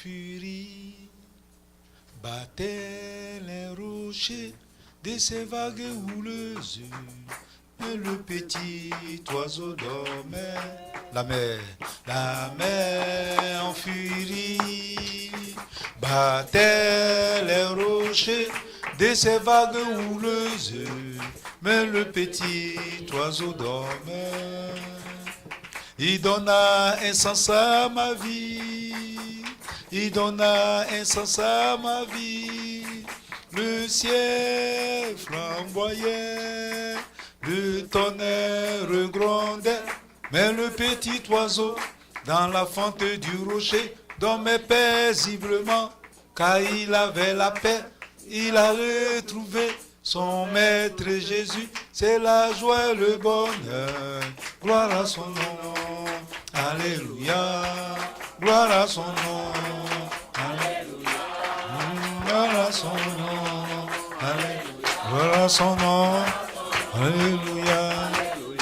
furie, battait les rochers de ces vagues houleuses. Mais le petit oiseau dormait. La mer en furie, battait les rochers de ces vagues houleuses. Mais le petit oiseau dormait. Il donna un sens à ma vie, il donna un sens à ma vie. Le ciel flamboyait, le tonnerre grondait, mais le petit oiseau, dans la fente du rocher, dormait paisiblement, car il avait la paix, il a retrouvé son maître Jésus, c'est la joie et le bonheur. Gloire à son nom, alléluia. Gloire à son nom, alléluia. Gloire à son nom, alléluia. Gloire à son nom, alléluia.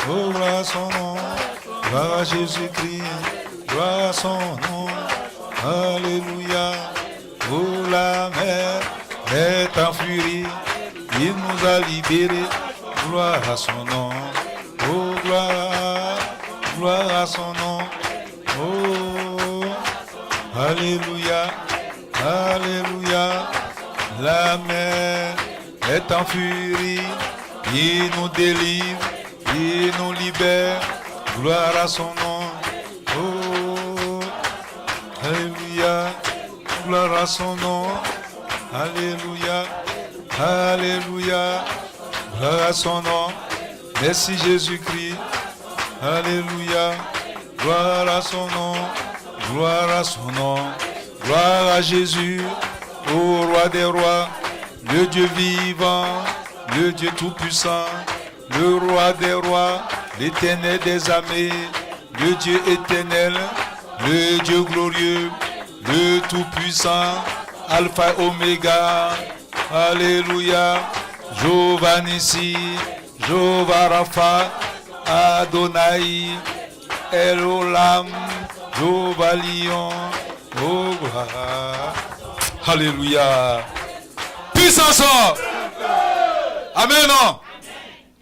Oh, gloire à son nom, gloire à Jésus-Christ. Gloire à son nom, alléluia. Oh, la mer est en furie. Il nous a libérés, gloire à son nom, oh gloire à son nom, oh, alléluia, alléluia, la mer est en furie, il nous délivre, il nous libère, gloire à son nom, oh, alléluia, gloire à son nom, alléluia. Alléluia, gloire à son nom, merci Jésus-Christ, alléluia, gloire à son nom, gloire à son nom, gloire à Jésus, au roi des rois, le Dieu vivant, le Dieu tout-puissant, le roi des rois, l'éternel des armées, le Dieu éternel, le Dieu glorieux, le tout-puissant, Alpha et Oméga. Alléluia, Jéhovah Nissi, Jéhovah Rapha, Adonai, Elolam, Jéhovah Lion, oh gloire. Alléluia. Puissance. Amen.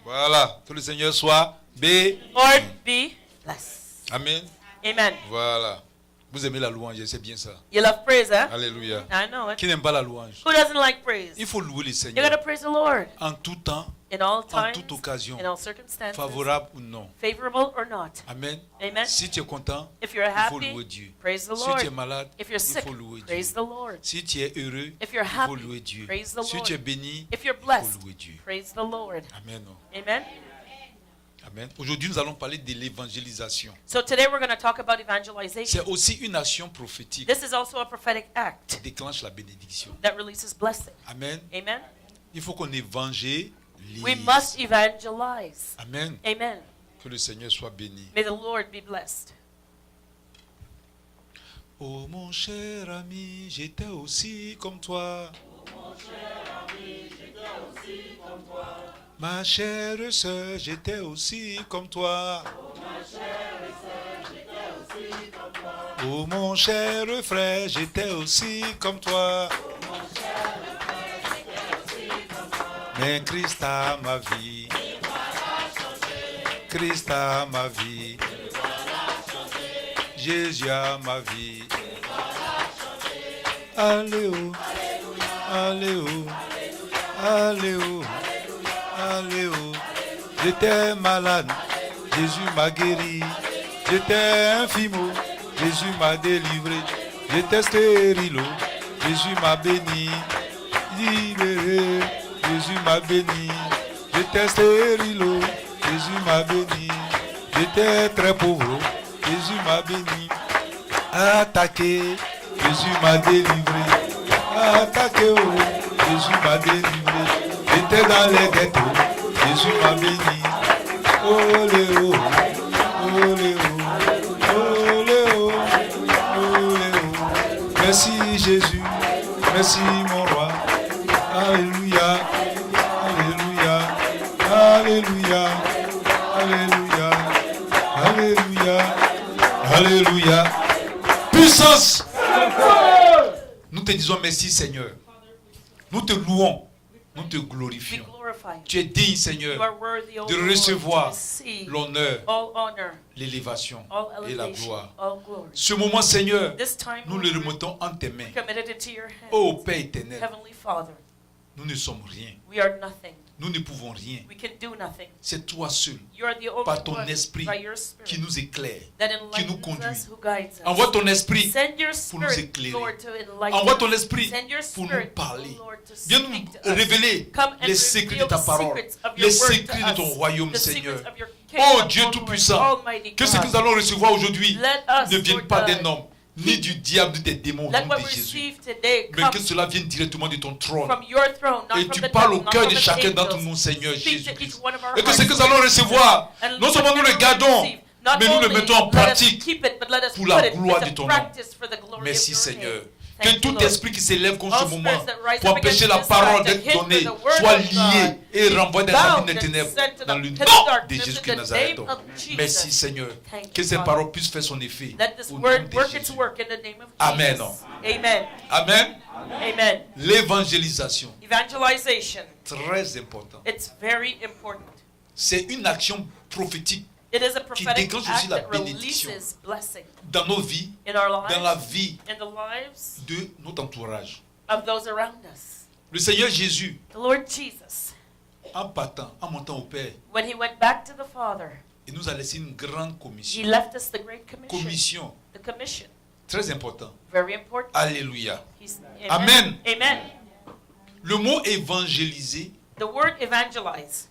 Voilà, que le Seigneur soit béni. Lord be blessed. Amen. Amen. Voilà. Vous aimez la louange, c'est bien ça. You love praise, huh? Alléluia. I know it. Qui n'aime pas la louange? Who doesn't like praise? Il faut louer le You Seigneur gotta praise the Lord en tout temps, in all en times, toute occasion, in all circumstances, favorable ou non. favorable or not. Amen. Amen. Si tu es content, If you're il faut happy, louer Dieu. praise the Si tu es Lord. malade, If you're il sick, faut louer Dieu. praise the Lord. Si tu es heureux, If you're il faut happy, louer Dieu. praise the Si Lord. tu es béni, If you're il blessed, faut louer Dieu. praise the Lord. Amen. Amen. Amen. Aujourd'hui, nous allons parler de l'évangélisation. So today we're going to talk about evangelization. C'est aussi une action prophétique This is also a prophetic act qui déclenche la bénédiction. that releases blessing. Amen. Amen. Il faut qu'on évangélise. We must evangelize. Amen. Amen. Que le Seigneur soit béni. May the Lord be blessed. Oh mon cher ami, j'étais aussi comme toi. Ma chère sœur, j'étais aussi comme toi. Oh mon cher frère, j'étais aussi comme toi. Mais Christ a ma vie. Christ a ma vie. Jésus a ma vie. Alléluia. Alléluia. Alléluia. Alléluia. J'étais malade, Jésus m'a guéri. J'étais infirme, Jésus m'a délivré. J'étais stérile, Jésus m'a béni. Libéré, Jésus m'a béni. J'étais stérile, Jésus m'a béni. J'étais très pauvre, Jésus m'a béni. Attaqué, Jésus m'a délivré. Attaqué, Jésus m'a délivré. J'étais dans les ghettos, Jésus m'a béni. Olé, oh, olé, oh, olé, oh, olé, oh. Merci Jésus, merci mon roi. Alléluia, alléluia, alléluia, alléluia, alléluia, alléluia. Puissance. te disons merci Seigneur. Nous te louons, nous te We glorifions. glorify you. Tu es digne You Seigneur are worthy, O de Lord, recevoir to receive l'honneur, all honor, l'élévation all et la elevation, gloire. all glory. Ce moment Seigneur, This time, nous le Lord, remettons en tes mains. commit it into your hands. Ô Père éternel, Heavenly Father, nous ne sommes rien. we are nothing. Nous ne pouvons rien. We can do nothing. C'est toi seul You are the only Par ton one esprit by your qui Spirit nous éclaire. that qui nous enlightens conduit. us, who guides us. Envoie ton esprit Send your pour nous Spirit, éclairer. Lord, to enlighten Envoie us. ton esprit Send your pour nous Spirit, parler. Lord, to Viens speak to nous us. révéler Come and les secrets de reveal ta the parole, secrets of les your word secrets to de ton us, royaume, the Seigneur. secrets of your Oh kingdom, Dieu O Lord, Tout-Puissant, Almighty que ce que God. nous allons recevoir aujourd'hui Let us, ne vienne Lord pas God, d'un homme, ni du diable, ni des démons, let ni what de we Jésus. receive today Mais come que cela vienne directement de ton trône. from your throne, not Et from tu the parles devil, au not cœur from de the chacun d'entre angels. nous, Seigneur Speak to each Jésus-Christ. one of our Et que ce hearts, que nous allons recevoir, and non seulement nous le whatever we gardons, receive, not mais nous le only mettons en let us pratique keep it, but let us pour put la it gloire into de ton nom. practice for the glory Merci of your Seigneur. name. Que Thank you, tout Lord. esprit qui s'élève contre ce All moment spirits that rise pour up empêcher against la this parole time to d'être hinder donnée the word soit of liée God, et be renvoie dans la bound vie des and ténèbres sent to dans the le pit of nom de darkness in Jésus-Christ the Nazareth. name of Jesus. Merci Seigneur. Thank Que you, cette God. parole puisse faire son effet. Let this Au nom word de work Jésus. its work in the name of Amen. Jesus. Amen. Amen. Amen. L'évangélisation, Evangelization. très important. It's very important. C'est une action prophétique It is a prophetic déclenche aussi act la that bénédiction. releases blessing dans nos vies, in our dans la lives, vie in the lives de notre entourage. of those around us. Le Seigneur Jésus, The Lord Jesus, en partant, en montant au Père, when he went back to the Father, il nous a laissé une grande he commission. left us the Great Commission. Commission, The commission. très important. Very important. Alléluia. He's, Amen. Amen. Le mot évangéliser, The word evangelize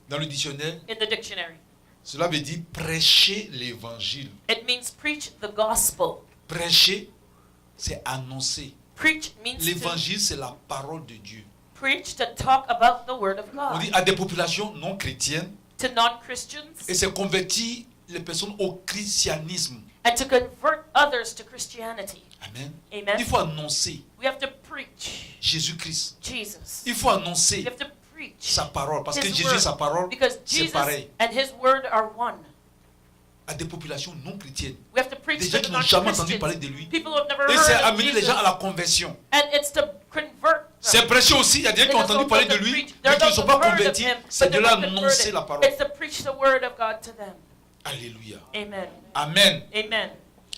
dans le dictionnaire, in the dictionary, cela veut dire prêcher l'évangile. it means preach the gospel. Prêcher, c'est annoncer. Preach means to L'évangile, c'est la parole de Dieu. preach, to talk about the word of On God. dit à des populations non chrétiennes To non-Christians et c'est convertir les personnes au christianisme. and to convert others to Christianity. Amen. Amen. Il faut annoncer We have to preach Jésus-Christ. Jesus. Il faut We annoncer have to preach sa parole. Parce que His Jésus et word. sa parole, because c'est Jesus pareil. and his word are one. À des populations non chrétiennes. We have to preach Des to gens the qui n'ont jamais entendu non-Christians. parler de lui. People who have never Et c'est heard of amener les Jesus. gens à la conversion. And it's to convert C'est them. prêcher aussi. Il y a des gens qui ont It is entendu also parler to de lui, preach. mais They're qui ne not sont pas heard of convertis. him, C'est but de they're leur not annoncer converted. la parole. It's to preach the word of God to them. Alléluia. Amen. Amen. Amen.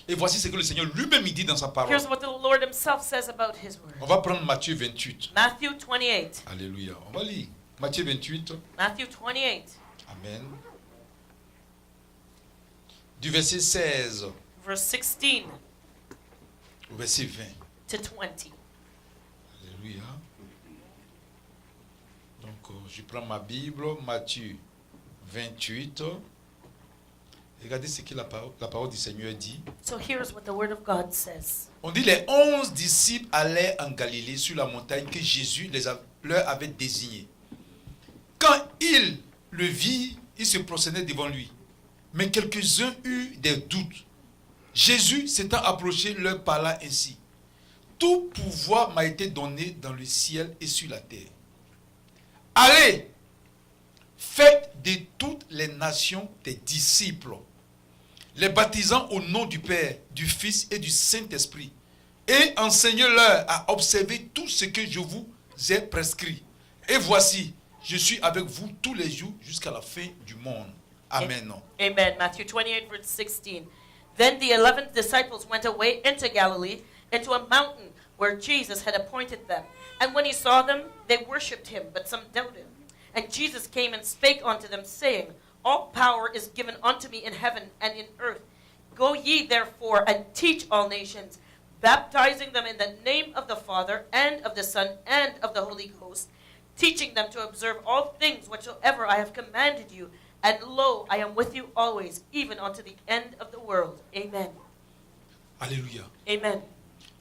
Et voici ce que le Seigneur lui-même il dit dans sa parole. Here's what the Lord himself says about his word. On va prendre Matthieu 28. Matthew 28. Alléluia. On va lire. Matthieu 28. Matthew 28, Amen. Du verset 16 verse 16 au verset 20. to 20. Alléluia. Donc, je prends ma Bible, Matthieu 28. Regardez ce que la parole du Seigneur dit. So here's what the word of God says. On dit les 11 disciples allaient en Galilée sur la montagne que Jésus leur avait désignée. Quand ils le virent, ils se prosternaient devant lui. Mais quelques-uns eurent des doutes. Jésus s'étant approché leur parla ainsi. Tout pouvoir m'a été donné dans le ciel et sur la terre. Allez, faites de toutes les nations des disciples, les baptisant au nom du Père, du Fils et du Saint-Esprit, et enseignez-leur à observer tout ce que je vous ai prescrit. Et voici, je suis avec vous tous les jours jusqu'à la fin du monde. Amen. Amen. Matthew 28, verse 16. Then the 11 disciples went away into Galilee, into a mountain where Jesus had appointed them. And when he saw them, they worshipped him, but some doubted. And Jesus came and spake unto them, saying, All power is given unto me in heaven and in earth. Go ye therefore and teach all nations, baptizing them in the name of the Father and of the Son and of the Holy Ghost, teaching them to observe all things whatsoever I have commanded you. And lo, I am with you always, even unto the end of the world. Amen. Alléluia. Amen.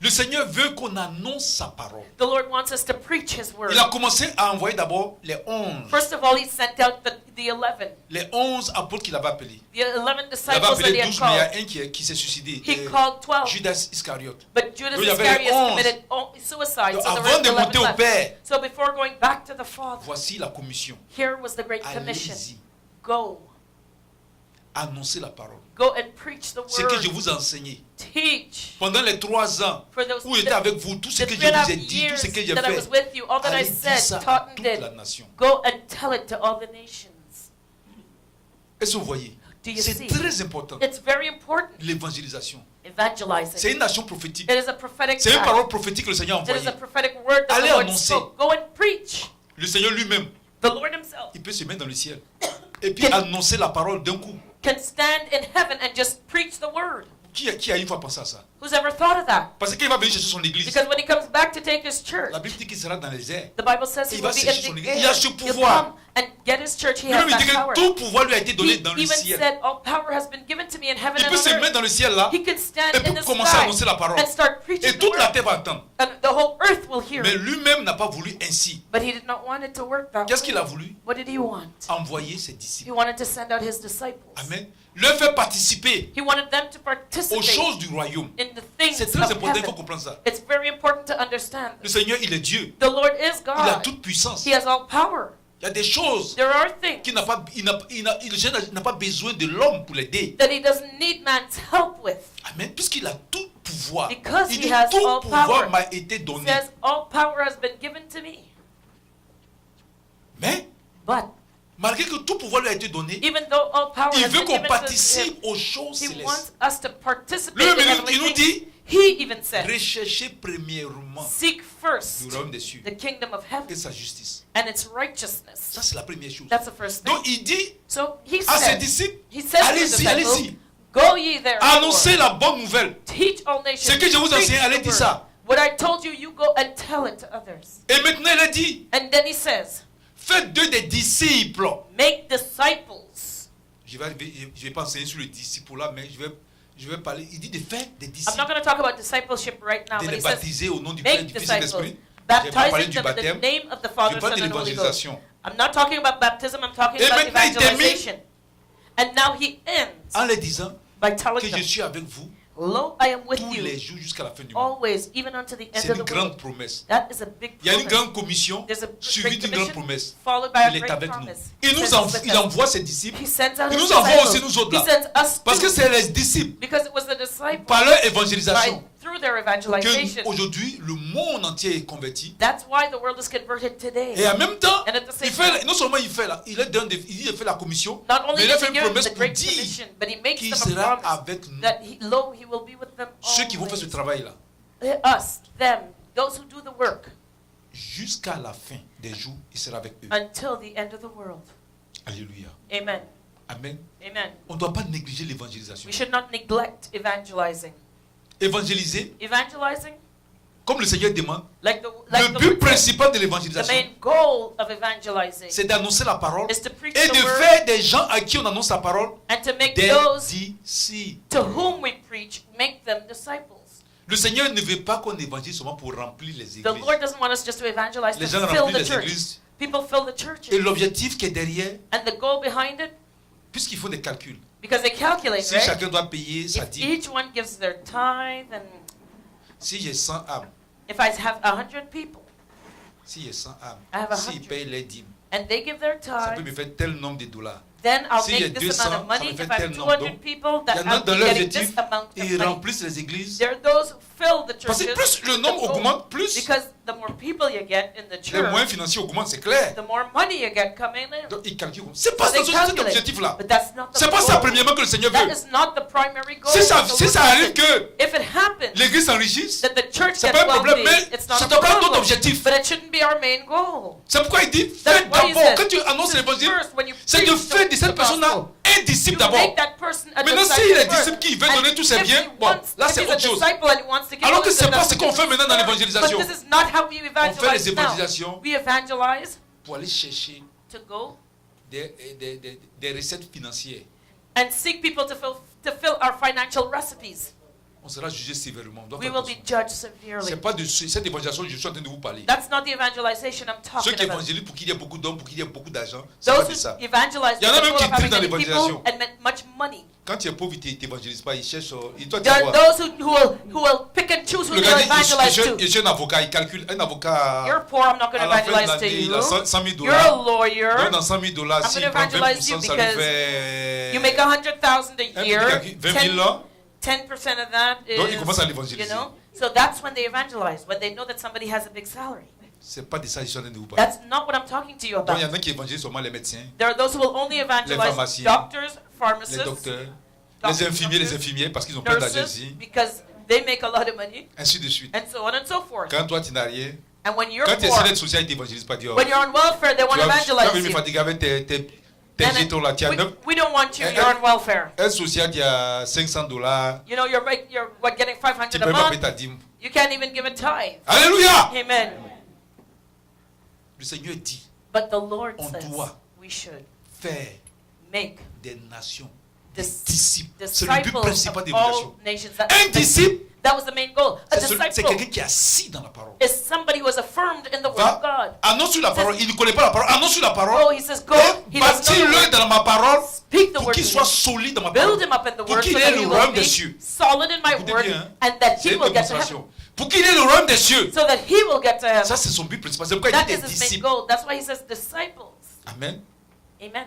Le Seigneur veut qu'on annonce sa parole. The Lord wants us to preach his word. Il a commencé à envoyer d'abord les 11. First of all, he sent out the 11. Les 11 apôtres qu'il avait appelés. The 11 Il avait disciples that he appelé had 12, mais il y a called. un qui s'est suicidé. He called 12. Judas Iscariote. But Judas Donc, il y avait les Iscariot 11. committed suicide. Donc, So there avant were de 11 monter au left. Père, So before going back to the Father, voici la commission. here was the Great Commission. Allez-y. Go. Annoncez la parole. Go and preach the Ce que je word. vous ai enseigné. Teach. Pendant les 3 ans For those où j'étais avec vous, tout ce the que je 3.5 vous ai dit, tout ce que j'ai years that I was fait, with you, all that I allez dire said, ça taught à and toute did, la nation. go and tell it to all the nations. Est-ce que vous voyez? Do you C'est see? très important. It's very important. L'évangélisation. C'est Evangelizing. une nation prophétique. It is a prophetic C'est une act. parole prophétique que le Seigneur a It is envoyée. a prophetic word that Allez the Lord annoncer. spoke. Go and preach. Le Seigneur lui-même, The Lord himself il peut se mettre dans le ciel. Et puis annoncer la parole d'un coup. can stand in heaven and just preach the word. Qui a une fois pensé à ça? Who's ever thought of that? Parce qu'il va venir chercher son église. Because when he comes back to take his church, La Bible dit qu'il sera dans les airs. the Bible says he Il will va be chercher son in the église. Il a ce air. He'll pouvoir. come and get his church. He Lui-même, has il dit that power. que tout pouvoir lui a été donné He dans le even ciel. said, all power has been given to me in heaven Il and peut se on mettre earth. dans le ciel là He can stand et in pour the commencer à sky annoncer la parole. and start preaching Et the toute la word. terre va entendre. And the whole earth will hear Mais it. lui-même n'a pas voulu ainsi. But he did not want it to work that Qu'est-ce way. qu'il a voulu? What did he want? Envoyer ses He disciples. wanted to send out his disciples. Amen. Leur faire participer He wanted them to aux participate choses du royaume. in the things C'est très of important, il faut heaven. comprendre ça. It's very important to understand Le this. Seigneur, il est Dieu. The Lord is Il a God. toute puissance. He has all power. Il y a des choses There are things qu'il n'a pas, il n'a pas besoin de l'homme pour l'aider. that he doesn't need man's help with. Amen. Puisqu'il a tout pouvoir. Because Il he dit has tout all pouvoir power. m'a été He donné. says, all power has been given to me. Mais But malgré que tout pouvoir lui a été donné, even though all power il has veut been qu'on given to him, participe aux choses he célestes. wants us to participate Lui-même, in il heavenly nous things. dit, He even said, recherchez premièrement seek first le royaume des cieux the kingdom of et heaven sa justice. and its righteousness. Ça, c'est la première chose. That's the first thing. Donc, il dit So he à ses said, disciples, he says to the allez-y, disciples, allez-y. go ye therefore, Annoncez la bonne nouvelle. teach all nations, Ce que je vous preach enseigne, allez the dire word. ça. What I told you, you go and tell it to others. Et maintenant, il a dit, And then he says, faites d'eux des disciples. make disciples. Je vais pas enseigner sur le disciple là, mais je vais parler. Il dit de faire des I'm disciples, not going to talk about discipleship right now, de but les he says, baptiser au nom du Père, make du Fils et de disciples, l'Esprit. Je vais pas parler baptizing du them in the baptême. name of the Je Father, parle Son, de and Holy Ghost. l'évangélisation. I'm not talking about baptism, I'm talking Et about maintenant, il termine evangelization. And now he ends En leur disant by telling que je them, suis avec vous lo, I am with tous you les jours jusqu'à la fin du monde. always, even unto the end C'est of une the grande world. promesse. That is a big Il y a une promise. grande commission There's a suivie great d'une grande commission promesse. followed by a Il est great avec nous. promise. Il He nous says envoie, with il us. envoie ses disciples. He sends out Il his nous envoie disciples. aussi nous autres He là. sends us Parce que too. c'est les disciples, Because it was the disciples par leur évangélisation, through their que evangelization. aujourd'hui le monde entier est converti. That's why the world is converted today. Et en même temps, And at the same il fait, time, non seulement il fait là, il fait la commission, not mais only il a does fait he une give them promesse the pour great dire commission, but he makes qu'il them a sera promise avec nous. that lo, he will be with them Ceux qui vont faire ce always. travail là, Us, them, those who do the work, jusqu'à la fin des jours, il sera avec eux. until the end of the world. Alléluia. Amen. Amen. Amen. On ne doit pas négliger l'évangélisation. We should not neglect evangelizing. Évangéliser, Evangelizing, comme le Seigneur demande, like the le but Lord said, principal de the l'évangélisation, main goal of evangelizing c'est d'annoncer la parole is to preach et the de word faire des gens à qui on annonce la parole and to make des those disciples. to whom we preach, make them disciples. Le Seigneur ne veut pas qu'on évangélise seulement pour remplir les The églises. Lord doesn't want us just to evangelize Les to gens fill remplissent the les church. églises. People fill the Et churches. l'objectif qui est derrière, And the goal behind it, puisqu'ils font des calculs, because they calculate, si right? chacun doit payer sa If dîme, each one gives their tithe, and si j'ai 100 âmes, if I have 100 people, si j'ai 100 I have âmes, 100. s'ils payent les dîmes, and they give their ça peut tithe, me faire tel nombre de dollars. then I'll Si il y a make this 200, amount of money. ça me fait If I tel have nombre. 200 people, Il y that en a I'll dans be leur getting this objectif, amount of ils money. remplissent les églises. There are those who fill the Parce que churches. plus le with nombre the gold. augmente, plus Because the more people you get in the les church, moyens financiers augmentent, c'est clair. the more money you get coming in. Donc ils calculent. C'est pas So they cet calculate. objectif-là. But that's not the C'est pas ça goal. premièrement que le Seigneur That veut. is not the primary goal. Si ça, of the si Lord ça arrive Jesus. que If it happens l'église s'enrichisse, that the church c'est gets pas un problème, wealthy, mais it's not ça a doit pas être notre problem. objectif. But it shouldn't be our main goal. C'est pourquoi il dit, That's faites why he d'abord, says, quand tu annonces l'évangile, first, when you c'est de preach faire de cette the personne-là gospel, un disciple you d'abord. make that person a Maintenant, disciple s'il est first. disciple qui veut And donner tous ses if biens, he bon, wants- là if c'est he's a autre chose. disciple and he wants to give Alors all que his c'est pas stuff, ce qu'on fait maintenant dans but l'évangélisation. this is not how we On fait les evangelize now. évangélisations We evangelize pour aller chercher to go des recettes financières. and seek people to fill our financial recipes. On sera jugé sévèrement. On doit We faire will be attention. judged severely. C'est pas de cette évangélisation que je suis en train de vous parler. That's not the evangelization I'm Ceux talking qui about. évangélisent pour qu'il y ait beaucoup d'hommes, pour qu'il y ait beaucoup d'argent, c'est pas de Those ça. who evangelize Il y en a with the même qui goal of having trient dans many people l'évangélisation. and much money. Quand tu es pauvre, tu n'évangélises pas, il cherche. Il doit There are dire those who will pick and choose who le they'll gars dit, evangelize to. je suis un avocat, il calcule un avocat. You're poor, I'm not going À to la fin de evangelize to l'année, il you. a 100 000 You're a dollars. lawyer. Donc, dans 100 000 dollars, I'm s'il gonna prend evangelize you 20%, ça lui because fait. You make 100,000 a year. 20 000 là. 10% of that is, Donc, il commence à you l'évangéliser. know. So that's when they evangelize, when they know that somebody has a big salary. C'est pas de ça que je suis en train de vous parler. That's not what I'm talking to you Donc, il y en about. a qui évangélisent seulement les médecins, There are those who will only evangelize pharmaciens, doctors, les pharmacists, docteurs, doctors, les infirmiers, parce qu'ils ont plein d'argent nurses, ici, because they make a lot of money, ainsi de suite. and so on and so forth. Quand toi, tu n'as rien, And when you're quand tu es poor, sur l'aide sociale, ils t'évangélisent pas. when you're on welfare, they want to Tu vas evangelize venir me you. fatiguer avec tes And jetons là. Tu as we don't want you. Eh, You're eh. on welfare. un social qui a 500 dollars, You know, you're what, getting tu 500 peux a même pas payer month. ta dîme. You can't even give a tithe. Alléluia! Amen. Le Seigneur dit But the Lord On says doit we should faire make des nations, des dis- disciples. C'est le but disciples principal of des all évangilisation. nations. Un disciple, That was the main goal. A c'est disciple quelqu'un qui est assis dans la parole. is somebody who is affirmed in the Word Va, of God. annonce sur la parole. Il ne connaît pas la parole. Annonce sur la parole. Oh, he says, go. Et He doesn't know the bâtis-le word. dans ma parole Speak the pour word qu'il to soit him. solide dans ma parole. Build him up in the Pour Word qu'il so ait that le he royaume will des be cieux. solid in my Écoutez Word bien, and that c'est he une will get to démonstration. heaven. Pour qu'il ait le royaume des cieux. So that he will get to heaven. Ça, c'est son but principal. C'est pourquoi il That dit is des his main disciples. goal. That's why he says disciples. Amen. Amen.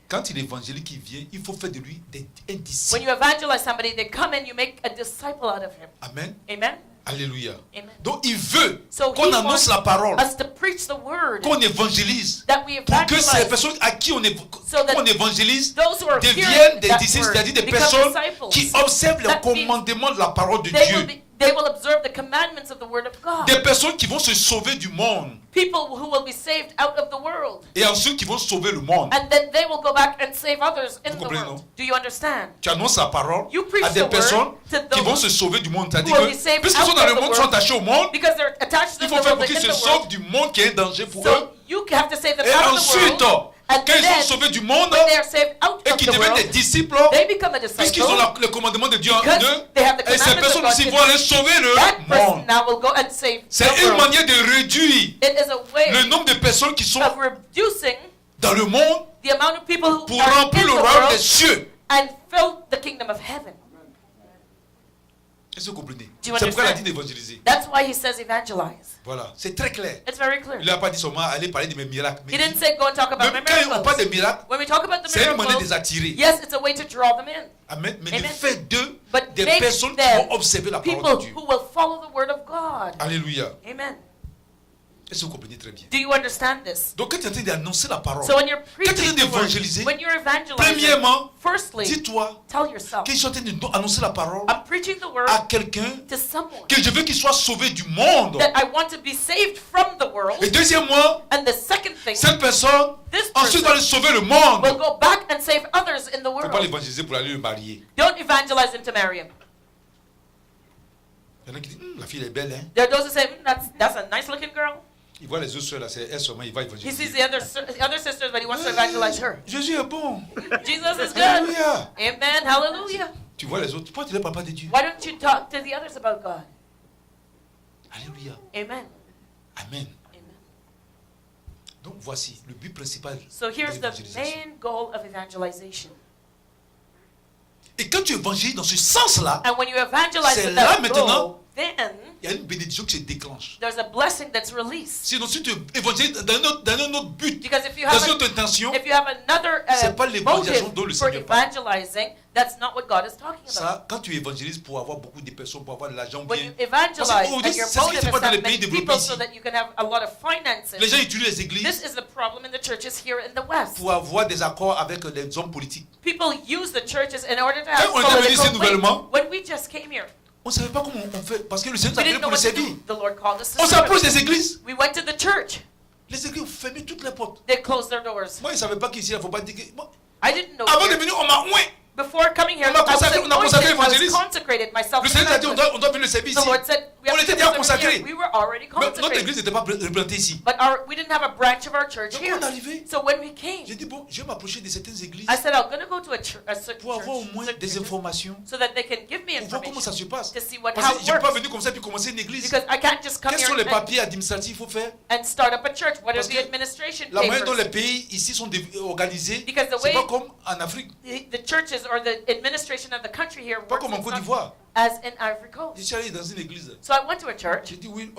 Quand il évangélise qui vient, il faut faire de lui un When disciple. you evangelize somebody, they come and you make a disciple out of him. Amen. Amen. Alléluia. Amen. Donc il veut So qu'on he annonce wants la parole, us to preach the word, qu'on évangélise, that we pour que ces evangelize, personnes à qui So that qu'on évangélise those who are deviennent hearing des that disciples, word c'est-à-dire des become personnes disciples. qui observent les That means commandements de la parole de Dieu. They will observe the commandments of the Word of God. Des personnes qui vont se sauver du monde People who will be saved out of the world. et ensuite qui vont sauver le monde. And then they will go back and save others in Vous the comprenez, world. non? Do you understand? Tu annonces la parole You preach à des the personnes word to qui vont those se sauver du monde. C'est-à-dire who will que be saved puisqu'ils sont out dans of le the monde, sont world. attachés au monde, Because they're attached to il the faut faire world, pour they're qu'ils in se the world. sauvent du monde qui est un danger pour eux. So you have to save them Et out of the ensuite, world. And quand ils then, sont sauvés du monde when they are saved out et of qu'ils the deviennent des world, disciples, they become a puisqu'ils ont disciple. le commandement de Dieu en Because eux, they have the et ces commandments of personnes God aussi in vont aller sauver le That person monde. now will go and save C'est the une world. manière de réduire It is a way le nombre de personnes qui sont of reducing dans le monde the amount of people who pour are in remplir the le royaume des world cieux. and fill the kingdom of heaven. Est-ce que vous comprenez? Do you C'est pourquoi il a understand? dit d'évangéliser. That's why he says evangelize. Voilà, c'est très clair. It's very clear. Il n'a pas dit seulement aller parler de mes miracles. He didn't say go and talk about my Même quand on parle miracles. de miracles, When we talk about the c'est une manière de les miracles, attirer. yes, it's a way to draw them in. Amen. Mais de Amen. faire d'eux But des make personnes qui them vont observer la parole people de Dieu. who will follow the word of God. Alléluia. Amen. Est-ce que vous comprenez très bien? Do you understand this? Donc quand tu es en train d'annoncer la parole, So when you're quand tu es en preaching train the word, d'évangéliser, when you're evangelizing, premièrement, firstly, dis-toi tell yourself, que je suis en train d'annoncer la parole I'm preaching the word à quelqu'un to someone que je veux qu'il soit sauvé du monde. that I want to be saved from the world. Et deuxièmement, And the second thing, cette personne this ensuite va person aller sauver le monde. will go back and save others in the Il ne faut pas world. l'évangéliser pour aller le marier. Don't evangelize him to marry him. Il y en a qui disent, la fille elle est belle, hein. There are those who say, that's a nice looking girl. Il voit les autres soeurs là, c'est elle seulement, il va He sees évangéliser. the other sisters, but he wants to evangelize her. Jésus est bon. Jesus is good. Alléluia. Amen. Hallelujah. Tu vois les autres, pourquoi tu n'es pas de Dieu? Why don't you talk to the others about God? Alléluia. Amen. Amen. Amen. Donc voici le but principal So de here's the l'évangélisation. main goal of evangelization. Et quand tu évangélises dans ce sens-là, And when you evangelize C'est with là that maintenant- goal, then il y a une bénédiction qui se déclenche. there's a blessing that's released. Sinon, si tu évangélises dans un autre but, Because if you dans have une autre intention, if you have another C'est pas l'évangélisation dont motive le for Seigneur parle. evangelizing, that's not what God is talking about. ça, quand tu évangélises pour avoir beaucoup de personnes, pour avoir de l'argent When bien, you evangelize Parce que, and your c'est ce qui motive se is passe dans to les have pays many développés people ici. so that you can have a lot of finances. les gens utilisent les This églises is the problem in the churches here in the West. pour avoir des accords avec les hommes politiques. People use the churches in order to have Quand on est venu ici political nouvellement, weight. When we just came here, on ne savait pas comment on fait, parce que le Seigneur we nous a appelé didn't know pour le what to servir. do. The Lord called us to On serve. s'approche des églises. We went to the church. Les églises ont fermé toutes les portes. They closed their doors. Moi, je ne savais pas qu'ici, il ne faut pas dire que... Moi, I didn't know avant de here. venir, on m'a oué. Before coming here, On a I was consacré- on a consacré anointed, I was l'évangéliste. consecrated myself. Le to Seigneur a dit on evangelist. doit venir le service The ici. Lord said, we On have to était do déjà this every consacrés. year. We were already Mais notre consecrated. église n'était pas représentée ici. But we didn't have a branch of our church Donc here. on est arrivé. So when we came, J'ai dit bon, je vais m'approcher de certaines églises I said, I'm going to go to a church pour avoir au moins des informations, so that they can give me pour voir comment ça information se passe. to see what, Parce how que it je ne peux pas works. venir comme ça puis commencer une église. Because I can't just come Quels here sont les and, papiers administratifs qu'il faut faire? and start up a church. What are Parce the que administration La manière dont papers? les pays ici sont organisés, Because the c'est way- pas comme en Afrique, The churches or the administration of the country here pas works comme en it's Côte not d'Ivoire. as in Ivory Je Coast. suis allé dans une église. So I went to a church. J'ai dit oui,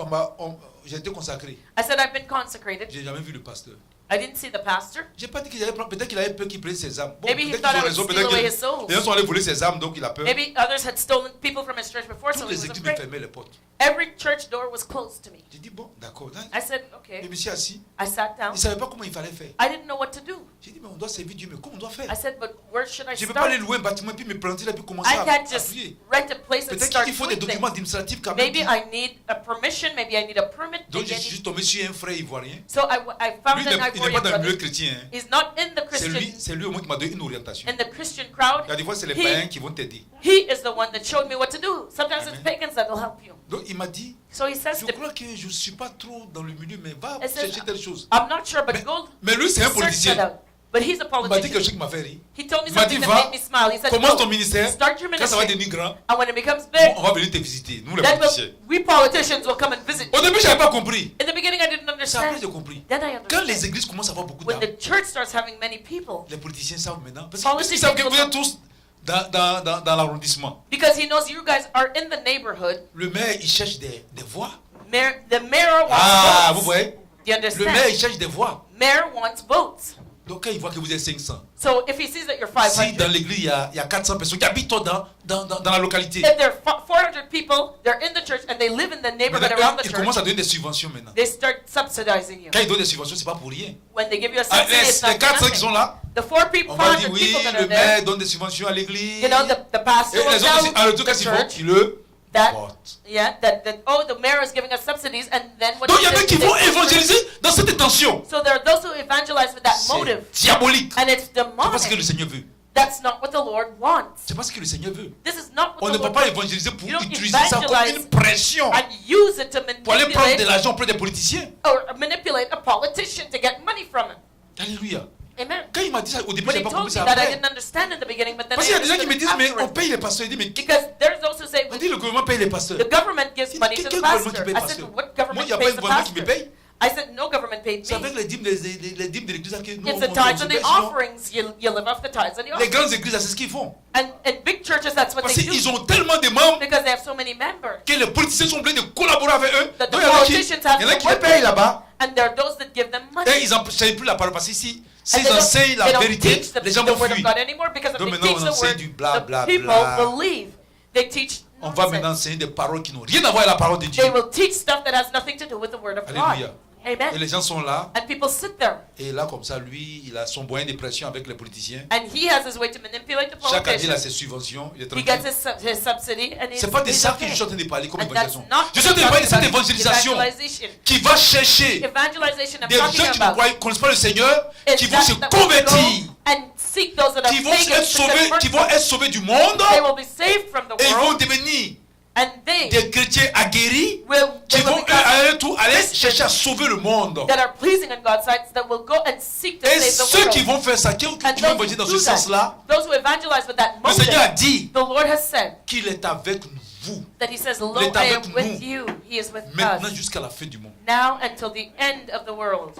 j'ai été consacré. I said, I've been consecrated. J'ai jamais vu le pasteur. I didn't see the pastor. J'ai pas dit qu'il avait peut-être qu'il avait peur qu'il prenne ses âmes. Bon, Maybe he peut-être thought qu'ils I ont would raison, steal peut-être away que his souls. les gens sont allés voler ses âmes, donc il a peur. Maybe others had stolen people from his church before, so Toutes he les was églises me afraid. fermaient les portes. Every church door was closed to me. J'ai dit bon, d'accord. Là, I said, je okay. me suis assis. I sat Il down. ne savait pas comment il fallait faire. I didn't know what to do. J'ai dit mais on doit servir Dieu, mais comment on doit faire? I said, but where should I Je ne peux pas aller start? louer un bâtiment et puis me planter là et puis commencer I à can't just appuyer. rent a place and Peut-être start qu'il faut des doing documents things. administratifs quand même. Maybe I need a permission. Maybe I need a permit. Donc Maybe je I suis need... tombé sur un frère ivoirien. So I Lui, found il an n'est pas Ivorian dans le milieu brother. chrétien. Hein. He's not in the C'est lui, Christian, c'est lui au moins qui m'a donné une orientation. in the Christian crowd. Il y a des fois, c'est les He- païens qui vont t'aider. He is the one that showed me what to do. Sometimes it's Amen. pagans that will help you. Donc il m'a dit, So he says je to me, crois que je ne suis pas trop dans le milieu, mais va I said, chercher telle chose. I'm not sure, but Mais, go mais lui, c'est un search that politicien. out. But he's a Il m'a dit politician. quelque chose qui m'a fait rire. He told me Il m'a dit, something that va, made me smile. He said, commence ton go, ministère. start your Quand ça va ministry. devenir grand, And when it becomes big, on va venir te visiter, nous les then politiciens. we politicians will come and visit. Au début, je n'avais pas compris. In the beginning, I didn't C'est après que understand. j'ai compris. Then I Quand les understood. églises commencent à avoir beaucoup When d'âmes, the church starts having many people, les politiciens savent maintenant. Parce Politicians qu'ils savent que will vous êtes tous dans l'arrondissement. because he knows you guys are in the neighborhood, Le maire, il cherche des voix. the mayor wants Ah, vous votes. voyez? Do you Le maire, understand? il cherche des voix. Mayor wants votes. Donc quand il voit que vous êtes 500, So if he sees that you're si 500, dans l'église il y a 400 personnes qui habitent dans la localité, if there are 400 people, they're in the church and they live in the neighborhood maintenant, around the ils commencent church, à donner des subventions maintenant. they start subsidizing you. Quand ils donnent des subventions, c'est pas pour rien. When they give you a Ah, subsidy, it's les not for 400 qui sont nothing. là, The 400 on va dire oui, people that le are there, maire donne des subventions à l'église. you know, the pastor Et will les autres, tell en retour, the qu'est-ce qu'ils font? church Ils le that, portent. yeah, that oh, the mayor is giving us subsidies, and then what Donc il y he en a says qui is they vont push it. évangéliser dans cette intention. So there are those who evangelize with that C'est motive, diabolique. and it's C'est pas ce que le demonic. Seigneur veut. That's not what the Lord wants. C'est pas ce que le Seigneur veut. This is not On what ne the peut Lord pas wants. évangéliser pour You don't utiliser ça comme evangelize une pression. and use it to Pour aller prendre de manipulate l'argent auprès des politiciens. or manipulate a politician to get money from him. Alléluia. Amen. Quand il m'a dit ça, au début, When je he n'ai pas told compris me ça that, I après. didn't understand in the beginning, but then Parce I qu'il y a des gens qui me understood disent, mais on afterwards. paye les pasteurs. Il dit, mais Because there's those who say, on dit, le gouvernement paye les pasteurs. the government gives Il dit, money to quel the gouvernement pastor. qui paye I le said, pasteur? what Moi, government il n'y a pas pays un the gouvernement qui me pastor? paye. I said, no government paid C'est avec me. les dîmes de l'église que nous, It's on the tithes and the sinon, offerings. You live off the tithes and the les offerings. grandes églises, c'est ce qu'ils font. And big churches, that's what Parce they do. qu'ils ont tellement de membres Because they have so many members. que les politiciens sont obligés de collaborer avec eux. That the Donc il y en a qui politicians have il y en a to qui les work payent with là-bas. And there are those that give them money. Et ils n'enseignent plus la parole. Parce qu'ici, And s'ils they don't- enseignent la they don't vérité, teach the les gens word vont of fuir. God anymore, because if Donc they maintenant, teach on the enseigne word, du bla, the bla, people bla. will leave. They teach On va maintenant nonsense. enseigner des paroles qui n'ont rien à voir avec la parole de Dieu. They will teach stuff that has nothing to do with the word of Alléluia. God. Et Amen. les gens sont là. And people sit there. Et là, comme ça, lui, il a son moyen de pression avec les politiciens. And he has his way to manipulate the Chaque année, il a politicians. ses subventions. Il est He tranquille. gets his subsidy and he's, C'est pas de he's ça que okay. je suis en train de parler comme And that's évangelisation. not Je suis en train de parler de cette évangelisation evangelization. qui va chercher Evangelization I'm des gens talking qui ne about. connaissent pas le Seigneur, is qui vont that se that will convertir, go and seek those that are qui vont pagans être to sauvés, convert qui vont être sauvés du monde, They will be saved from the et ils vont world, devenir and they des chrétiens aguerris will, qui they will vont become à un tour aller chercher à sauver le monde. that are pleasing in God's sight, that will go and seek to Et save the ceux qui world. vont faire ça, qui vont And évangéliser dans those who ce do that, sens-là, those who evangelize with that le Seigneur a motive, dit the Lord has said qu'il est avec vous that He says, "Lo, Il est I am avec with nous. you. He is with maintenant us jusqu'à la fin du monde. now until the end of the world."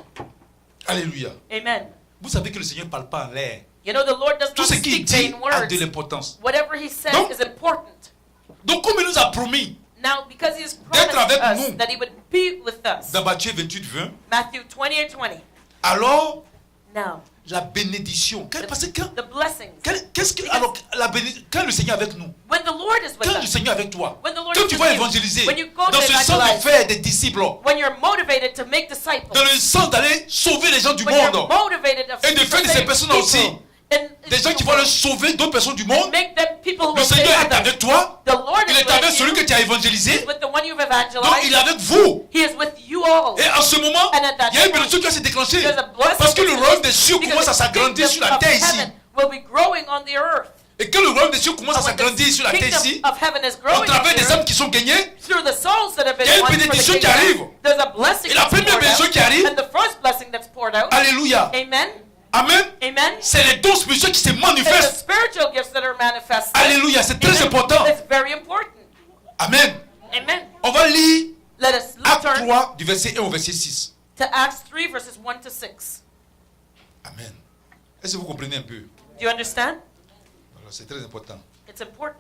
Alléluia. Amen. Vous savez que le Seigneur ne parle pas en l'air. You know, the Lord does Tout not ce qu'il speak dit vain a words. de l'importance. Whatever He says Donc- is important. Donc comme il nous a promis Now, because He has D'être promised avec us nous. that He would be with us. dans Matthieu 28, 20, Matthew 28:20. alors Now, la bénédiction. Parce que the blessings. qu'est-ce que alors quand le Seigneur est avec nous, When the Lord is with quand le us, Seigneur est avec toi, when the Lord quand is tu with vas you, évangéliser, when you go dans to ce sens de evangelize, faire des disciples, when you're motivated to make disciples, dans le sens d'aller sauver les gens du when you're monde, motivated of et de faire de ces save personnes people, aussi des gens qui vont aller sauver d'autres personnes du monde, make them people who le will save Seigneur est others. avec toi, The Lord il is est avec with celui you. que tu as He évangélisé, is with the one you've donc evangelized. il est avec vous. He is with you all. Et en ce moment, And at that il y a une time, bénédiction qui va se déclencher. There's a blessing Parce que le royaume des cieux because commence à the s'agrandir kingdom sur la of terre ici. heaven will be growing on the earth. Et quand le royaume des cieux commence à But when s'agrandir sur la terre kingdom ici, of heaven is au growing travers des here, âmes qui sont gagnées, through the souls that have been il y a une won for the bénédiction qui kingdom, arrive. there's a blessing Et la that's première poured bénédiction out, qui arrive, and the first blessing that's poured out, alléluia, amen, amen, amen, c'est les dons spirituels qui se it's the manifestent. spiritual gifts that are manifested. Alléluia, c'est très Amen. important. It's very important. Amen. Amen. On va lire Let us Acte turn 3 du verset 1 au verset 6. to Acts 3 verses 1 to 6. Amen. Est-ce que vous comprenez un peu? Do you understand? Voilà, c'est très important. It's important.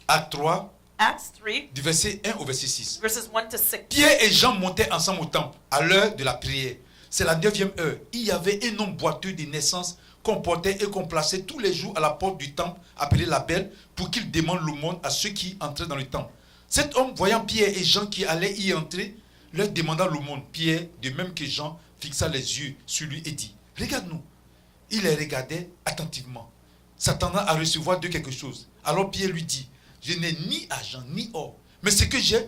Acte 3 Acts 3 du verset 1 au verset 6. verses 1 to 6. Pierre et Jean montaient ensemble au temple à l'heure de la prière. C'est la 9e heure. Il y avait un homme boiteux de naissance qu'on portait et qu'on plaçait tous les jours à la porte du temple, appelé la Belle, pour qu'il demande l'aumône à ceux qui entraient dans le temple. Cet homme, voyant Pierre et Jean qui allaient y entrer, leur demanda l'aumône. Pierre, de même que Jean, fixa les yeux sur lui et dit, « Regarde-nous. » Il les regardait attentivement, s'attendant à recevoir de quelque chose. Alors Pierre lui dit, « Je n'ai ni argent ni or, mais ce que j'ai,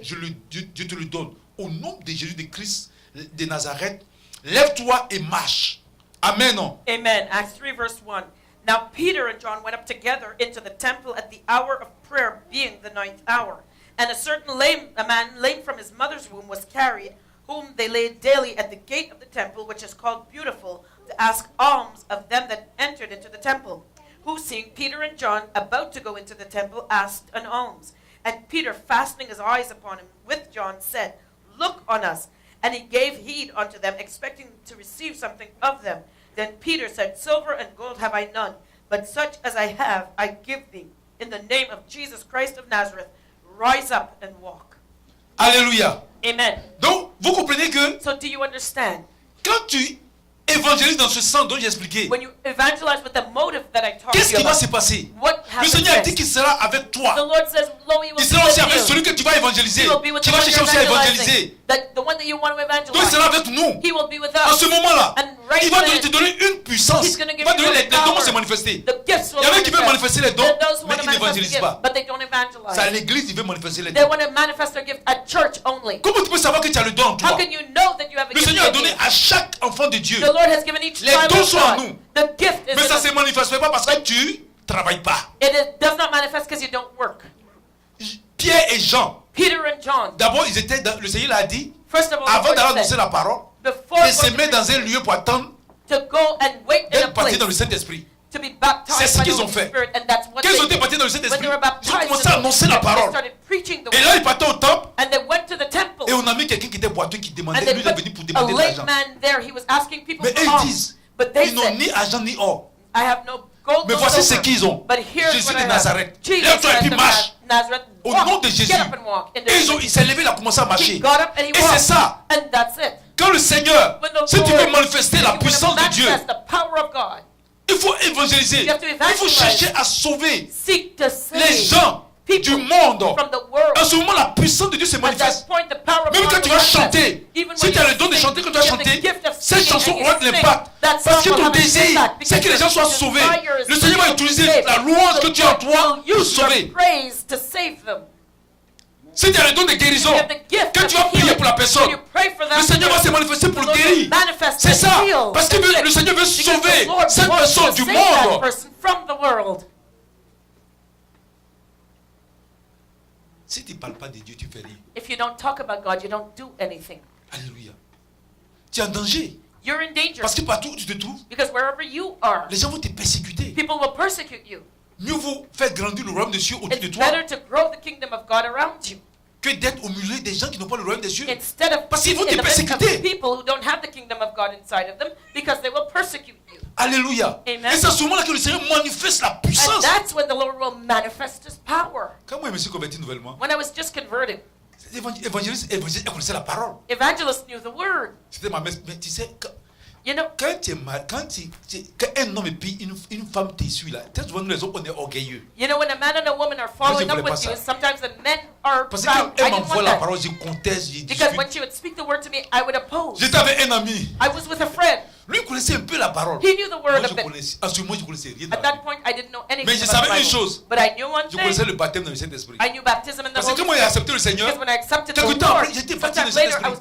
Dieu te le donne. Au nom de Jésus de Christ de Nazareth, lève-toi et marche. » Amen. Amen. Acts 3 verse 1. Now Peter and John went up together into the temple at the hour of prayer, being the 9th hour. And a certain man lame from his mother's womb was carried, whom they laid daily at the gate of the temple, which is called Beautiful, to ask alms of them that entered into the temple. Who, seeing Peter and John about to go into the temple, asked an alms. And Peter, fastening his eyes upon him with John, said, Look on us. And he gave heed unto them, expecting to receive something of them. Then Peter said, Silver and gold have I none, but such as I have I give thee. In the name of Jesus Christ of Nazareth, rise up and walk. Alléluia. Amen. Donc, vous comprenez que So do you understand? quand tu évangélises dans ce sens dont j'ai expliqué, When you evangelize with the motive that I talked qu'est-ce to you qui va about, se passer? what Le happens Seigneur a dit next? qu'il sera avec toi. The Lord says, Lo, he will Il be sera aussi avec with celui you. que tu vas évangéliser. He will be with Tu the vas one chercher you're aussi à evangelizing. évangéliser. The one that you want to Donc il evangelize. sera avec nous. He will be with En us. ce moment-là, And right il va then, te donner une puissance. He's gonna Il give va you donner the les dons vont power. se manifester. The gifts will Il y en a qui veulent manifester les dons, And those who mais want to ils manifest the n'évangélisent gift, pas. but they don't C'est à evangelize. l'église qu'ils veulent manifester les They dons. want to manifest their gift at church only. Comment tu peux savoir que tu as le don en How toi? can you know that you have a Le gift Seigneur a in donné you? à chaque enfant de Dieu. The Lord has given each Les child dons of sont en God. nous. The gift is Mais ça ne in se us. manifeste pas parce que tu ne travailles pas. Does not manifest because you don't work. Pierre et Jean, Peter and John, d'abord, ils étaient le Seigneur l'a dit, first of all, avant the d'aller Lord annoncer said, la parole, before de se going mettre dans un lieu pour attendre to go and wait in a d'être parti place dans le Saint-Esprit. to be C'est baptized ce by the qu'ils ont Holy fait. Spirit, and that's what Quand ils ont they été did. partis dans le When Saint-Esprit, they were ils ont baptized, commencé à annoncer la they parole. started preaching the Et là, word, ils partaient au temple and they went to the temple, et on a mis quelqu'un qui était boiteux qui and demandait, they lui il est put venu pour a demander de lame l'argent. man there. He was asking people Mais for eux, ils alms, disent, but they ils n'ont said, ni argent ni or. I have no gold, Mais no voici ce silver, qu'ils ont. but here's Jésus what de I have. Nazareth. Jesus Lève-toi et Christ puis of marche. Nazareth. Au Walk, nom de Jésus. Get up and walk. In the Et name of il s'est levé, il a commencé à He marcher. got up and he Et c'est walked, ça. and that's it. Quand le Seigneur, When the si tu veux Lord- manifester if la you want to puissance de Dieu, manifest the power of God, il faut évangéliser. You have to Il faut evangelize. chercher à sauver seek to save les gens people du monde. from the world. En ce moment, la puissance de Dieu se At that manifeste. point, the power of Même God quand tu will vas manifest. chanter, Even si when tu as you le don de sing, chanter quand tu vas you have the chanter, gift of cette singing chanson and you aura de sing, l'impact. that Parce song que will ton have an désir, impact c'est que les because gens soient your sauvés. desire is Le Seigneur va to be utiliser saved. la louange The que tu as en Lord toi will pour use your sauver. praise to save them. Si tu as le don de guérison, You have the gift quand of tu vas prier healing. pour la personne, When you pray for that le Seigneur va se person, manifester pour the le Lord will guérir. manifest C'est and ça. heal Parce que the sick. le Seigneur veut Because sauver the Lord cette wants personne to du save that monde. person from the world. Si tu ne parles pas de Dieu, tu ne fais rien. If you don't talk about God, you don't do anything. Alléluia. Tu es en danger. You're in danger Parce que partout où tu te trouves, because wherever you are, les gens vont te persécuter. people will persecute you. Mieux vaut faire grandir le royaume des cieux au-dessus de It's toi better to grow the kingdom of God around you que d'être au milieu des gens qui n'ont pas le royaume des cieux. instead of Parce qu'ils vont being te in the midst of persécuter. people who don't have the kingdom of God inside of them because they will persecute you. Alléluia. Amen. Et c'est à ce moment-là que le Seigneur manifeste la And puissance. that's when the Lord will manifest His power. Quand moi je me suis converti nouvellement, When I was just converted, évangéliste, elle connaissait la parole. evangelists knew the word. C'était ma messe. Mais tu sais, You know, quand tu es mal, quand un homme et puis une femme te suit là, très souvent nous les hommes on est orgueilleux. when a man and a woman are following voulais up pas with you, ça. sometimes the men are Parce proud. que quand I elle didn't m'envoie want la that. parole, je conteste, je Because when discute. she would speak the word to me, I would oppose. J'étais avec un ami. I was with a friend. Lui il connaissait un peu la parole. He knew the word Moi a je bit. connaissais, en ce moment je connaissais rien. At dans la that Bible. point, I didn't know anything Mais je about the savais une Bible. chose. But I knew one Je thing. connaissais le baptême dans le Saint-Esprit. I knew baptism in the Parce que Holy quand moi j'ai Spirit. accepté le Seigneur, Because when I accepted the quelque Lord, temps après, j'étais parti sometimes du later I Saint-Esprit. was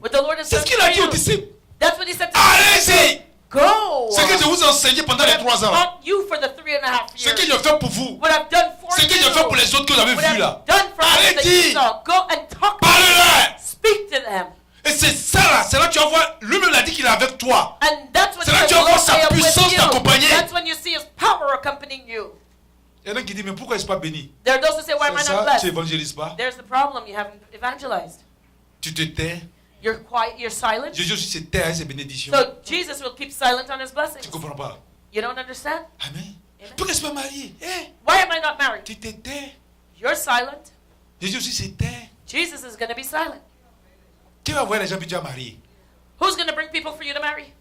What the Lord has C'est done ce qu'il a dit aux for you. disciples. That's what he said to Allez-y. Go. Ce que je vous ai enseigné pendant les 3 ans. Taught you for the 3.5 Ce years. que j'ai fait pour vous. What I've done for Ce que you. j'ai fait pour les autres que vous avez What vus I've là. done for others that you Allez-y. saw. Go and talk to them. Parlez-leur. Speak to them. Et c'est ça là, c'est là que tu vas voir, lui-même l'a dit qu'il est avec toi. And that's when C'est là que tu vas voir sa puissance t'accompagner. That's when you see his power accompanying you. Il y en a qui disent, mais pourquoi je ne suis pas béni? There are those who say, why am I C'est not ça, blessed? tu évangélises pas. There's the problem, you haven't evangelized. Tu te tais. You're quiet, you're silent. Jésus aussi se tait à ses bénédictions. So Jesus will keep silent on his blessings. Tu ne comprends pas. You don't understand? Amen. Amen. Pourquoi je ne suis pas marié? Eh, Why am I not married? tu te tais. You're silent. Jésus aussi se tait. Jesus is going to be silent. Qui va voir les gens que tu as mariés? Who's going to bring people for you to marry?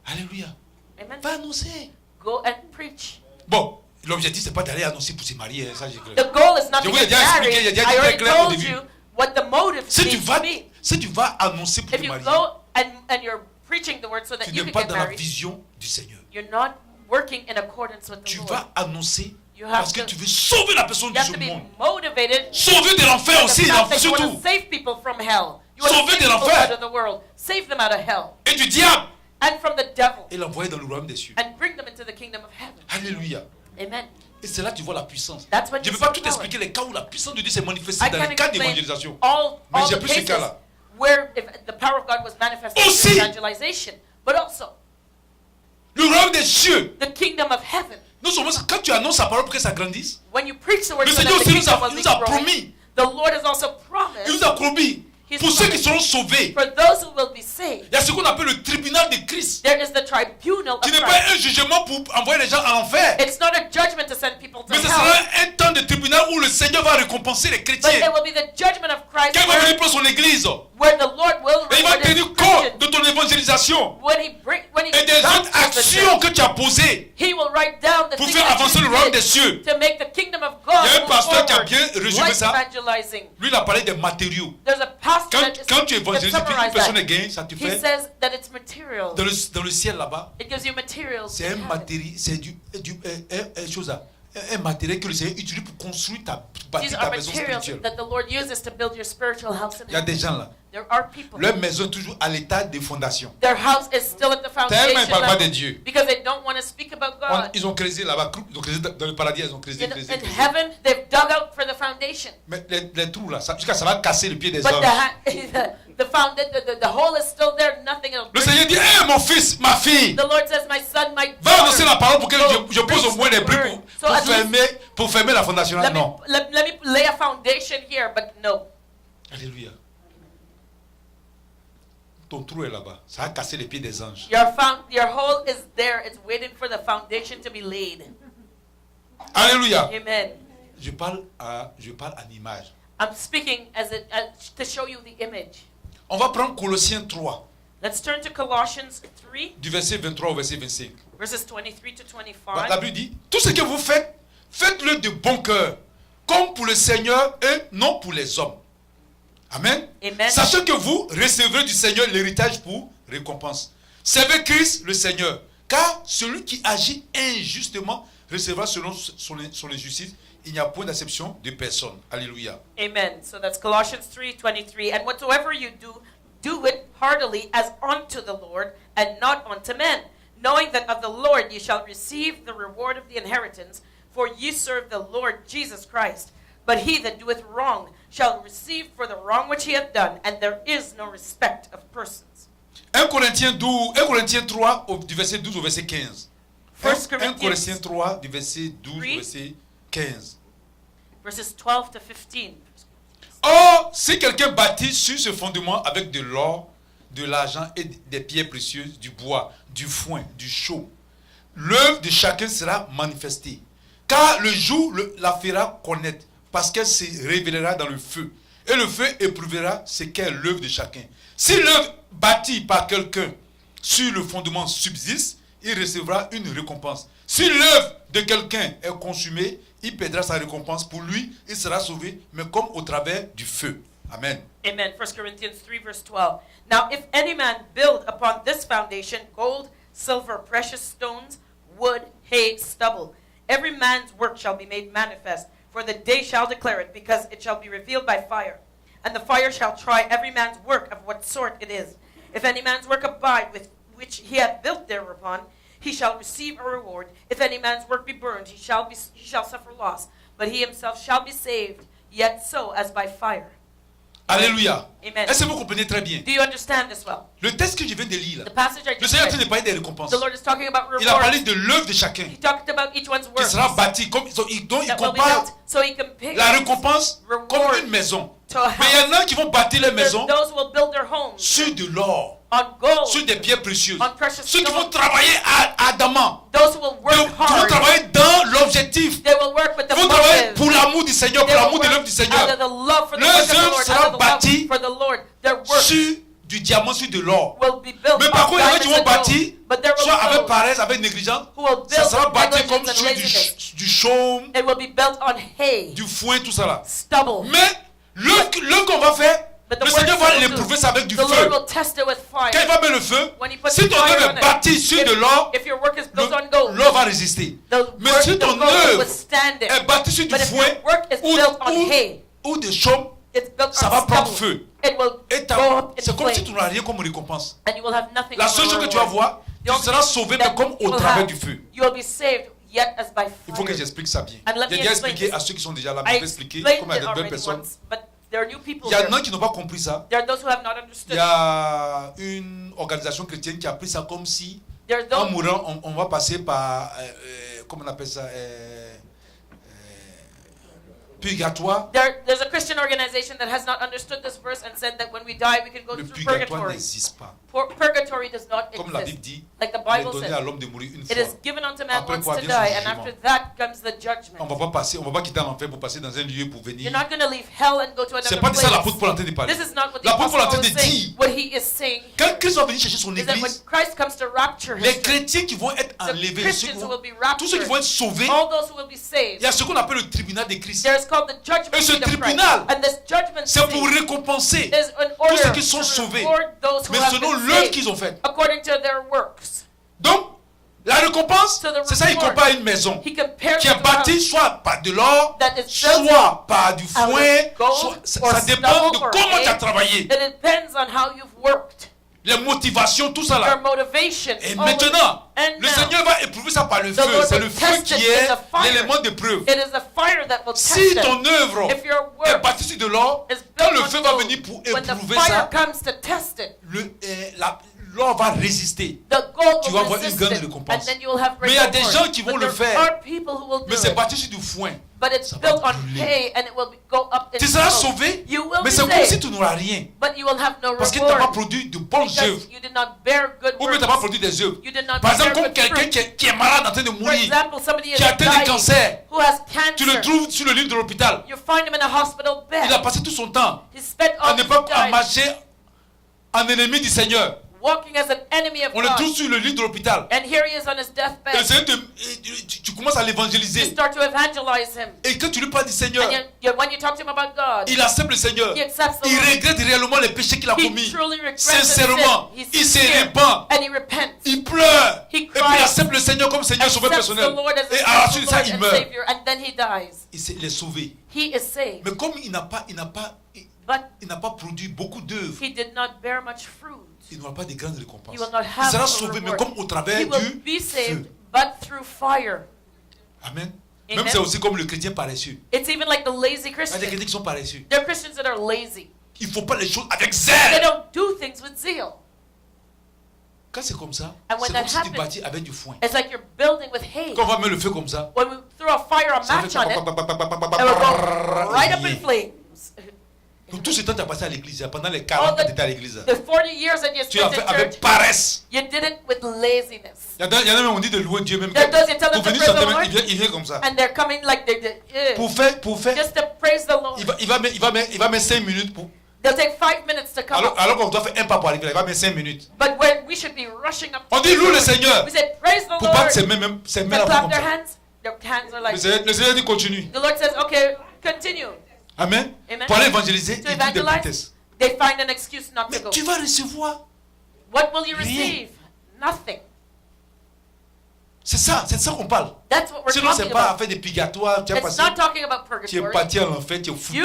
Alléluia. Amen. Va annoncer. Go and preach. Bon, l'objectif, c'est pas d'aller annoncer pour se marier. Ça, j'ai The goal is not Je to vous ai get déjà expliqué, married. j'ai déjà I dit très already clair au told début. you what the motive Si tu needs vas, to be. si tu vas annoncer pour If te you marier, go and you're preaching the word so that tu you n'es can pas get dans la married, vision du Seigneur. you're not working in accordance with the Tu Lord. vas annoncer You have parce que to- tu veux sauver la personne You de have ce to be monde. motivated. Sauver de l'enfer by the aussi, fact that you want surtout. to save people from hell. You want to Sauver save de people l'enfer. out of the world. Save them out of hell. Et du diable. And from the devil. Et l'envoyer dans le royaume des cieux. And bring them into the kingdom of heaven. Alléluia. Amen. Et c'est là que tu vois la puissance. That's when Je ne you peux pas see tout power. expliquer les cas où la puissance de Dieu s'est manifestée I dans can't les cas explain d'évangélisation. all Mais j'ai the plus ce cases cas-là. where if the power of God was manifested Aussi. in evangelization. But also, Le royaume des cieux. the kingdom of heaven. Non seulement quand tu annonces la parole pour que ça grandisse, When you preach the word le so that Seigneur the aussi nous kingdom a, will be nous a growing, promis. the Lord has also Il promised nous a promis. He's Pour ceux qui promised. seront sauvés, for those who will be saved. il y a ce qu'on appelle le tribunal de Christ. There is the tribunal Qui of n'est pas Christ. un jugement pour envoyer les gens à l'enfer. It's not a judgment to send people to Mais ce hell, sera un temps de tribunal où le Seigneur va récompenser les but chrétiens. it will be the judgment of Christ Quand il va venir pour son église. where the Lord will Et il va reward his tenir compte Christians. de ton évangélisation. When he Et des comes autres to the actions church, que tu as posées he will write down the pour things faire that avancer you le royaume did des cieux. to make the kingdom of God Il y a un move pasteur qui a forward, bien résumé like ça. evangelizing. Lui, il a parlé des matériaux. There's a pastor that Quand tu évangélises, that puis une summarized personne that. est gagnée, ça te He fait. says that it's material. Dans le ciel là-bas, It gives you materials. c'est un in heaven. matériel, c'est chose là, un matériel que le Seigneur utilise pour construire These bâtir are ta maison materials spirituelle. that the Lord uses to build your spiritual house in Il y a des heaven. gens là, There are people. leur maison est toujours à l'état des fondations. Their house is still at the Tellement ils foundation ne parlent pas de level Dieu. because they don't want to speak about God. Ils ont creusé là-bas, ils ont creusé dans le paradis, ils ont creusé, In creusé. heaven, they've dug out for the foundation. Mais les trous là, jusqu'à ça va casser le pied des But hommes. the hole is still there. Nothing else. Le Seigneur dit, hé mon fils, ma fille, The Lord says, my son, my va annoncer la daughter. parole pour que Go je pose au moins des briques preach the word. So at least- pour fermer la fondation là. Let me, Non. let me lay a foundation here, but no. Alléluia. Ton trou est là-bas. Ça a cassé les pieds des anges. Your hole is there. It's waiting for the foundation to be laid. Alléluia. Amen. Je parle en image. I'm speaking to show you the image. On va prendre Colossiens 3, Let's turn to Colossians 3, du verset 23 au verset 25. verses 23 to 25. La Bible dit, tout ce que vous faites, faites-le de bon cœur, comme pour le Seigneur et non pour les hommes. Amen. Amen. Sachant que vous recevrez du Seigneur l'héritage pour récompense. Servez Christ le Seigneur, car celui qui agit injustement recevra selon son injustice. Il n'y a point d'acception de personne. Alléluia. Amen. So that's Colossians 3:23. And whatsoever you do, do it heartily as unto the Lord and not unto men, knowing that of the Lord ye shall receive the reward of the inheritance, for ye serve the Lord Jesus Christ. But he that doeth wrong shall receive for the wrong which he hath done, and there is no respect of persons. 1 Corinthiens 3, du verset 12 au verset 15. 1 1 Corinthiens 3, du verset 12 au 3. verset 15. Verses 12 to 15. Or, si quelqu'un bâtit sur ce fondement avec de l'or, de l'argent et des pierres précieuses, du bois, du foin, du chaux, l'œuvre de chacun sera manifestée. Car le jour la fera connaître, parce qu'elle se révélera dans le feu. Et le feu éprouvera ce qu'est l'œuvre de chacun. Si l'œuvre bâtie par quelqu'un sur le fondement subsiste, il recevra une récompense. Si l'œuvre de quelqu'un est consumée, il perdra sa récompense. Pour lui, il sera sauvé, mais comme au travers du feu. Amen. Amen. 1 Corinthians 3, verse 12. Now, if any man build upon this foundation gold, silver, precious stones, wood, hay, stubble, every man's work shall be made manifest, for the day shall declare it, because it shall be revealed by fire. And the fire shall try every man's work of what sort it is. If any man's work abide with which he hath built thereupon, he shall receive a reward. If any man's work be burned, he shall suffer loss, but he himself shall be saved, yet so as by fire. Alléluia. Amen. Est-ce que vous comprenez très bien? Do you understand this well? Le texte que je viens de lire, The passage I le just Seigneur est en train read, de parler des récompenses. the Lord is talking about Il a parlé rewards. de l'œuvre de chacun He talked about each one's qui work sera bâti. Donc il that will be compare built. So he compares la récompense comme reward une maison. to a Mais il y house. en a qui vont bâtir les There's maisons those who will build their homes sur de l'or, on gold, sur des pierres précieuses. on precious Ceux qui vont stones. travailler ardemment, Those who will qui work vont hard, travailler dans l'objectif. they will work with the Ils vont travailler motive. pour l'amour du Seigneur, pour They will l'amour de work l'œuvre du out of Seigneur. the love for the Leurs work of the œuvres Lord, seront out of the love bâties for the Lord. Their work sur du diamant, sur de l'or. will be built Mais par on contre, il y en a qui diamonds vont and bâtir, gold. But there will soit avec be paresse, avec négligence, who will ça build sera with bâti comme negligence sur and laziness. du chaume, It will be built on hay, du foin, tout ça là. stubble. Mais l'œuvre qu'on va faire, But the le work Seigneur that va we'll do, l'éprouver ça avec du the Lord feu. will test it with fire. Quand il va mettre le feu, When he puts si ton fire œuvre on est it, bâtie sur de l'or, if your work is built on gold, l'or va résister. the Mais work, si the ton gold will œuvre withstand it. est bâtie sur du But if foin your work is built on hay, ou de chaume, it's built ça on va prendre stubble. feu. It will Et go up c'est in comme si flame, tu n'auras rien comme récompense. and you will have nothing. La as a seule chose que tu vas reward. voir, The tu only seras thing sauvé, that mais comme you au will travers have, du feu. you will be saved yet as by Il faut que fire. j'explique ça bien. And let J'ai me déjà explain expliqué this. à ceux qui sont déjà là, mais I je vais expliquer explained comme il y a it de belles already personnes. once, but there are new people Il y en here. a qui n'ont pas compris ça. There are those who have not Il understood. y a une organisation chrétienne qui a pris ça comme si, There are en those, mourant, on va passer par, comment on appelle ça, purgatoire. there's a Christian organization that has not understood this verse and said that when we die we can go Le through purgatoire purgatory. n'existe pas. Purgatory does not Comme la Bible exist. dit, Like the il est Bible donné à says, l'homme de mourir une it fois. is given unto man Après once quoi to vient die, son and jugement. after that comes the On judgment. va pas passer, on va pas quitter l'enfer pour passer dans un lieu pour venir. You're not going to leave hell and go to C'est another pas de ça place. l'apôtre Paul est en train de parler. This is not what the L'apôtre Paul est en Apostle train Paul de is saying. dire, What he is saying quand Christ va venir chercher son is that when église, Christ comes to rapture les his church, chrétiens qui vont être the enlevés, Christians who will be tous ceux qui vont raptured, être sauvés, all those who will be il saved, y a ce qu'on appelle le tribunal de Christ. there is called the judgment Et ce seat of Christ. tribunal, And this judgment c'est seat pour récompenser is in tous order ceux qui sont to sauvés, reward those who mais have selon been l'œuvre saved qu'ils ont faite. according to their works. Donc, la récompense, So the c'est ça, il reward, compare à une maison He compares qui it est to a bâtie house soit par de l'or, that is built soit par du out foin, of gold soit- or ça dépend de stubble or comment hay. tu as travaillé, It depends on how you've worked, les motivations, tout ça your là. motivation. Et all of it. maintenant, And le now, Seigneur va éprouver ça par le the feu. Lord C'est will le feu test qui it est in the fire. l'élément de preuve. It is the fire that will test Si it. ton œuvre If your est work bâtie sur de l'or, is quand built le on feu va gold, venir pour when the éprouver fire ça, comes to test it, l'or va résister. the gold Tu will vas avoir une resist grande it, récompense. and then you will have Mais great il y a des reward. gens qui vont But le there faire. are people who will do Mais c'est it, bâti sur du foin. but it's ça va built on brûler. hay and it will go up in Tu seras smoke. sauvé, You will mais be c'est comme si saved, tu n'auras rien. but you will have no Parce que tu n'as pas reward produit de bonnes œuvres. because you did not bear good Ou bien tu works. n'as pas produit des œuvres. You did not Par bear exemple, comme good quelqu'un fruit. qui est malade en train de For mourir, example, somebody qui a atteint le dying cancer, who has tu le cancer. trouves sur le lit de l'hôpital. You find him in a hospital Il a bed. passé tout son temps He spent à all ne his pas à time marcher en ennemi du Seigneur. walking as an enemy of On le God. trouve sur le lit de l'hôpital. And here he is on his Et le deathbed. Seigneur tu commences à You l'évangéliser. start to evangelize him. Et quand tu lui parles du Seigneur, And when you talk to him about God, il accepte le Seigneur. he accepts the Il Lord. regrette réellement les péchés qu'il a He commis. truly regrets his sin. Sincèrement, He's il se sincere, répand. and he repents. Il pleure. He Et puis cries. il accepte le Seigneur comme Seigneur sauveur Accepts the personnel. Lord as Et his à la suite de ça, Lord il and meurt. Savior, and then he dies. Il est sauvé. He is saved, Mais comme il n'a pas produit beaucoup d'œuvres, but he did not bear much fruit. il n'aura pas de grandes récompenses. He will not Il have sera a sauvé, mais reward. comme au travers He will du be saved, feu. but through fire. Amen. Amen. Même c'est aussi comme le chrétien paresseux. It's even like the lazy Il y a des Christian. chrétiens qui sont paresseux. There are Christians that are lazy. Il ne faut pas les choses avec They zèle. don't do things with zeal. Quand c'est comme ça, And when c'est that comme si tu happens, bâtis avec du foin. It's like you're building with hay. Quand on va mettre le feu comme ça, When we throw a fire, a ça match fait on it, it will go right up in flames. Donc tout ce temps que tu as passé à l'église, pendant les 40 ans que tu étais à l'église, The 40 years that you tu as spent fait in avec church, paresse. you did it with laziness. Il y en a même, on dit de louer Dieu même. There are those you tell them Pour to venir praise chanter, the Lord, il vient comme ça. and they're coming like Pour faire, just to praise the Lord. il va mettre 5 minutes pour. They'll take 5 minutes to come up. Alors qu'on doit faire un pas pour arriver là, il va mettre 5 minutes. But we should be rushing up. On to dit the loue le Lord. Seigneur. We say praise the Pour Lord. battre ses They mains là clap comme their ça. hands. Their hands are like. Le Seigneur dit continue. The Lord says, okay, continue. Amen. Amen. Pour aller évangéliser, To il dit des evangelize, prétextes. they find an excuse not Mais to go. tu vas recevoir. What will you Rien. receive? Nothing. C'est ça qu'on parle. That's what we're Sinon, c'est talking pas about. affaire de purgatoire. Tu as It's passé, not talking about tu es purgatory. parti à l'enfer, tu es You foutu.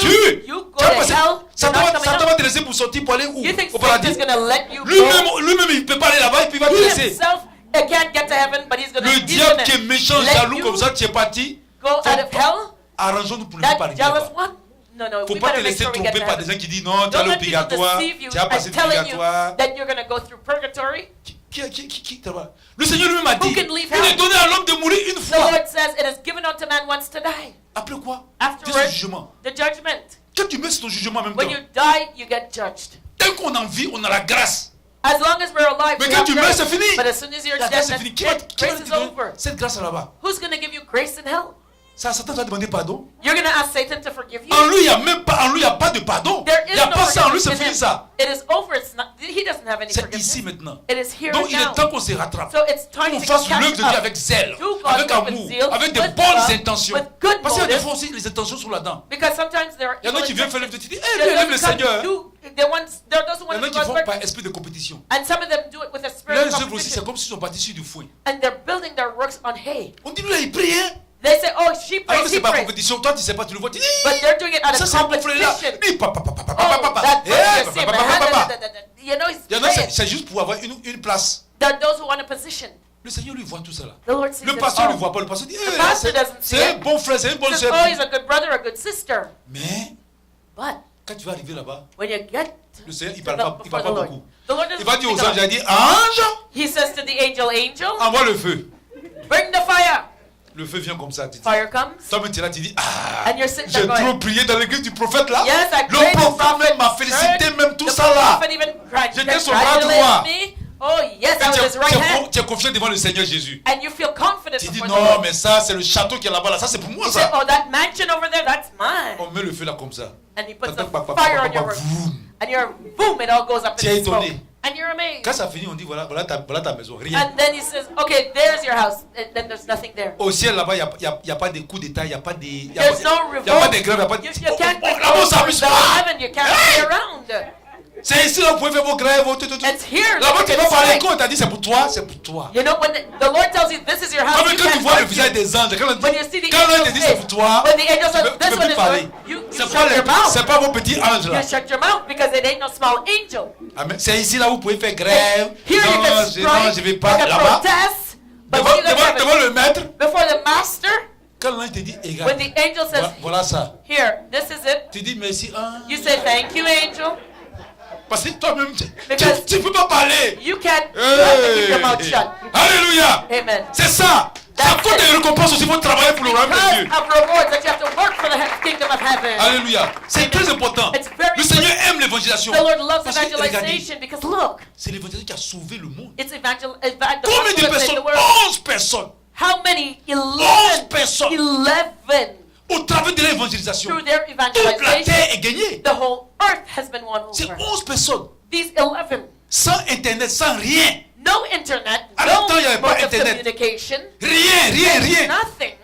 go Tu as to passé, hell. ça You're not coming va out. te laisser pour sortir pour aller où? You think Au Satan's paradis. gonna let you go? Lui-même, il ne peut pas aller là-bas et puis il va te He laisser. himself can't get to heaven, but he's Le gonna diable qui est méchant, let jaloux you comme ça, tu es parti. go out of hell. Arrangeons-nous pour ne pas That arriver jealous là-bas. one. No, no, Faut we pas te better make laisser sure we get tromper to par heaven. des gens qui disent non, tu as Don't let people l'obligatoire, deceive you tu as passé and telling you l'obligatoire. that you're going to go through purgatory. Le Seigneur lui-même a dit, Who can leave il est hell? donné à l'homme de mourir une The fois. Lord says it is given unto man once to die. Après quoi? Qu'est-ce que Afterwards, le jugement? the judgment. Quand tu mets sur ton jugement en même When temps, you die, you get judged. tant qu'on en vit, on a la grâce. As long as we're alive, Mais we quand have tu meurs, grace. c'est fini. But as soon as you're La dead, grâce est that's finie. Qui va it. te Grace is donner over. cette grâce là-bas? Who's going to give you grace in hell? Ça, Satan va demander pardon. You're going to ask Satan to forgive you? En lui, il n'y a même pas, en lui, il n'y a pas de pardon. There Il is n'y a no pas ça en lui, forgiveness c'est in fini him. ça. It is over. It's not. He doesn't have any C'est forgiveness. ici maintenant. It is here Donc and il est now. temps qu'on se rattrape. So it's time Qu'on to fasse catch l'œuvre de Dieu up. avec zèle, Do God's avec work with amour, zeal, avec de with bonnes love, intentions. with good Parce qu'il y a des motives. fois aussi, les intentions sont là-dedans. Because sometimes there are Il y en a evil qui viennent faire l'œuvre intentions. de Dieu, tu dis, There eh, lève le doesn't come Seigneur. do- there ones- there are those who Il y want en to a do qui God's font work, par esprit de compétition. and some of them do it with a spirit Leurs of œuvres aussi, c'est competition. comme s'ils sont partis sur du foin. And they're building their works on hay. On dit, lui là, il prie, hein. They say, oh, she Alors que prays, c'est he pas prays. compétition, toi tu sais pas, tu le vois, tu dis, But they're doing it out ça of c'est mon frère là. competition. Il papa, papa, papa, Oh, papa, that eh, person, you see, papa, papa, papa. you know, he's Il y en a, praying. c'est juste pour avoir une place. There are those who want a position. Le Seigneur lui voit tout ça là. The Lord sees Le it pasteur ne all. voit pas, le pasteur dit, The pastor doesn't see c'est un it. bon frère, c'est une bonne He says, sœur. oh, he's a good brother, a good sister. Mais But quand tu vas arriver là-bas, when you get le Seigneur, il to parle the- pas, il before parle the pas Lord, beaucoup. the Lord Il va dire aux doesn't anges, il speak a a lot. dit, ange, He says to the angel, envoie le feu. bring the fire. Le feu vient comme ça, tu dis. Fire comes. Toi-même, tu es là, tu dis, ah, And you're sitting j'ai there going, trop prié dans l'église du prophète là. yes, I Le prayed the prophète prophet m'a félicité, church. même tout The ça là. prophet even J'étais son bras droit. me. Oh, yes, Et I was his right hand. tu es confiant devant le Seigneur Jésus. And you feel confident Tu dis, before the non, Lord. mais ça, c'est le château qui est là-bas, là. Ça, c'est pour moi, You say, ça. oh, that mansion over there, that's mine. On met le feu là comme ça. And he puts Tac, the tac, tac, fire tac, on your tac, roof. vroom. And you're, boom, it all goes up Tu es in smoke. étonné. And you're amazed. Quand ça finit, on dit, voilà ta maison. Rien. And then he says, okay, there's your house. And then there's nothing there. Au ciel, là-bas, il n'y a pas de coups d'État, il n'y a pas de... Il There's no n'y a pas de revolt. grève, il n'y a pas de... You can't be Là-bas, on s'amuse in pas. heaven. You can't be around. C'est ici, là, vous pouvez faire vos grèves, vos tout. It's here. Là-bas, that tu you vas can parler strike. quand on t'a dit, c'est pour toi, c'est pour toi. You know, when the Lord tells you this is your house, Quand you tu can't vois le argue. visage des anges, When you see the quand l'ange te angel's dit c'est pour face, toi, when the angel tu says peux this one plus is parler. yours, you C'est shut pas, your mouth. c'est pas vos petits anges là. You shut your mouth because it ain't no small angel. Amen. C'est ici là où vous pouvez faire grève. Here you Non, can non, strike, je vais you pas can là-bas. protest, but when you go to heaven, Devant le maître, before the master, quand l'ange te dit, when regarde, the angel says, voilà ça. here, this is it, Tu dis merci ange. you say thank you, angel, Parce que toi-même, Because- tu peux pas parler. you can't you have to keep your mouth Hey. shut. Alléluia. Amen. C'est ça. C'est à That's cause it. des récompenses aussi, il faut travailler pour le royaume de Because Dieu. of rewards that you have to work for the kingdom of heaven. Alléluia. C'est très important. It's very Le Seigneur aime l'évangélisation. The Lord loves Parce que, regardez, evangelization because look, c'est l'évangélisation qui a sauvé le monde. it's the Combien de gospel that saved personnes? the world. 11 personnes. How many? 11 personnes. 11. Au travers de l'évangélisation. Through their Toute la evangelization, terre est gagnée. the whole earth has been won C'est over. 11 personnes. These 11. Sans Internet, sans rien. No internet, À no l'époque, il y avait pas mode of Internet. communication, Rien. nothing.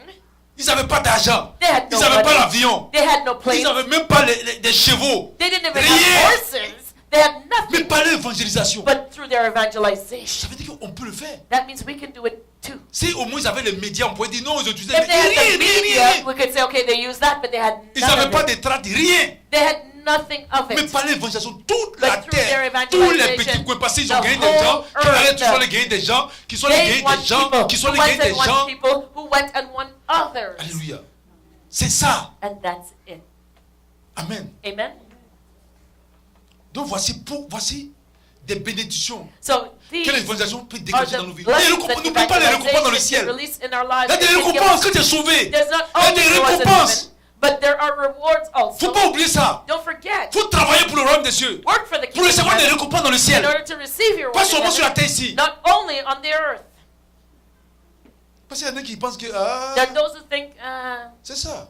Ils n'avaient pas d'argent. They had Ils no n'avaient pas money. l'avion. They had no planes. Ils n'avaient même pas des chevaux. They didn't even Rien. have horses. They had Mais nothing. par l'évangélisation. But through their Ça evangelization, veut dire qu'on peut le faire. that means we can do it too. Si au moins ils avaient les médias, on pourrait dire non, ils utilisaient If they had the media, rien. we could say, okay, they used that, but they had Ils none n'avaient of pas it. de traite, rien. They had nothing of Mais it. par l'évangélisation, toute But la through their terre, evangelization, tous les petits coins, parce qu'ils ont the gagné des gens, whole qui allaient earth, toujours les gagner des gens, qui sont les They gagner won des gens, people qui sont who les went gagner des and won gens. people who went and won others. Alléluia. C'est ça. And that's it. Amen. Amen? Donc voici des bénédictions So que these l'évangélisation peut are déclencher the dans nos vies. blessings N'oubliez that pas les récompenses dans le evangelization can ciel. release in our lives. Il y a des It can give récompenses us- quand tu es sauvé. There's not Il y a only des rewards in récompenses. heaven, but there are rewards Il ne also. faut pas oublier ça. Don't forget. Il faut travailler pour le royaume des cieux. Work for the Pour kingdom of recevoir des heaven récompenses dans le in ciel. order to receive your Pas reward in seulement sur la heaven, terre ici. not only on the earth. Parce qu'il y en a qui pensent que There are those who think c'est ça.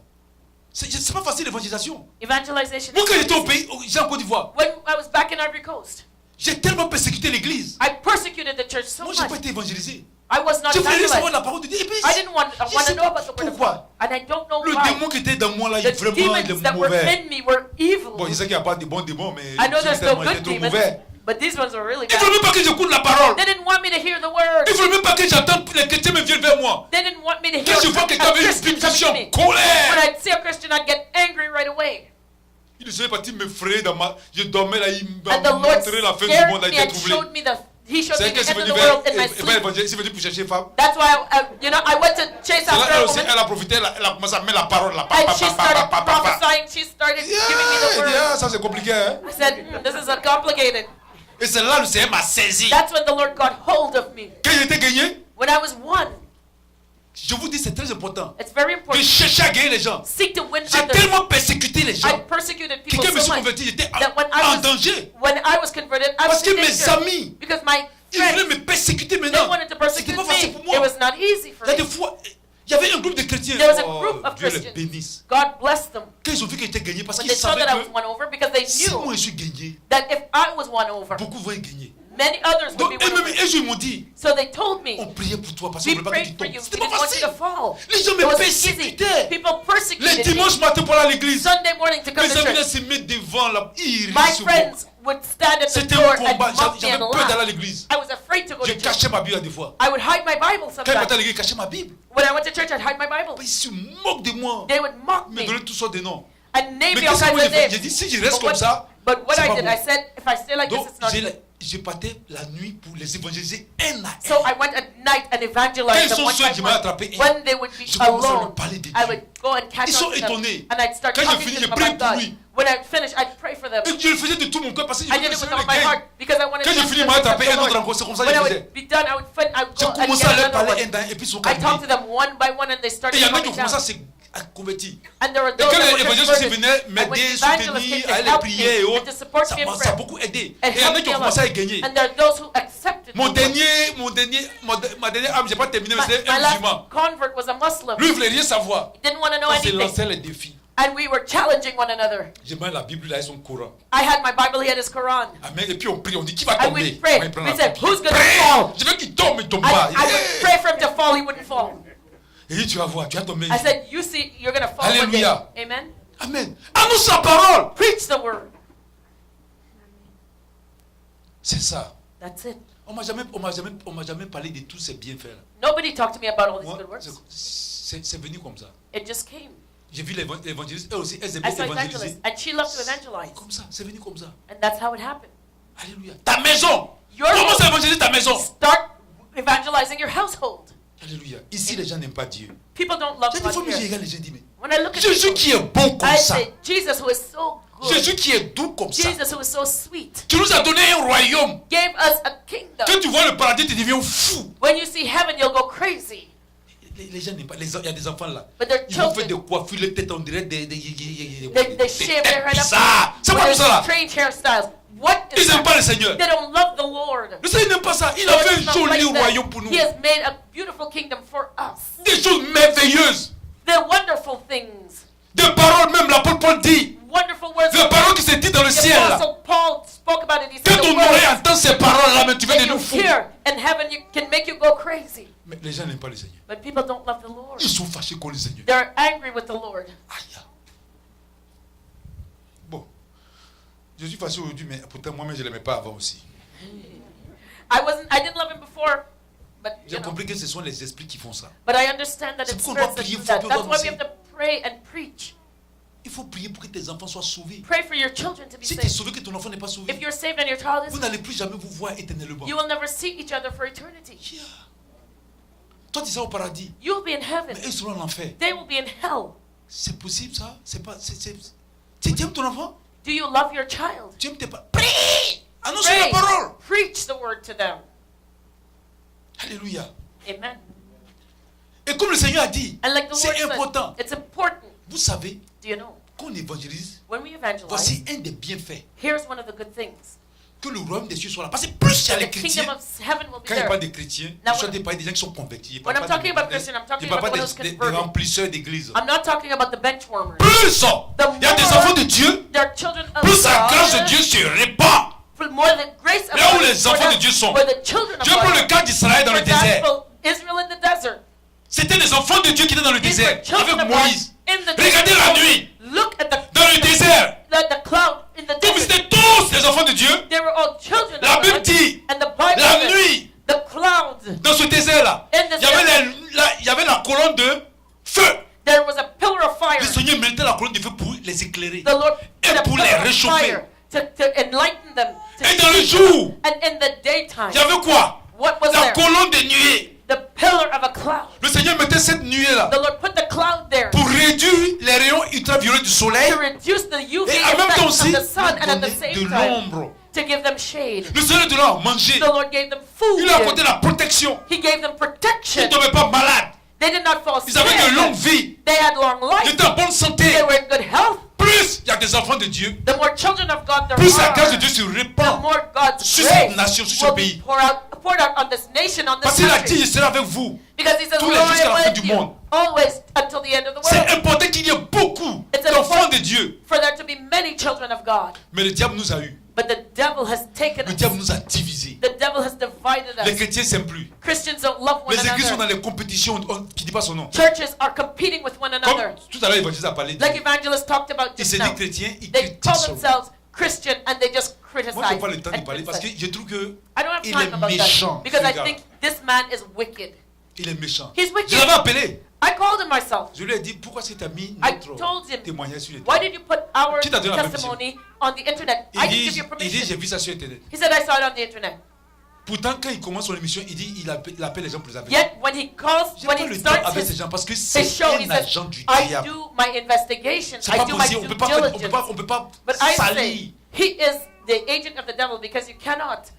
C'est pas facile l'évangélisation. evangelization Moi is quand j'étais au easy. pays, j'ai en Côte d'Ivoire, When I was back in Ivory Coast, j'ai tellement persécuté l'église. I persecuted the church so Moi much. j'ai pas été évangélisé. I was not Je voulais savoir evangelized. la parole de Dieu. Et puis, I didn't want je to sais know pas about the word of pourquoi. God. And I don't know Le why. démon qui était dans moi là, il The est vraiment il demons est that were mauvais. in me were evil. Bon, je sais qu'il n'y a pas de bons démons, mais I know celui there's qui no était dans moi, il good était trop demons, mauvais. but these ones were really Il ne voulait bad. même pas que j'écoute la parole. They didn't want me to hear the word. Il ne voulait même pas que j'entende les chrétiens me viennent vers moi. They didn't want me to hear Quand je vois a quelqu'un avec une Christian coming to pulsion, me. colère. When I'd see a Christian, I'd get angry right away. Il ne savait pas, il me frayait dans ma... Je dormais là, il And m'a the Lord montré la fin du monde, là, scared il me était and troublé. showed me the He showed me C'est the que c'est end of venu the vers, world in my et sleep. évangéliste, c'est venu pour chercher femme. That's why, I went to chase C'est là, after elle a aussi, woman. elle a profité, elle a commencé à mettre la parole là. And she started prophesying. She started giving me the word. Yeah, ça c'est compliqué. Hein? I said, this is complicated. Et c'est là le Seigneur m'a saisi. That's when the Lord got hold of me. Quand il était gagné, When I was one, je vous dis, c'est très important it's very de important. chercher à gagner les gens. Seek to win J'ai others. tellement persécuté les I gens. persecuted Que people quand je me so suis much converti, j'étais that en danger. when I was converted, I Parce was que in mes danger. amis, Because my ils voulaient friends, me persécuter they maintenant. wanted to C'était persecute pas facile me. pour moi. It was not easy for Il y a me. des fois, il y avait un groupe de chrétiens. There was a Oh, group of Dieu les Christians. bénisse. God bless them. Quand ils ont vu que j'étais gagné, parce When qu'ils they saw savaient that I was que won over, because they si moi knew je suis gagné, that if I was won over, beaucoup vont être gagnés. many others would Donc, be won over. et ils m'ont dit, So they told me, on priait pour toi parce qu'on we ne voulait pas que prayed tu for tombes. you. We C'était pas didn't want you facile. to fall. Les gens It me wasn't easy. persécutaient. People Les persecuted me. dimanches matin pour aller à l'église. Sunday morning to come Mes to amis là church. se mettent devant là, ils My rient sur moi. friends would stand at the C'était door un and combat. mock me J'avais and peur d'aller à laugh. l'église. I was afraid to go Je to church. cachais ma Bible à des fois. I would hide my Bible Quand je partais à sometimes. l'église, je cachais ma Bible. When I went to church, I'd hide my Bible. Ils se moquent de moi. They would mock Ils me me donnaient toutes sortes de noms. and name Mais me all qu'est-ce que kinds moi j'ai of fait? names. J'ai dit, si je reste But comme ça, But what c'est I pas did, bon. I said, if I stay like this, Donc, it's not good. je partais la nuit pour les évangéliser un à So un. I went at night and Quand evangelized ils them sont one seuls, by je m'ai one. attrapé un. When they would be Je commence à leur alone, parler de I Dieu. would go and catch Ils up sont to them. étonnés. And I'd start Quand j'ai talking fini, to je them prie about pour God. lui. When I finished, I'd pray for them. Et je le faisais de tout mon cœur parce que je I voulais did que it le with Seigneur all le my gagne. heart because I wanted Quand to j'ai fini, moi attrapé un autre encore. C'est comme ça que When je I faisais. would be done, I would J'ai go and commencé get à leur another parler un one. d'un et puis ils sont I talked to calmés. them one by one and they Et started il y en a qui coming ont commencé down. à convertir. And there were Et those quand that les were évangélistes aussi converted. venaient And when m'aider, the evangelists soutenir, came à to les help prier et me and autres, to support ça me in m'a prayer, beaucoup aidé. it Et il y en a helped qui me ont a commencé à lot. gagner. And there are those who accepted Ma me. dernière âme, j'ai pas terminé, mais My c'était un last musulman. convert was a Muslim. Lui, il voulait rien savoir. He didn't want to know On se anything. lançait les défis. And we were challenging one another. J'ai mis la Bible, là, et son Coran. I had my Bible, he had his Quran. Amen. Et puis on prie, on dit qui va And tomber. we prayed. Ouais, il prend We la said, Bible. who's going to Prie. fall? Je veux qu'il tombe, il tombe pas. I would pray for him to fall, he wouldn't fall. Et il dit, tu vas voir, tu vas tomber. I said, you see, you're going to fall one day. Alléluia. Amen. Amen. Annonce sa parole. Preach the word. C'est ça. That's it. On m'a jamais parlé de tous ces bienfaits là. Nobody talked to me about all these Moi, good works. c'est venu comme ça. It just came. J'ai vu l'évangéliste, eux aussi, elles I aimaient saw évangéliser. evangelists, and she loved to evangelize. Comme ça, c'est venu comme ça. And that's how it happened. Alléluia. Ta maison. Your Commence à home. évangéliser ta maison. Start evangelizing your household. Alléluia. Ici, les gens n'aiment pas Dieu. People don't love J'ai des fois, God mais je here. regarde les gens disent, mais When I look at Jésus people, qui est bon comme I ça. say, Jesus who is so good. Jésus qui est doux comme ça. Jesus who is so sweet. Tu nous as donné un royaume. Gave us a kingdom. Quand tu vois le paradis, tu deviens fou. When you see heaven, you'll go crazy. Les gens n'aiment pas. Il y a des enfants là. But their Ils vont faire des children, coiffures, les têtes, on dirait des they shave their head bizarres. up C'est quoi tout with ça là? strange hairstyles. What is Ils n'aiment that? pas le Seigneur. They don't love the Lord. Le Seigneur n'aime pas ça. Il So a fait it's un not like joli that. royaume pour nous. He has made a beautiful kingdom for us. Des choses merveilleuses. They're wonderful things. Des paroles, même l'apôtre Paul dit. Wonderful words. Des paroles qui se disent dans le The ciel là. Apostle Paul spoke about it. He Quand said the ton oreille words entend ces paroles là, mais tu vas that devenir you fou. hear in heaven you can make you go crazy. Mais les gens n'aiment pas le Seigneur. But people don't love the Lord. Ils sont fâchés contre le Seigneur. They're angry with the Lord. Aïe. Bon. Je suis fâché aujourd'hui, mais pourtant moi-même je ne l'aimais pas avant aussi. I didn't love him before, but you J'ai know. compris que ce sont les esprits qui font ça. But I understand that C'est it's pourquoi on doit spirits that prier do fort, that. on That's doit why we have to pray and preach. Il faut prier pour que tes enfants soient sauvés. Pray for your children to be Si tu es saved. sauvé, que ton enfant n'est pas sauvé, If you're saved and your child vous is, n'allez plus jamais vous voir éternellement. you will never see each other for eternity. Yeah. Toi, tu seras au paradis, You will be in mais heaven. eux seront en enfer. They will be in hell. C'est possible ça? C'est pas. Tu aimes ton enfant? Do you love your child? Tu aimes tes parents? Prie! Annonce Pray. la parole! Preach the word to them. Alléluia. Amen. Et comme le Seigneur a dit, And like the c'est Lord important. said, it's important. Vous savez, Do you know? quand on évangélise, When we evangelize, voici un des bienfaits. here's one of the good things. Que le royaume des cieux soit là. Parce que plus il y a The les chrétiens, kingdom of heaven will be quand il there. parle des chrétiens, Now, je when- ne parle pas des gens qui sont convertis. Je When parle I'm pas talking about Christian, I'm talking je parle about pas one who's des converted. remplisseurs d'église. I'm not talking about the bench warmers. Plus il y a des enfants de Dieu, They're children of plus la grâce de God. Dieu se répand. For more than grace of Là où God les is poured enfants de out, Dieu sont. where the children of Dieu prend God le cas d'Israël dans are. le For désert. example, Israel in the desert. C'était les enfants de Dieu qui étaient dans le These désert were children avec of God Moïse. in the Regardez desert. la nuit, Look at dans le désert. the cloud in the Comme desert. c'était tous les enfants de Dieu, They were all children la of Bible God. dit, And the Bible la says, nuit, the cloud, dans ce désert-là, in the il y avait desert, il y avait la colonne de feu. there was a pillar of fire. Le Seigneur mettait la colonne de feu pour les éclairer The Lord et put a pour les pillar of réchauffer. fire to enlighten them. To Et dans le teach them. jour, And in the daytime, il y avait quoi? what was La there? colonne de nuée. The pillar of a cloud. Le Seigneur mettait cette nuée-là The Lord put the cloud there pour réduire les rayons ultraviolets du soleil to reduce the UV et en même temps effect aussi of the sun, and at the donner same de time l'ombre. to give them shade. Le Seigneur de là manger. The Lord gave them food. Il a apporté la protection. He gave them Ils protection. ne tombaient pas malades. They did not fall sick. Ils avaient de longues vies. They had long Ils life. étaient en bonne santé. They were in good health. Plus il y a des enfants de Dieu, The more children of God there plus la grâce de are, Dieu se the répand more God's sur cette grace nation, sur ce will be pays. poured out on this nation, on Parce this qu'il a dit, country. je serai avec vous. Because he says, tous les Lord, jours jusqu'à la I fin will du you monde. always until the end of the C'est world. important qu'il y ait beaucoup It's d'enfants important de Dieu. for there to be many children of God. Mais le diable nous a eu. But the devil has taken Le us. diable nous a divisés. The devil has divided Les us. chrétiens s'aiment plus. Christians don't love one Les églises sont dans another. les compétitions qui ne dit pas son nom. Churches are competing with one Comme another. tout à l'heure, l'évangéliste a parlé. Like Evangelist talked about Il just s'est now. dit chrétien, il They critique call son nom. themselves Christian and they just Moi, je n'ai criticize. pas le temps de and parler parce que criticize. je trouve que I don't have il time est about méchant, that because ce I gars. think this man is wicked. il est méchant. He's wicked. Je l'avais appelé. I called him myself. Je lui ai dit, pourquoi est-ce que tu as mis I notre told him, témoignage sur le why terrain? did you put our Qui t'a donné la testimony on the internet? I didn't give you Il dit, j'ai permission. vu ça sur Internet. He said, I saw it on the internet. Pourtant, quand il commence son émission, il dit, il appelle les gens pour les aveugles. Yet when he calls, J'ai when pas he le temps starts avec ces his gens parce que c'est show, he un says, agent du I diable. do my investigations, C'est I pas do my possible, due diligence. on peut pas But I say, salir. he is the agent of the devil because you cannot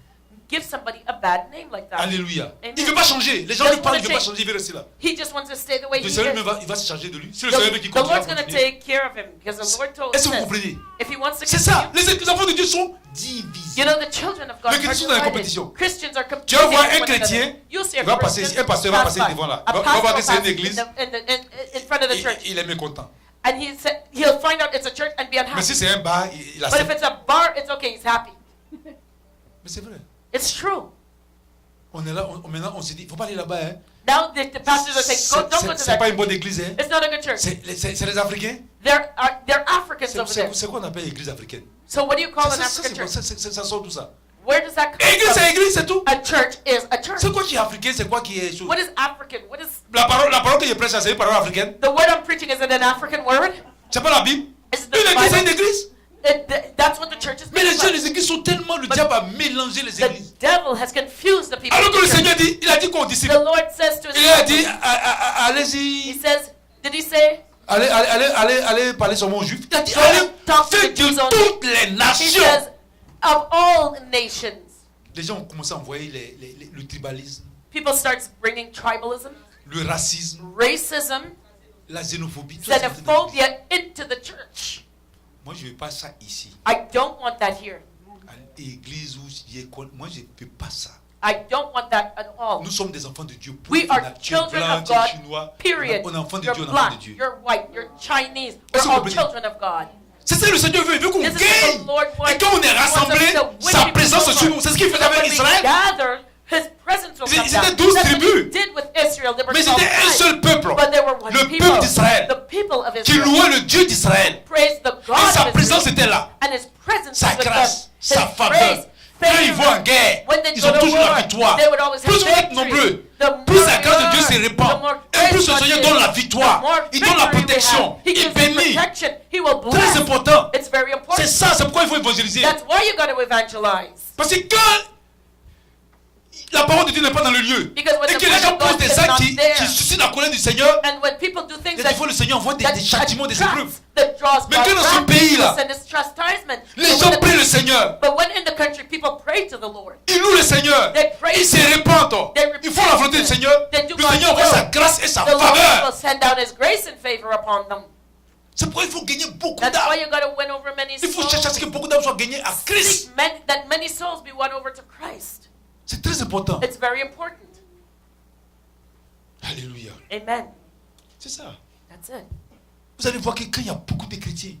give somebody a bad name like that. Alléluia. Amen. Il ne veut pas changer. Les gens Doesn't lui parlent, wanna il ne veut pas change. changer, il veut rester là. He just wants to stay the way he Le is. Seigneur il va se charger de lui. Si le Seigneur veut qu'il The continue, Lord's going to continuer. take care of him because the Lord told Est-ce que vous us comprenez? if he wants to C'est ça. continue. Les enfants de Dieu sont divisés. You know, the children of God Les are chrétiens sont dans la divided. compétition. Christians are Tu competing vas voir with un one chrétien, another. You'll see a il va passer Christian ici, un pasteur va pass passer by. devant là. A Va pastor voir que c'est une pass église. in front of the church. Il est mécontent. And he'll find out it's a church and be Mais unhappy. si c'est un bar, il But if accepte. it's a bar, it's okay, he's happy. Mais c'est vrai. It's true. On est là, maintenant on s'est dit, il ne faut pas aller là-bas. Hein. Now the pastors are saying, don't go to C'est that pas une church. bonne église. Hein. It's not a good church. C'est les Africains. They're Africans over there. C'est quoi on appelle l'église africaine? So what do you call an Ça, African church? ça sort d'où ça? Where does that come Église, from? c'est église, c'est tout. A church is a church. C'est quoi qui est africain? C'est quoi qui est chose? What is African? What is La parole que je prêche, c'est une parole africaine. the word I'm preaching? Is it an African word? C'est pas la Bible. Is it Une the église, c'est une Bible? église. That's what the church is. Mais les made gens, of. les églises sont tellement. Le But diable a mélangé les The églises. devil has confused the people. Alors que in le the church. Seigneur dit, il a dit qu'on disciple. The Lord says to his Il a dit, disciples, he allez-y, says, did he say? allez parler sur mon juif. Il a dit, Go allez, talk to faites the Jews de only. toutes les He nations. says, of all nations. Les gens ont commencé à envoyer le tribalisme, People start bringing tribalism, le racisme, racism, la xénophobie. Tout ça, c'est dans l'église. xenophobia into the church. Moi, je ne veux pas ça ici. I don't want that here. À l'église où j'ai école, moi, je ne veux pas ça. I don't want that at all. Nous sommes des enfants de Dieu. We are Tu es children blanc, of tu es God, chinois. period. On est enfant de You're Dieu, on est enfant de black, Dieu. you're white, you're Chinese. Est-ce que We're vous all comprenez? children of God. C'est ça que le Seigneur veut. Il veut qu'on This is what gagne. the Lord wants. Et quand on est He wants us rassemblés, to win sa people présence over. sur nous. C'est ce qu'il faisait avec When we Israël. gather, His presence will Ils come étaient down. 12 That's what tribus. He did with Israel. They were Mais 12 c'était un tribes. seul peuple. But they were one Le people. peuple d'Israël. The people of Qui Israel. louait le Dieu d'Israël. Praise the God Et sa of présence Israel. était là. And His presence Sa was with grâce, them. sa His faveur. grace, Quand ils vont en favor. guerre, When they ils go ont to toujours la war, victoire. they would always Plus have vous êtes victory. nombreux, The more plus la we grâce de are, Dieu se the répand. more Et plus grace le God Seigneur gives, donne la the victoire. more Il donne la victory we protection. have. He Il gives you bénit. protection. He will Très bless. important. It's very important. C'est ça, c'est pourquoi il faut évangéliser. That's why you got to evangelize. Parce que quand la parole de Dieu n'est pas dans le lieu, Because when et the que les word gens of God posent des is actes not qui there, suscitent la colère du Seigneur, and when people do things il that faut le Seigneur envoie des châtiments, des épreuves. that draws Mais God que dans ce wrath, pays-là, he will send his chastisement. Les But gens when prient le Seigneur. But when in the country people pray to the Lord, Ils louent le Seigneur. they pray. Ils se répandent. They Ils font la volonté du Seigneur. They do Le Seigneur God's envoie sa will. grâce et sa The Lord will faveur. send down His grace and favor upon them. C'est pourquoi il faut gagner beaucoup That's why d'âmes. you got to win over many Il faut souls. chercher à ce que beaucoup d'âmes soient gagnées à Christ. Seek that many souls be won over to Christ. C'est très important. It's very important. Alléluia. Amen. C'est ça. That's it. Vous allez voir que quand il y a beaucoup de chrétiens,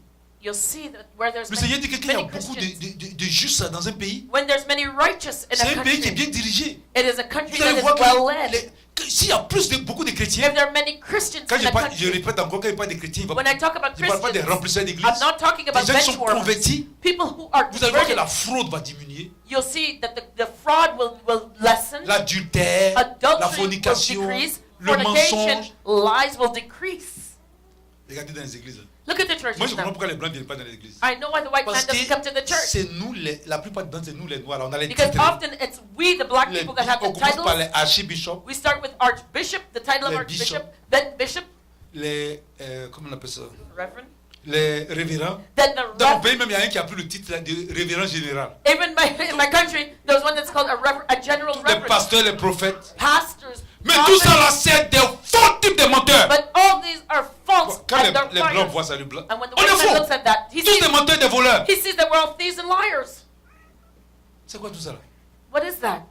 You'll see that where there's le Seigneur dit que quand il y a many beaucoup Christians, de justes dans un pays, when there's many righteous in c'est a un pays qui est country, bien dirigé. it is a country Vous that allez is voir well led. que s'il y a beaucoup de chrétiens, If there are many Christians quand in a je country, répète encore, quand il parle des chrétiens, when I talk about je ne parle pas des Christians, remplisseurs d'église. I'm not talking Les about gens qui sont bench warmers. convertis, People who are vous allez voir que la converted, fraude va diminuer, you'll see that the fraud will lessen, l'adultère, la adultery will fornication, decrease, le fornication, mensonge. lies will decrease. Regardez dans les églises. Look at the churches Moi, je comprends now. pourquoi les blancs ne viennent pas dans les églises. I know why the white man Parce doesn't come to the que church. c'est nous, la plupart du temps, c'est nous les noirs. On a les Because titres. often it's we, the black people, that have On the commence par titles. les archbishops, We start with Archbishop, the title of Les Archbishop, bishops. then Bishop, les. Comment on appelle ça? Reverend, Les révérends. then the Dans mon Reverend. pays, même, il y a un qui a pris le titre là, de révérend général. Even in my country, there's one that's called a general Les reverend. pasteurs, les prophètes. Pastors, Mais tout ça prophets, là, c'est des faux types de menteurs. but all these are false Quand and they're les blancs liars. voient ça, les blancs. And when the On white est man faux. looks at that, he Tous des sees, menteurs, des voleurs. he sees that we're all thieves and liars. C'est quoi tout ça là? What is that?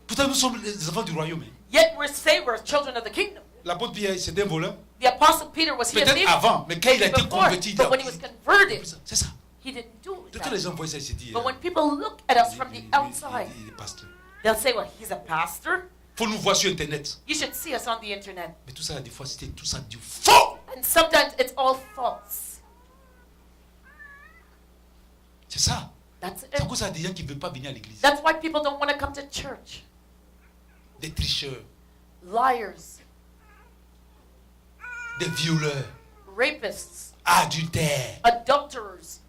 Pourtant, nous sommes les enfants du royaume. Hein. Yet we say we're children of the kingdom. L'apôtre Pierre, c'était un voleur. The apostle Peter, was he a Peut-être thief? avant, mais quand il a été Before, converti, il a but when he was converted, c'est ça. he didn't do Peut-être que les that. gens voient ça et se disent. But when people look at us from the outside, Il est pasteur. they'll say, well, he's a pastor. Faut nous voir sur internet. You should see us on the internet. Mais tout ça, des fois, c'était tout ça du faux. And sometimes it's all false. C'est ça. That's C'est à it. cause ça des gens qui ne veulent pas venir à l'église. That's why people don't want to come to church. Des tricheurs, Liars, des violeurs, rapists, adultères. adulterers.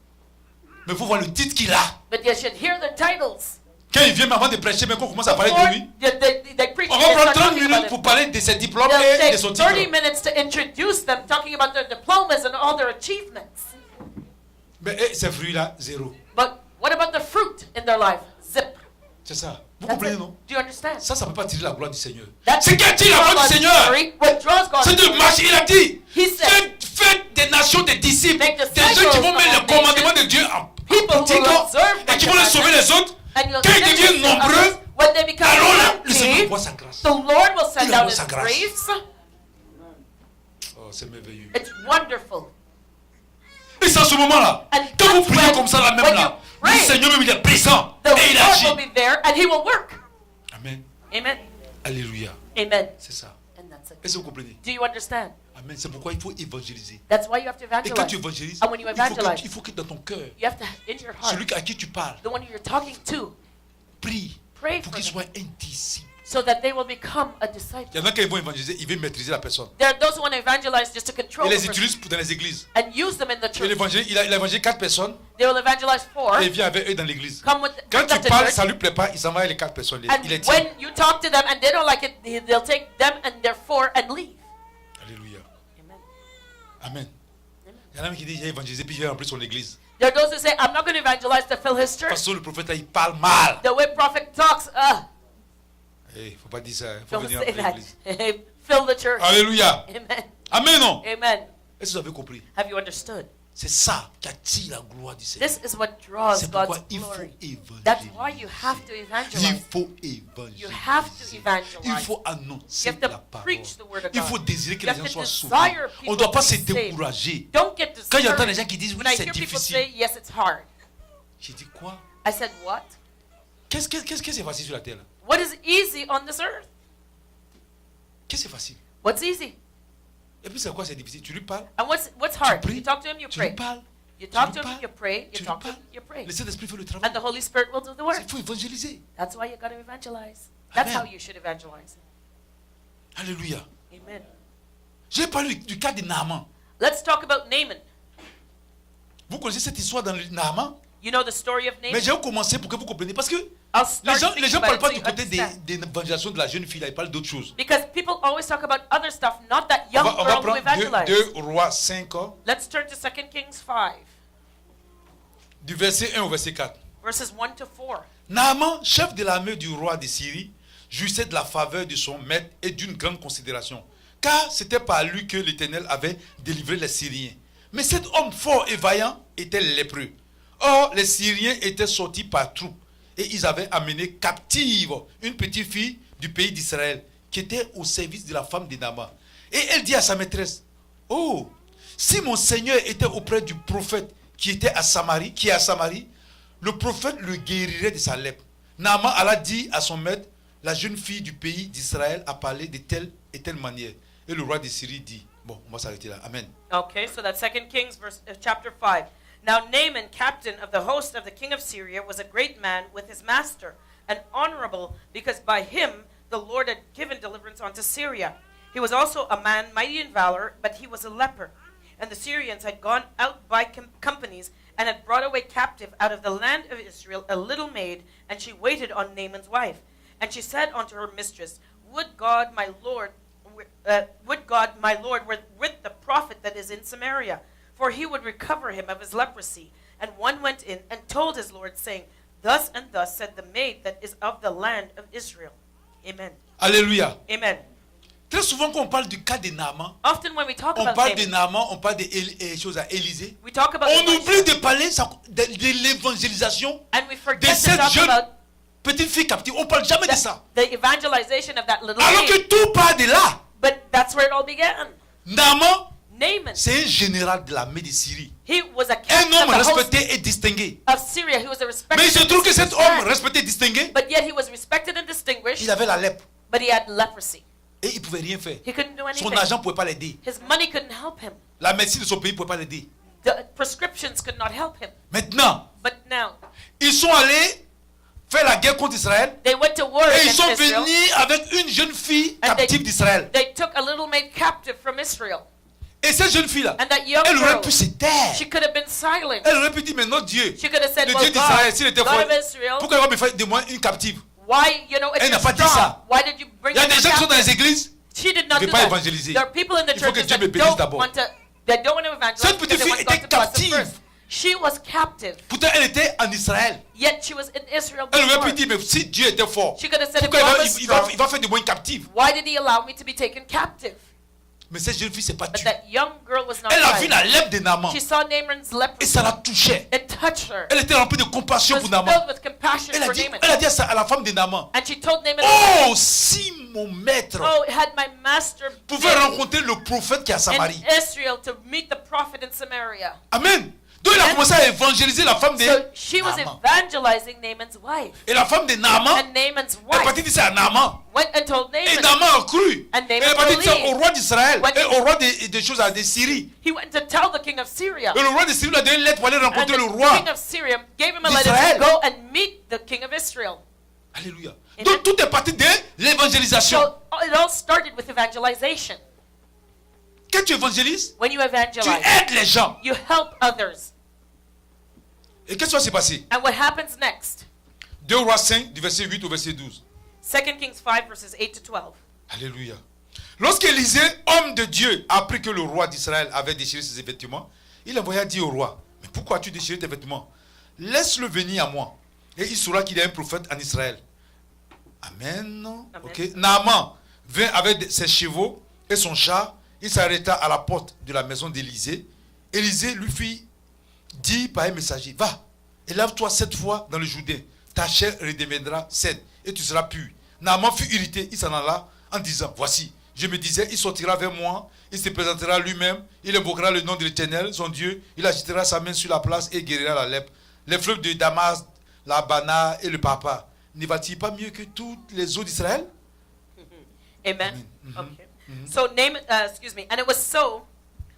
Mais il faut voir le titre qu'il a. But you should hear the titles. Quand il vient avant de prêcher, mais qu'on commence à parler Before de lui, they preach, on they va prendre start 30 talking about minutes it. pour parler de ses diplômes They'll et de take son 30 titre. minutes to introduce them, talking about their diplomas and all their achievements. Mais ces fruits-là, zéro. But what about the fruit in their life? Zip. C'est ça. Vous That's comprenez, it. non? Do you understand? Ça ne peut pas tirer la gloire du Seigneur. That's C'est qui attire la gloire du Seigneur? what draws God's C'est de glory. marcher. Il a dit, He said, faites des nations des disciples. Make Des disciples gens qui vont of mettre all le commandement de Dieu en people who pratique will observe et qui vont les sauver les autres. and you'll Quand ils send deviennent this to nombreux, others. When they become alors là, le Seigneur empty, envoie sa grâce. the Lord will send Il out envoie His sa grâce. grace. Oh, c'est merveilleux. It's wonderful. Et c'est à ce moment-là, And quand vous that's priez when- comme ça là, même when là, you le pray, Seigneur même il est présent The et il Lord agit. will be there and He will work. Amen. Amen. Alléluia. Amen. C'est ça. And that's it. Est-ce que vous comprenez? Do you understand? Amen. C'est pourquoi il faut évangéliser. That's why you have to Et quand tu evangelize. évangélises, And when you evangelize, il faut que dans ton cœur, You have to, in your heart, celui à qui tu parles, the one you're talking to, prie pray pour for qu'il them soit un disciple. so that they will become a disciple. Il y en a qui vont évangéliser, ils veulent maîtriser la personne. There are those who want to evangelize just to control Il the les person utilise dans les églises. and use them in the Il church. a évangélisé 4 personnes They will evangelize 4, et il vient avec eux dans l'église. come with Quand bring them tu to parles, church, ça lui plaît pas, il s'en va avec les 4 personnes. and Il est tient. when you talk to them and they don't like it, they'll take them and their 4 and leave. Alléluia. Amen. Amen. Il y en a même qui disent, j'ai évangélisé, puis j'ai rempli son église. There are those who say, I'm not going to evangelize to fill his church. Parce que le prophète là, il parle mal. The way prophet talks, Il faut pas dire ça, il faut don't venir say remplir that. l'église. Fill the church. Alléluia. Amen. Amen, non? Amen. Est-ce que vous avez compris? Have you understood? C'est ça qui attire la gloire du Seigneur. This is what draws C'est pourquoi God's il faut glory. évangéliser. That's why you have to Il evangelize. faut You have to évangéliser. evangelize. Il faut annoncer You have to la parole. preach the word of Il God. faut désirer que You les have gens to soient desire sauvés. people On ne doit pas to se be saved. décourager. Don't get Quand j'entends discouraged. les gens qui disent oui, When I c'est hear people difficile. say, yes, it's hard. J'ai dit quoi? I said, what? Qu'est-ce que c'est facile sur la terre là? What is easy on this earth? Qu'est-ce que c'est facile? What's easy? Et puis c'est quoi c'est difficile? Tu lui parles? And what's hard? pries, You talk to him, you Tu lui pray. parles? You tu talk lui to him, parles, you pray. tu You lui talk to him, parles. you pray. Le Saint-Esprit fait le travail. And the Holy Spirit will do the work. Il faut évangéliser. That's why you got to evangelize. That's Amen. how you should evangelize. Alléluia. Amen. J'ai parlé du cas de Naaman. Let's talk about Naaman. Vous connaissez cette histoire dans le Naaman? You know the story of Mais Naaman? j'ai commencé pour que vous compreniez. Parce que I'll les start gens thinking ne parlent about pas it du so you côté understand. de l'évangélisation de la jeune fille, là, ils parlent d'autre chose. Because people always talk about other stuff, not that On young va girl who prendre evangelized. 2 Rois 5, Let's turn to 2 Kings 5, du verset 1 au verset 4. verses 1 to 4. Naaman, chef de l'armée du roi de Syrie, jouissait de la faveur de son maître et d'une grande considération. Car c'était par lui que l'Éternel avait délivré les Syriens. Mais cet homme fort et vaillant était lépreux. Or, les Syriens étaient sortis par troupes et ils avaient amené captive une petite fille du pays d'Israël qui était au service de la femme de Naaman. Et elle dit à sa maîtresse, « Oh, si mon Seigneur était auprès du prophète qui est à Samarie, le prophète le guérirait de sa lèpre. » Naaman alla dire à son maître, « La jeune fille du pays d'Israël a parlé de telle et telle manière. » Et le roi de Syrie dit, bon, on va s'arrêter là. Amen. Okay, so that's 2 Kings chapter 5. Now Naaman, captain of the host of the king of Syria, was a great man with his master, and honorable, because by him the Lord had given deliverance unto Syria. He was also a man mighty in valor, but he was a leper. And the Syrians had gone out by companies and had brought away captive out of the land of Israel a little maid, and she waited on Naaman's wife. And she said unto her mistress, Would God my Lord were with the prophet that is in Samaria, for he would recover him of his leprosy. And one went in and told his Lord, saying, Thus and thus said the maid that is of the land of Israel. Amen. Alléluia. Amen. Très souvent quand on parle du cas de Naaman, Often when we talk on about parle de Naaman, Naaman, on parle des choses à Élysée. we talk about On Elisha, oublie de parler de l'évangélisation and we de forget to cette talk jeune about petite fille captive. On parle jamais de ça. the evangelization of that little Alors maid. que tout part de là. But that's where it all began. Naaman, Naaman, c'est un général de l'armée de Syrie. he was a Un captain homme of the host respecté et distingué. of Syria. He was a respected Mais il se trouve que cet homme man. respecté et distingué, But yet he was respected and distinguished, il avait la lèpre. but he had leprosy. Et il ne pouvait rien faire. He couldn't do Son anything. argent ne pouvait pas l'aider. His money couldn't help him. La médecine de son pays ne pouvait pas l'aider. The prescriptions could not help him. Maintenant, But now, ils sont allés faire la guerre contre Israël. they went to war Et ils against sont Israel. venus avec une jeune fille And captive d'Israël. They took a little maid captive from Israel. Et cette jeune fille-là, And that young elle aurait girl, pu se taire. she could have been silent. Elle aurait pu dire, mais notre Dieu, She could have said, le well, Dieu d'Israël, God, s'il était God fort, of Israel, pourquoi il va me faire de moi une captive? why, you know, if Elle n'a you're pas dit strong, ça. why did you bring Il y a her des gens qui sont dans captive? les églises. She did not Je vais do pas that. évangéliser. There are people in the Il faut que churches Dieu that me bénisse don't d'abord. want to evangelize Cette petite because they fille want God était to bless them captive. first. She was captive, Pourtant, elle était en Israël. yet she was in Israel Elle aurait before. pu dire, mais si Dieu était fort, She could have said, if pourquoi God il was va, strong, il va faire de moi une captive? why did he allow me to be taken captive? Mais cette jeune fille s'est pas But tue. that young girl was not Elle a vu silent. la lèpre de Naaman. She saw Naaman's Et leprosy. ça la touchait. It touched her. Elle était remplie de compassion She pour was Naaman. filled with compassion Elle a for dit, Naaman. elle a dit à la femme de Naaman, And she told Naaman, oh, si mon maître oh, had my master pouvait been rencontrer le prophète qui est à Samarie. in Israel to meet the prophet in Samaria. Amen. Donc il a Amen. commencé à évangéliser la femme de So she was Naaman. evangelizing Naaman's wife. Et la femme de Naaman And Naaman's est wife partie dire ça à Naaman. went and told Et Naaman. Naaman a cru. And Elle Naaman est partie dire ça believed. au roi d'Israël When et he- au roi des choses de Syrie. He went to tell the king of Syria. Et le roi de Syrie lui a donné une lettre pour aller And rencontrer le the roi. king of Syria gave him a letter d'Israël. to go and meet the king of Israel. Alléluia. Amen. Donc tout est parti de l'évangélisation. So it all started with evangelization. Quand tu évangélises, When you tu evangelize, aides les gens. you help others. Et qu'est-ce qui va se passer? And what happens next? 2 Rois 5, du verset 8 au verset 12. 2 Kings 5, verses 8 to 12. Alléluia. Lorsqu'Élisée, homme de Dieu, a appris que le roi d'Israël avait déchiré ses vêtements, il envoya dire au roi, mais pourquoi as-tu déchiré tes vêtements? Laisse-le venir à moi, et il saura qu'il y a un prophète en Israël. Amen. Amen. Ok. Naaman vint avec ses chevaux et son char. Il s'arrêta à la porte de la maison d'Élisée. Élisée lui fit dire par un messager, va et lave-toi 7 fois dans le Jourdain. Ta chair redeviendra saine et tu seras pur. Naaman fut irrité, il s'en alla en disant, voici, je me disais, il sortira vers moi, il se présentera lui-même, il invoquera le nom de l'Éternel, son Dieu, il agitera sa main sur la place et guérira la lèpre. Les fleuves de Damas, la Bana et le Papa, ne va-t-il pas mieux que toutes les eaux d'Israël? Amen. Okay. So Naaman, and it was so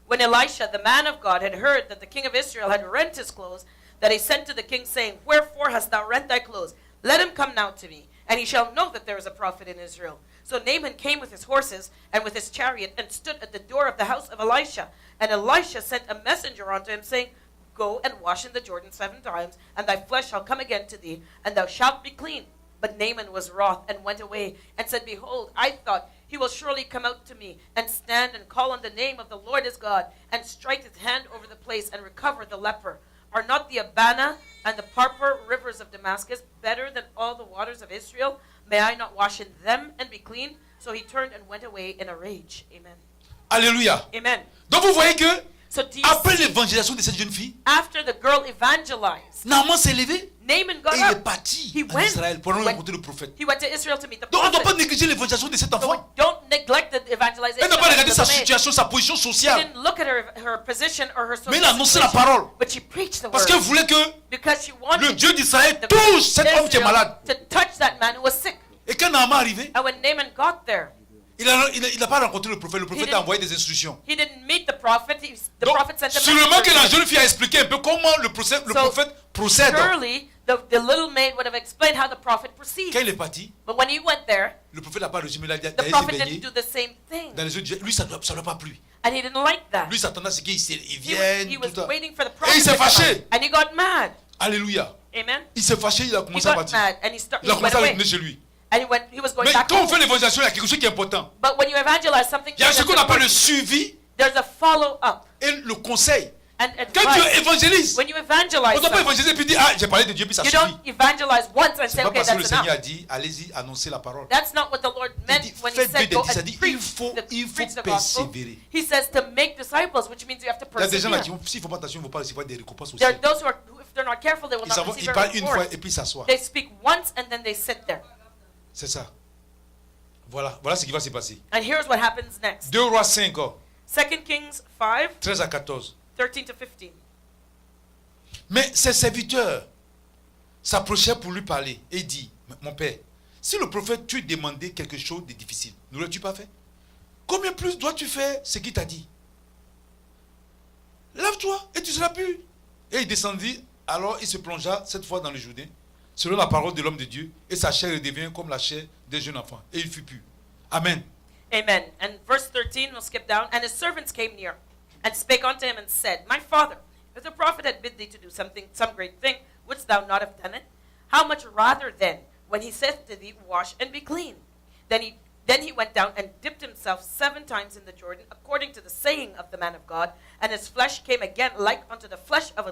when Elisha, the man of God, had heard that the king of Israel had rent his clothes, that he sent to the king, saying, Wherefore hast thou rent thy clothes? Let him come now to me, and he shall know that there is a prophet in Israel. So Naaman came with his horses and with his chariot, and stood at the door of the house of Elisha. And Elisha sent a messenger unto him, saying, Go and wash in the Jordan 7 times, and thy flesh shall come again to thee, and thou shalt be clean. But Naaman was wroth, and went away, and said, Behold, I thought, he will surely come out to me, and stand and call on the name of the Lord his God, and strike his hand over the place, and recover the leper. Are not the Abana and the Parpar rivers of Damascus better than all the waters of Israel? May I not wash in them and be clean? So he turned and went away in a rage. Amen. Alléluia. Amen. Donc vous voyez que So do you après see, l'évangélisation de cette jeune fille, after the girl evangelized, Naaman s'est levé Naaman got et il est up. parti He en went. Israël pour aller He went. rencontrer le prophète. He went to Israel to meet the Donc on ne doit pas prophet. négliger l'évangélisation de cet So enfant. don't neglect the evangelization. Elle n'a pas of regardé the sa maid. situation, sa position She sociale. didn't look at her position or her social Mais il a annoncé la situation, parole. but she preached the Parce word qu'elle voulait que because she le wanted Dieu d'Israël the touche cet homme qui est Israel malade. to touch that man who was sick. Et quand Naaman est arrivé, And when Naaman got there, il n'a pas rencontré le prophète. Le prophète didn't- a envoyé des instructions. he didn't meet the prophet. The Donc, prophet sent a sûrement que la messenger. jeune fille a expliqué un peu comment le prophète procède. Surely the little maid would have explained how the prophet proceeds. Quand il est parti, But when he went there, le prophète n'a pas reçu, mais il a the d'aller se prophet baigner didn't do the same thing. dans les eaux de Lui, ça ne doit pas plu. And he didn't like that. Lui s'attendait à ce qu'ils He viennent. was Tout ça. waiting for the Et prophet il s'est to come fâché. out. And he got mad. Alléluia. Amen. Il s'est fâché, il a He commencé à got partir. mad and he Il a went commencé à away. retourner chez lui. And he was going Mais back quand on home. fait l'évangélisation, il y a quelque chose qui est important. But when you evangelize something, Il y a ce qu'on appelle le there's suivi a follow-up et le conseil. and Quand advice. Dieu évangélise, When you on evangelize ne doit pas something, évangéliser et puis dire, ah, j'ai parlé de Dieu, puis ça you suffit. don't evangelize once and C'est say, pas okay, parce que le that's Seigneur a enough. dit, allez-y, annoncez la parole. That's not what the Lord meant dit, when he faites said des go disciples. and Il preach faut preach the gospel. persévérer. He says to make disciples, which means you have to Il y a des gens là persevere. qui, s'ils ne font pas attention, ils ne vont pas recevoir des récompenses aussi. There are those who, if they're not careful, they will Ils, not receive ils a parlent une fois reward. et puis ils s'assoient. They speak once and then they sit there. C'est ça. Voilà ce qui va se passer. And here's what happens next. 2 Rois 5, 2 Kings 5, 13 à 14. 13 to 15. Mais ses serviteurs s'approchèrent pour lui parler et dit, mon père, si le prophète t'eût demandé quelque chose de difficile, n'aurais-tu pas fait? Combien plus dois-tu faire ce qu'il t'a dit? Lave-toi et tu seras pur. Et il descendit, alors il se plongea cette fois dans le Jourdain, selon la parole de l'homme de Dieu, et sa chair devient comme la chair des jeunes enfants. Et il fut pur. Amen. Amen. And verse 13, we'll skip down. And his servants came near and spake unto him and said, My father, if the prophet had bid thee to do something, some great thing, wouldst thou not have done it? How much rather then, when he saith to thee, Wash and be clean? Then he went down and dipped himself 7 times in the Jordan, according to the saying of the man of God, and his flesh came again like unto the flesh of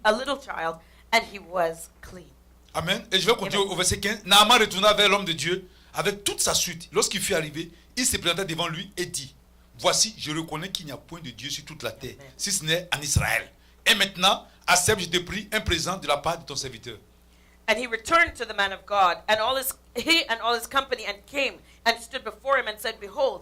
a little child, and he was clean. Amen. Et je vais continuer au verset 15. Naaman retourna vers l'homme de Dieu avec toute sa suite. Lorsqu'il fut arrivé, il se présenta devant lui et dit, voici, je reconnais qu'il n'y a point de Dieu sur toute la terre, si ce n'est en Israël. Et maintenant, accepte, je te prie, un présent de la part de ton serviteur. And he returned to the man of God, and he and all his company, and came and stood before him and said, Behold,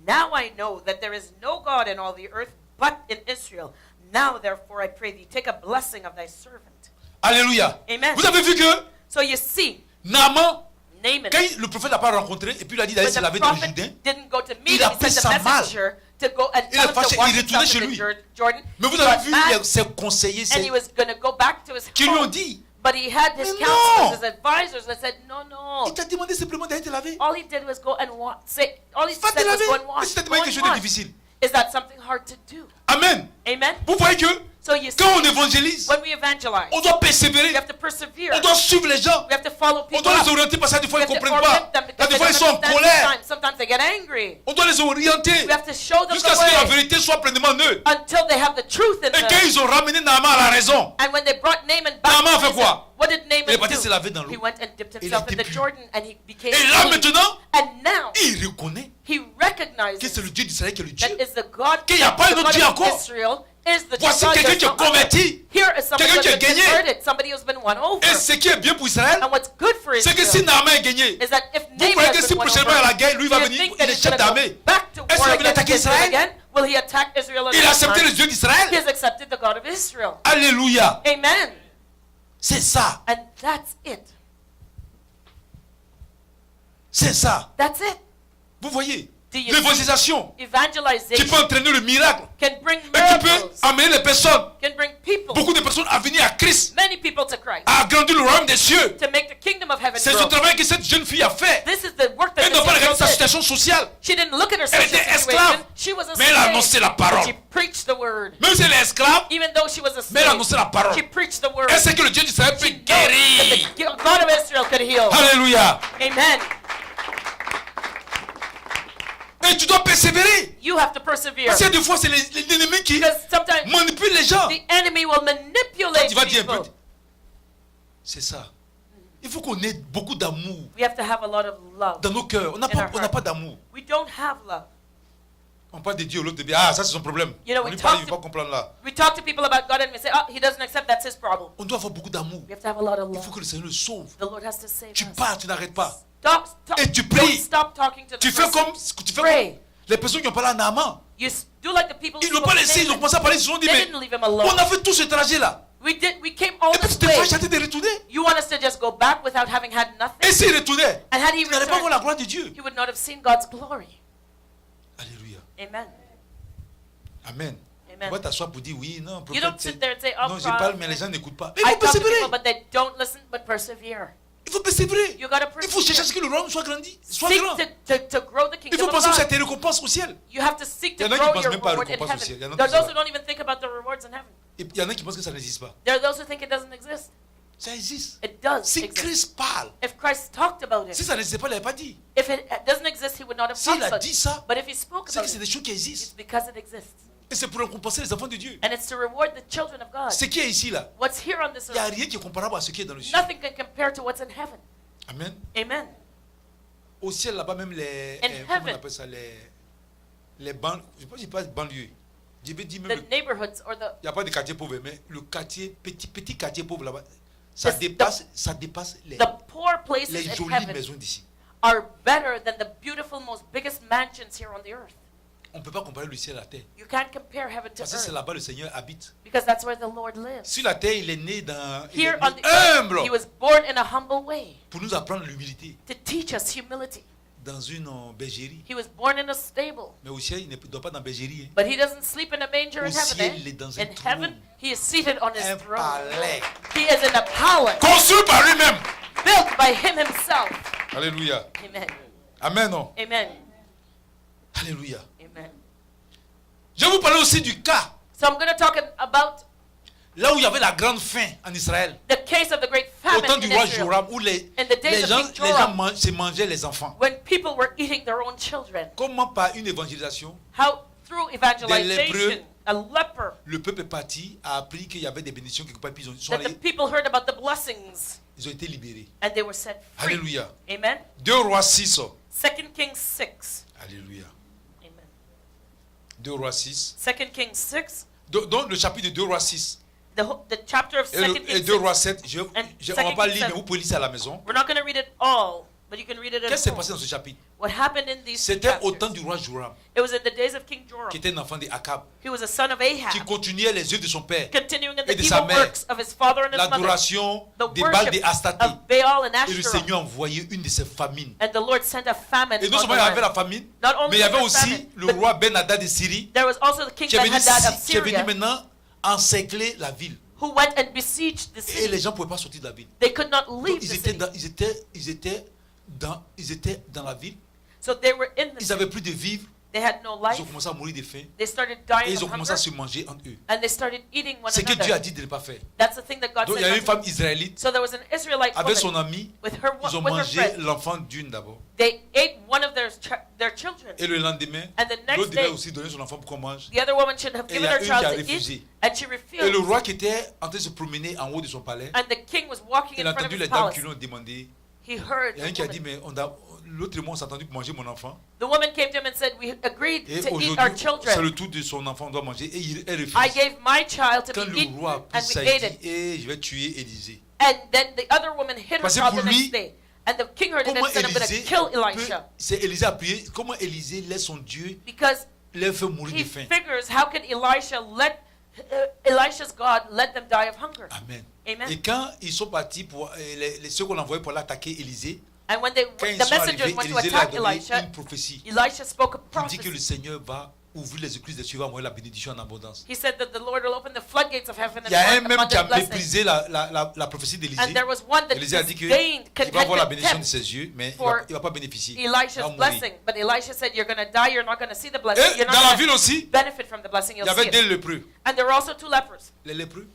now I know that there is no God in all the earth but in Israel. Now therefore I pray thee, take a blessing of thy servant. Alléluia. Amen. Vous avez vu que So you see, Naaman, Naaman, quand le prophète l'a pas rencontré, et puis il a dit d'aller when se the laver dans le prophet Jourdain, didn't go to il meet a him, he pris sent sa a malle. messenger to go and Il est tell him fâché, to wash il est retourné himself chez in lui. the Jordan. mais vous He avez got vu mad, ses conseillers and he was going to go back to his qui lui ont home. dit, But he had his Mais counselors, non! his advisors that said, no. il t'a demandé simplement d'aller te laver. All he did was go and all he Va said te was go laver. and Mais wash. c'est Go tellement quelque and chose de wash. difficile. Is that something hard to do? Amen. Amen? Vous voyez que So you see, quand on évangélise, when we evangelize, on doit we persévérer, have to persevere. on doit suivre les gens, We have to follow on people doit up. les orienter parce que des fois We ils ne have to comprennent pas. orient them Là, because des they fois ils don't sont en understand colère. sometimes they get angry. On doit les orienter We have to show them jusqu'à ce que la the way vérité soit pleinement en eux. until they have the truth in Et quand them. ils ont ramené Naaman à la raison, And when they brought Naaman back, Naaman a fait he said, quoi? what did il est Naaman parti se do? laver dans He l'eau. went and dipped Il himself était in the pur. Jordan and he became Et là clean. maintenant, And now il reconnaît he que recognizes c'est le Dieu d'Israël qui est le that Dieu. is the God, Qu'il n'y a pas un the autre God Dieu of encore. Israel is the Voici God. quelqu'un There's qui est no other. converti. Here is somebody Quelqu'un who's qui a been gagné. converted, somebody who's been won over. Et ce qui est bien pour Israël, And what's good for c'est que si Israel Naaman est gagné, is that if vous Naaman croyez que has si been won prochainement à over, la guerre, lui do va you venir, think il that est he's chef going to d'armée. go back to Est-ce war qu'il va venir against attaquer Israel Israël? again? Will he attack Israel Il a another accepté le time? Dieu He d'Israël. has accepted the God of Israel. Alléluia. Amen. C'est ça. And that's it. C'est ça. That's it. Vous voyez, Do you l'évangélisation qui Evangelization peut entraîner le miracle can bring et qui peut miracles, amener les personnes, can bring people, beaucoup de personnes à venir à Christ, many people to Christ, à agrandir le royaume des cieux. to make the kingdom of heaven C'est ce grow. travail que cette jeune fille a fait. This is the work that Elle n'a pas this regardé young sa girl did. situation sociale, She didn't look at her Elle social était situation. esclave, She was a mais elle a slave. annoncé la But parole. she preached the word. Même si elle est esclave, Even though she was a mais elle a slave, annoncé la parole. she preached the word. Elle sait que le Dieu d'Israël peut She knows guérir. that the God of Israel could heal. Alléluia. Amen. Et tu dois persévérer. You have to persevere. Parce que des fois, c'est l'ennemi qui Because sometimes manipule les gens. the enemy will Quand manipulate tu vas dire un peu, people. c'est ça. Il faut qu'on ait beaucoup d'amour We have to have a lot of love. dans nos cœurs. On n'a pas d'amour. We don't have love. On parle de Dieu, l'autre dit, ah, ça c'est son problème. You know, On we lui parle, talk il ne va pas comprendre là. We talk to people about God and we say, oh, he doesn't accept, that's his problem. On doit avoir beaucoup d'amour. We have to have a lot of Il faut love. que le Seigneur le sauve. The Lord has to save Tu us. parles, tu n'arrêtes pas. Stop, Et tu don't pries. stop talking to the Tu fais person. comme Pray. les personnes qui ont parlé à Naaman. You do like the people Ils who n'ont pas spoke laissé, ils ont Naaman. commencé à parler, ils se sont dit, They mais didn't leave him alone. on a fait tout ce trajet-là. We came all Et puis this tu te fais way. chanter de retourner. You want us to just go back without having had nothing? Et s'il retournait, And had he tu n'allais pas voir returned, la gloire de Dieu. he would not have seen God's glory. Alléluia. Amen. Amen. Amen. Tu vas t'asseoir pour dire oui, non, You prophète, don't sit there and say, oh, non, je parle, mais les prophet. gens n'écoutent pas. Mais I il faut talk to persévérer. people, but they don't listen, but persevere. Il faut persévérer. You gotta Il faut chercher à ce persevere. que le royaume soit grandi, soit Seek grand. to grow the Il kingdom faut of penser aussi à God. tes récompenses au ciel. You have to seek Il y to en a qui grow pensent your même pas à reward in récompense au ciel. Il y en heaven. a There are qui those savent. who don't even think about the rewards in heaven. Et il y en a qui pensent que ça n'existe pas. There are those who think it doesn't exist. Ça existe. It does Si exist. Christ parle, If Christ talked about si it, ça n'existait pas, il n'avait pas dit. if it doesn't exist, he would not have S'il talked a about dit it. ça, But if he spoke c'est about que c'est it, des choses qui it's existent. because it exists. Et c'est pour récompenser les enfants de Dieu. And it's to reward the children of God. Ce qui est ici, là, What's here on this il n'y a earth, rien qui est comparable à ce qui est dans le ciel. nothing can compare to what's in heaven. Amen. Amen. Au ciel, là-bas, même les. In comment on heaven. appelle ça, les banlieues. Je ne sais pas banlieue. Je veux dire, même. The neighborhoods or the Il n'y a pas de quartier pauvre, mais le quartier, petit quartier pauvre là-bas, ça The- dépasse les poor places in jolies heaven maisons d'ici. are better than the beautiful, most biggest mansions here on the earth. On ne peut pas comparer le ciel à la terre. You can't compare heaven to Parce que c'est earth là-bas le Seigneur habite. because that's where the Lord lives. Sur la terre, il est né dans. Il Here est on né the earth, humble. he was born in a humble way Pour nous apprendre l'humilité. to teach us humility. Dans une bergerie. He was born in a stable, Mais au ciel, il ne dort pas dans la bergerie. Hein. but he doesn't sleep in a manger in Au ciel, heaven. il est dans Eh? un In trône. heaven, he is seated on his Un throne. palais. He is in a palace Construit par lui-même. built by him himself. Alléluia. Amen. Amen. Non? Amen. Alléluia. Amen. Je vais vous parler aussi du cas. So I'm going to talk about Là où il y avait la grande faim en Israël. the case of the great Au temps famine du in roi Israel. Joram, où les In the days of gens, King Joram, se mangeaient les enfants. when people were eating their own children. Comment par une évangélisation, How through evangelization, lépreux. a leper, le peuple est parti, a appris qu'il y avait des bénédictions quelque part, puis that the people heard about the blessings ils ont été libérés. and they were set free. Alléluia. Amen. 2 Rois 6. 2 Kings 6. Alléluia. Amen. 2 Rois 6. 2 Kings 6. Donc le chapitre de 2 Rois 6 The chapter of 2 et Kings 2 6. Rois 7, on And ne va pas 2 Kings lire, mais 7. vous pouvez lire ça à la maison. We're not going to read it all, but you can read it Qu'est-ce at qui s'est home. passé dans ce chapitre? What happened in these two C'était au temps chapters? du roi Joram, It was in the days of King Joram. qui était un enfant d'Akab, He was a son of qui Ahab, continuait les œuvres de son père, continuing in et the de sa evil mère, works of his father and his mother, l'adoration the des Baals worship des Astaté. of Baal and Et le Ashtoreth. Seigneur a envoyé une de ces famines. And the Lord sent a famine Et non on seulement the il y avait land. la famine, Not only mais il y avait was there aussi famine, le but roi Ben-Hadad de Syrie, there was also the king qui est venu, Ben-Hadad of qui est venu Syria, maintenant encercler la ville. who went and besieged the Et city. les gens ne pouvaient pas sortir de la ville. They could not Donc, leave the ils étaient city. ils étaient dans la ville. So they were in the Ils city. n'avaient plus de vivres. They had no Ils life. ont commencé à mourir de faim. They started Et dying ils ont of commencé à hunger. se manger entre eux. And they started eating one C'est que Dieu a another. dit de ne pas faire. That's the thing that God Donc il y a said. une not to femme israélite do. So there was an Israelite avec son woman ami. with her Ils ont with her mangé friend. l'enfant d'une d'abord. They ate one of their children. Et le lendemain, And the next l'autre devait day, aussi donner son enfant pour qu'on mange. the other woman should have Et il y given a her une qui a child to refusé. eat, and she Et le refused. roi qui était en train de se promener en haut de son palais, And the king was walking il in a front of entendu his les dames palace. qui lui ont demandé. He heard Il y a un the qui a dit, woman. mais l'autre et moi on s'est entendu pour manger mon enfant. The woman came to him and said, "We agreed Et to eat aujourd'hui, our c'est children. le tour de son enfant, on doit manger. Et elle refuse. I gave my child to Quand be le eaten, roi a pris and ça, we il ate dit, it." je vais tuer Élisée. And then the other woman hid her Parce que child pour the lui, next day. And the king heard it Comment and said, "I'm going to Élisée kill peut- Elisha." c'est Élisée a prié, comment Élisée laisse son Dieu Because les fait mourir he de faim. figures, how can Elisha's God let them die of hunger? Amen. Amen. Et quand ils sont partis pour ceux qu'on a envoyés pour l'attaquer Élisée, And when quand ils the sont messengers arrivés, went to Élisée leur a attack donné Elisha, une prophétie Elisha spoke a pour dire que le prophecy. Seigneur va ouvrir les écluses des cieux, va envoyer la bénédiction en abondance. He said that the Lord will open the floodgates of heaven Il y a un and même qui a abundant blessing. méprisé la prophétie d'Élisée. And there was one that Élisée a dit qu'il disdained, va avoir la bénédiction de contempt ses yeux, mais il for ne va pas bénéficier. Il Elisha's va mourir. blessing. But Elisha said, "You're going to die. You're not going to see the blessing. Et You're dans la not ville going aussi, to benefit from the blessing. il You'll y avait see des it." lépreux. And there were also two lepers. Les lépreux,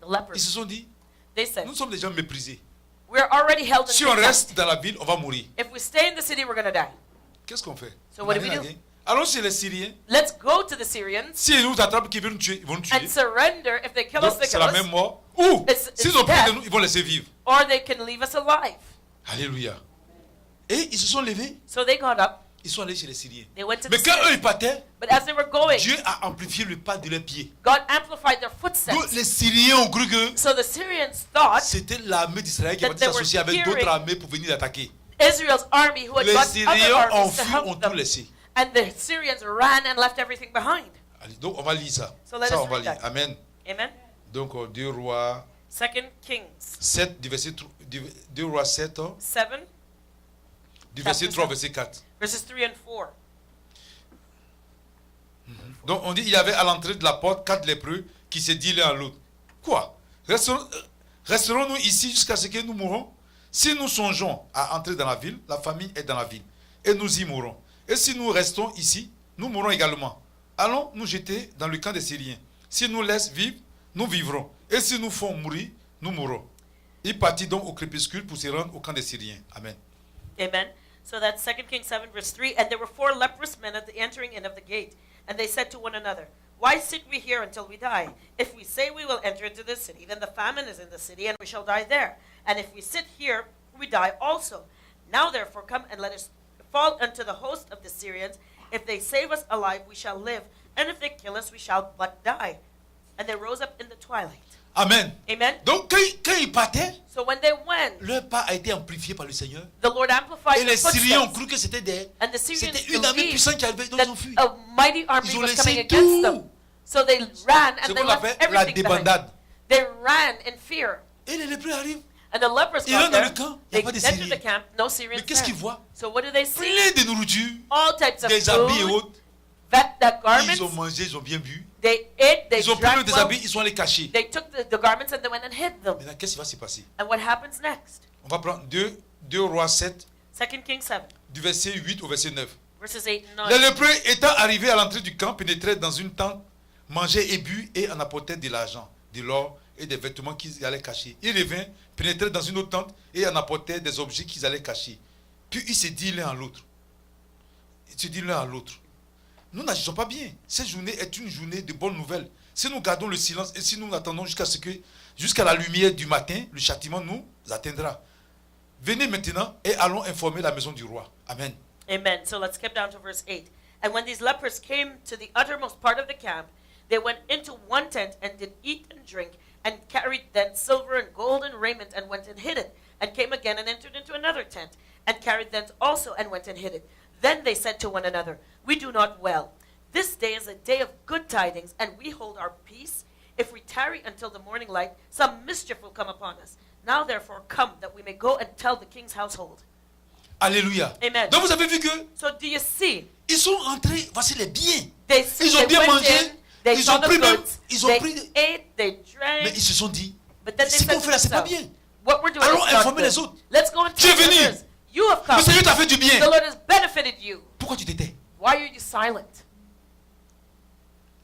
The ils lepers. se sont dit, They said, nous sommes des gens méprisés. "We're already held in Si on contempt. reste dans la ville, on va mourir. If we stay in the city, we're going to die. Qu'est-ce qu'on fait? So On what a do we rien à do? gagner. Allons chez les Syriens. Let's go to the Syrians S'ils nous attrapent, qu'ils veulent nous tuer, ils vont nous tuer. and surrender. If they kill us, Donc they c'est kill la même us. mort. Ou It's s'ils ont pris death. de nous, ils vont laisser vivre. Or they can leave us alive." Alléluia. Et ils se sont levés, So they got up. ils sont allés chez les Syriens. They went to the Mais quand eux Syrians. ils partaient, But as they were going, Dieu a amplifié le pas de leurs pieds. God amplified their Donc footsteps. les Syriens ont cru que So the Syrians thought c'était l'armée d'Israël qui That partait they were s'associer avec hearing- d'autres armées pour venir l'attaquer. Israel's army who had Les got other Syriens ont armies to fui, ont help tout them. laissé. And the Syrians ran and left everything behind. Allez, donc on va lire ça. So let Ça us on va read lire. that. Amen. Amen. Donc 2 Rois 2 Kings 7 du verset 2 Rois 7 7, du verset Chapter 3 7. verset 4. verses 3 and 4. Donc on dit il y avait à l'entrée de la porte 4 lépreux qui se disaient l'un à l'autre. Quoi? Resterons-nous ici jusqu'à ce que nous mourons? Si nous songeons à entrer dans la ville, la famine est dans la ville, et nous y mourrons. Et si nous restons ici, nous mourrons également. Allons nous jeter dans le camp des Syriens. S'ils nous laissent vivre, nous vivrons. Et s'ils nous font mourir, nous mourrons. Il partit donc au crépuscule pour se rendre au camp des Syriens. Amen. Amen. So that's 2 Kings 7 verse 3. And there were 4 leprous men at the entering in of the gate. And they said to one another, why sit we here until we die? If we say we will enter into the city, then the famine is in the city, and we shall die there. And if we sit here, we die also. Now therefore come and let us fall unto the host of the Syrians. If they save us alive, we shall live. And if they kill us, we shall but die. And they rose up in the twilight. Amen. Amen. Donc quand ils partaient, So when they went, leur pas a été amplifié par le Seigneur. the Lord amplified Et the les Syriens ont footsteps. cru que c'était And the Syrians c'était une armée believed puissante qui arrivait, donc that ils ont fui. a mighty army Ils ont was laissé coming against tout. them. So they ran C'est and they qu'on left appelle la everything behind. débandade. They ran in fear. Et les lépreux arrivent. And the lepers Ils got rentrent dans there. le camp, il n'y They a pas de entered Syriens. the camp, no Mais Syrians qu'est-ce qu'ils there. voient? So what do they see? Plein de nourriture, All types of des habits et food, autres. that garments. Ils ont mangé, ils ont bien bu. They ate, they Ils ont pris le drank well. déshabillé, ils sont allés cacher. They took the garments and they went and hid them. Maintenant, qu'est-ce qui va se passer? And what happens next? On va prendre 2 Rois 7, 2 Kings 7, du verset 8 au verset 9. verses 8 and Les 9. lépreux étant arrivés à l'entrée du camp, pénétraient dans une tente, mangeaient et bu et en apportaient de l'argent, de l'or et des vêtements qu'ils allaient cacher. Ils revinrent, pénétraient dans une autre tente et en apportaient des objets qu'ils allaient cacher. Puis ils se disent l'un à l'autre. Ils se disent l'un à l'autre. Nous n'agissons pas bien. Cette journée est une journée de bonnes nouvelles. Si nous gardons le silence et si nous attendons jusqu'à la lumière du matin, le châtiment nous atteindra. Venez maintenant et allons informer la maison du roi. Amen. Amen. So let's skip down to verse 8. And when these lepers came to the uttermost part of the camp, they went into one tent and did eat and drink, and carried thence silver and gold and raiment, and went and hid it, and came again and entered into another tent, and carried thence also, and went and hid it. Then they said to one another, we do not well. This day is a day of good tidings, and we hold our peace. If we tarry until the morning light, some mischief will come upon us. Now therefore come, that we may go and tell the king's household. Alléluia. Amen. Donc vous avez vu que So do you see? ils sont entrés, voici les biens. They Ils ont they bien went mangé, in, they ils saw ont the pris même, goods, ils ont they pris, ate, they mais drank, ils se sont dit, but then they ce qu'on said fait to là, c'est pas themselves, bien. what we're doing Allons is not informer les good. autres. Let's go and Tu es tell venu. others. You have Le come. Seigneur t'a fait du The bien. Lord has benefited you. Pourquoi tu t'étais? Why are you silent?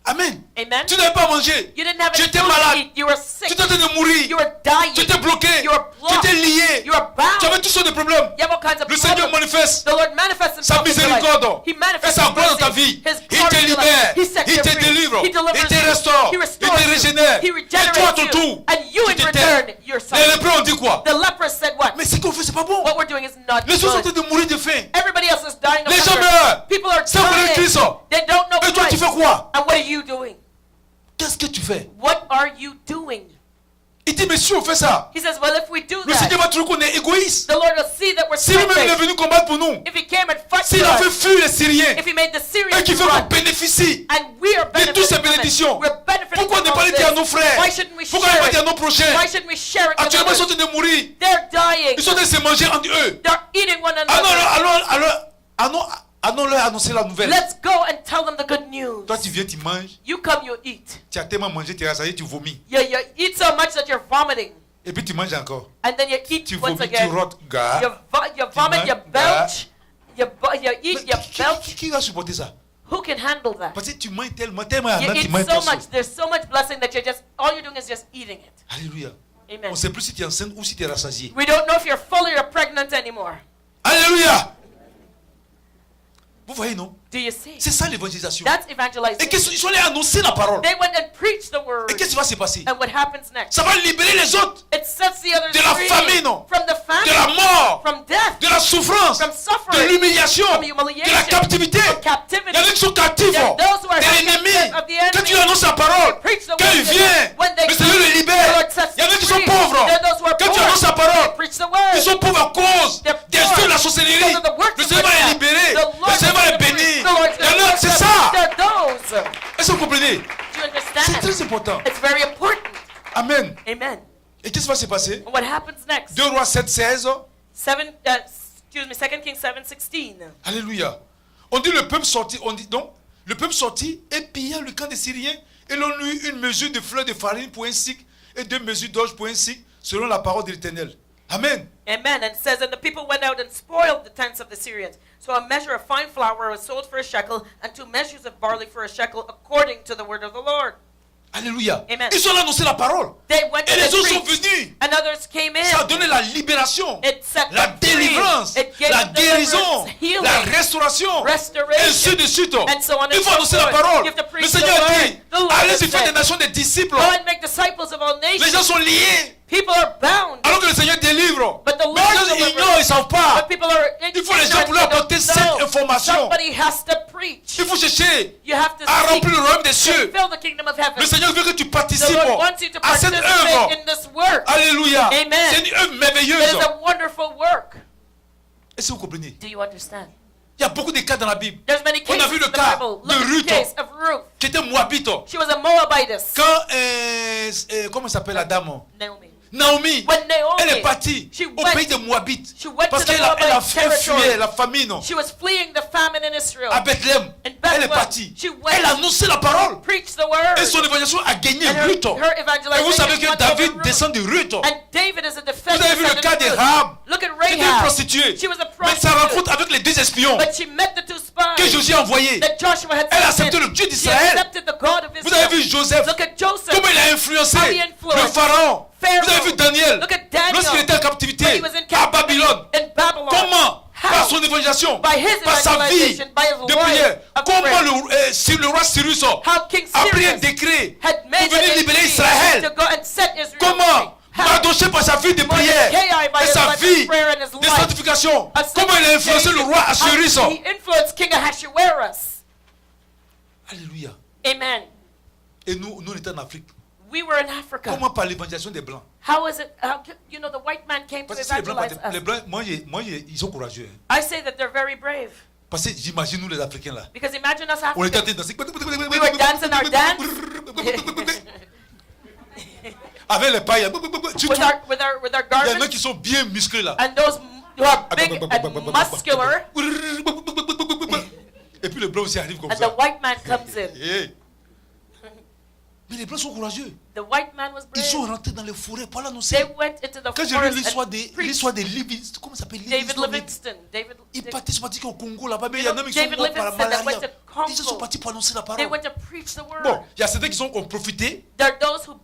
Amen. Amen. Tu n'avais pas mangé. You didn't have Tu any étais food to malade. eat. You were sick. Tu étais en train de mourir. You were dying. Tu étais bloqué. You were Tu blocked. étais lié. You were bound. Tu avais toutes sortes de problèmes. You have all kinds of Le Seigneur problems. manifeste The Lord manifests sa himself in your life. miséricorde He et manifests sa his gloire dans ta mercy, vie. his Il glory te in your life. libère. He sets Il you te free. délivre. He delivers Il te you. restaure. He Il restores te you. régénère. He Et toi, à regenerates ton you. tour, And you tu in t'étais. return, you're Les silent. lépreux ont dit quoi? The lepers said what? Mais ce qu'on fait, c'est pas bon. What we're doing is not Les gens sont en good. train de mourir de faim. Everybody else is dying of Les gens hunger. meurent. People are Sans connaître dying. Christ. They don't know Et toi, tu Christ. fais quoi? And what are you doing? Qu'est-ce que tu fais? What are you doing? Il dit, mais si on fait ça, He says, well, if we do le Seigneur that, va trouver qu'on est égoïste. the Lord will see that we're Si lui-même il est selfish. venu combattre pour nous, If he came and fought s'il for a fait us, fuir les Syriens, if he made the et qui Syrians fait qu'on run, bénéficie and we are de toutes ces benefiting from it, bénédictions, we're benefiting pourquoi ne from pas all le dire à nos this. frères? Why shouldn't we Pourquoi ne pas share dire à it? nos prochains? Why shouldn't we share it with Actuellement, ils sont en others? train de mourir. They're dying. Ils sont en train de se manger entre eux. They're eating one another. Allons leur annoncer la nouvelle. Let's go and tell them the good news. Toi, tu viens, tu manges. You come, you eat. Tu as tellement mangé, tu es rassasié, tu vomis. You eat so much that you're vomiting. Et puis tu manges encore. And then you eat Tu once vomis, tu again. rotes, gars. You vomit, you manges, belch. You eat, Mais you belch. qui va supporter ça? Who can handle that? Parce que tu manges tellement tu You manges eat so trop. much. There's so much blessing that all you're doing is just eating it. Alléluia. Amen. On ne sait plus si tu es enceinte ou si tu es rassasié. We don't know if you're full or you're pregnant anymore. Alléluia. Vous voyez, non? Do you see? C'est ça l'évangélisation. That's Et evangelizing. qu'ils sont allés annoncer la parole. They went and preached the word. Et qu'est-ce qui va se passer? And what happens next? Ça va libérer les autres It sets the others de la free famine, from the de la famine, mort, from death, de la souffrance, from de suffering, l'humiliation, from de humiliation, la captivité. from Il y en a captivity. qui sont captifs There are those who are de l'ennemi. captive of the enemy. Quand tu annonces la parole, Preach the quand il word. vient, When they le Seigneur les the libère. Lord sets Il y en a them qui sont free. pauvres. There are those who are Quand tu poor. annonces la parole, Preach the word. ils sont pauvres à cause They're des poor œuvres de la sorcellerie. because of the works Le of Seigneur va les witchcraft. libérer. The Lord Le Seigneur va les is gonna bénir. free. The Lord's Il y en gonna a, bless c'est them. ça. They're those. Est-ce que vous comprenez? Do you C'est understand? très important. It's very important. Amen. Amen. Et qu'est-ce qui va se passer? And what happens next? 2 Rois 7, 16. 2 Kings 7:16. Alléluia. On dit le peuple sortit, on dit donc, le peuple sortit et pilla le camp des Syriens et l'on eut une mesure de fleurs de farine pour un cycle et 2 mesures d'orge pour un cycle selon la parole de l'Éternel. Amen. Amen. And it says, and the people went out and spoiled the tents of the Syrians. So a measure of fine flour was sold for a shekel, and 2 measures of barley for a shekel, according to the word of the Lord. Alléluia. Amen. Ils sont là annoncer la parole. They went Et to les the autres sont preach, venus. and others came in. Ça a donné la libération, It set la them free. délivrance, It gave la them deliverance, guérison, healing, la restauration, restoration, et ainsi de suite. and so on and Il faut so annoncer la forth. parole. You have to Le preach Seigneur the a word. dit, The Lord allez has y faire des said, nations des disciples. go and make disciples of all Les gens nations. sont liés, People are bound, alors que le Seigneur délivre. but the Lord Mais les gens delivers. ignorent, ils ne savent pas. But people are Il faut les gens pour leur ignorant, apporter they don't cette know. information. Somebody has to preach. Il faut chercher You have to à seek remplir le royaume des to cieux. fill the kingdom of heaven. Le Seigneur veut que tu The participes Lord wants you to à cette participate œuvre. in this work. Alléluia. Amen. C'est une œuvre It merveilleuse. is a wonderful work. Est-ce que vous comprenez? Do you understand? Il y a beaucoup de cas dans la Bible. There's many On a cases vu in le the cas Bible. de Look at Ruth. the case of Ruth. Qui était moabite. She was a Moabitess. Quand, comment s'appelle la dame? Naomi. Naomi, When Naomi, elle est partie she au went- pays de Moabit. she went Parce to the qu'elle a Moabite territory. fui la famine She was fleeing the famine in Israel. à Bethléem. In Elle est Bethlehem, partie. she went- Elle a annoncé la parole. Preached the word. Et son évangélisation a gagné And her, Ruth. her Et evangelization vous savez que went David over Ruth. descend de Ruth. And David is a Vous avez vu le descendant cas of de Ruth. Rahab. Look at C'était une Rahab. prostituée. She was a Mais sa prostitute. rencontre avec les 2 espions But she met the 2 spies que Josué a envoyés. that Joshua had Elle a sent accepté in. le Dieu She d'Israël. accepted the God of Vous avez vu Israel. Joseph, Look at Joseph. comment il a influencé How he influenced le pharaon. Pharaoh. Vous avez vu Daniel, Look at Daniel. lorsqu'il était en captivité When he was in à captivity Babylone. in Babylon. Comment? How? Par son évangélisation, By his par sa vie evangelization, by his de life prière. of Comment prayer. le roi Cyrus How King a pris un Cyrus décret had pour made venir a libérer decree Israël. to go and set Israel Comment? free. How? Mardoché par sa vie de prière Mordecai by et his sa life of vie prayer and his de life sanctification. of Comment il a influencé le roi Assuérus. How he influenced King Ahasuerus. Alléluia. Amen. Et nous, on était en Afrique. We were in Africa. Comment par l'évangélisation des Blancs? How is it? You know, the white man came to Parce que si les Blancs, evangelize les us. Blancs moi, ils sont courageux. hein. I say that they're very brave. Parce que j'imagine nous les Africains là. Because imagine us On était en Africans. train de danser. We were dancing our dance. Avec les pailles. Tu with trouves? with our Il y en a garments. qui sont bien musclés là. And those who are big and muscular. Et puis le blanc aussi arrive comme And the ça. white man comes in. Eh. Mais les blancs sont courageux. The white man was Ils sont brave. rentrés dans les forêts pour They l'annoncer. went into the Quand j'ai lu forest l'histoire and de preached. Livingston, comment ça s'appelle David Livingston? Livingston. Ils partaient, sont partis au Congo là-bas, mais il y You en a know, qui sont David morts par la Livingston that malaria. went to Congo. Ils sont partis pour annoncer la They parole. went to preach the word. Bon, il y a certains qui ont profité There are those who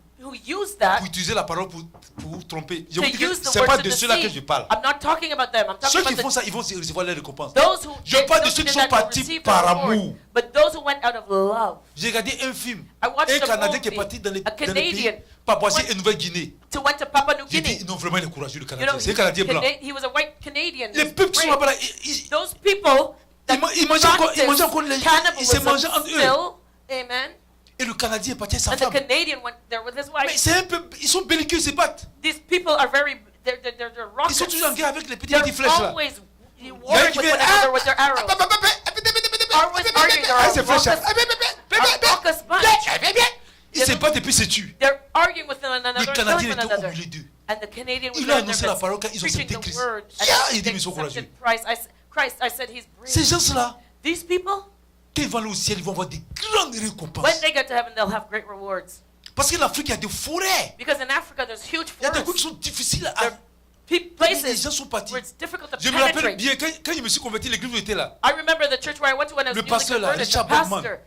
use that pour utiliser la parole pour tromper. Je to vous dis que use the ce n'est word pas to de ceux-là que je deceive. parle. I'm not talking about them. I'm talking Ceux qui about font the, ça, ils vont recevoir leur récompense. those who Je parle de those ceux who qui did sont that will partis receive par the reward. amour. But those who went out of love. J'ai regardé un film. I watched Un a Canadien qui est movie, parti dans les a pays Canadian Papouasie et Nouvelle-Guinée. to went to Papua New J'ai dit, Guinea. non, vraiment, il est courageux, le You Canadien. know, C'est un Canadien blanc. he was a white Canadian. Les He's peuples qui sont brave. là-bas, Those people that ils mangeaient encore les. Ils se cannibalism mangeaient entre eux. still, amen. Et le Canadien est parti avec sa And the femme. Canadian went there with his Mais wife. c'est un peu. Ils sont belliqueux, ils se battent. These people are very, they're Ils sont raucous. toujours en guerre avec les petites They're flèches là. always Il y en a warring qui with viennent, one another with their arrows. Always arguing. They're Ah, ces flèches là. a raucous bunch. Ils se battent et puis ils se tuent. They're arguing with one another, Le and Canadien killing one était au another. milieu d'eux. And the Canadian was Il a there in annoncé their la midst, parole quand ils ont preaching accepté the Christ. word. Yeah, And il dit, they mais ils sont accepted courageux. Christ, I said he's Ces brave. gens-là, These people, quand ils vont aller au ciel, ils vont avoir des grandes when récompenses. they get to heaven, they'll have great rewards. Parce qu'en Afrique, il y a des forêts. Because in Africa, there's huge Il y a des coins qui forests. sont difficiles à. There are Les places gens sont partis. where it's difficult to Je me rappelle penetrate. bien, quand je me suis converti, l'église où j'étais là, I remember the church where I went to when I was Le newly pasteur là, converted. Richard The Bergman. pastor,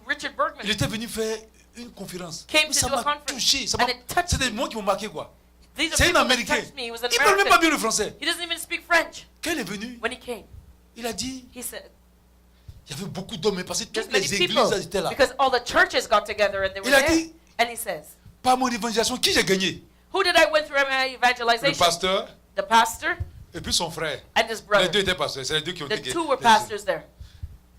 Richard Bergman, il était venu faire une conférence. Came Mais to ça do a m'a conference. touché. And it touched C'est des mots qui m'ont marqué quoi. these are C'est un people that Américain. touched me. He was an Il ne parle même pas American. bien le français. He doesn't even speak French. Quand il est venu, When he came, il a dit, he said, il y avait beaucoup d'hommes, mais parce que there's toutes many les people. églises étaient là. Because all the churches got together and they were Il a there. dit, And he says, par mon évangélisation, qui j'ai gagné? who did I win through my Le evangelization? pasteur The pastor et puis son frère. and his Les brother. deux étaient pasteurs, c'est les deux qui ont The été two were gagnés. pastors there.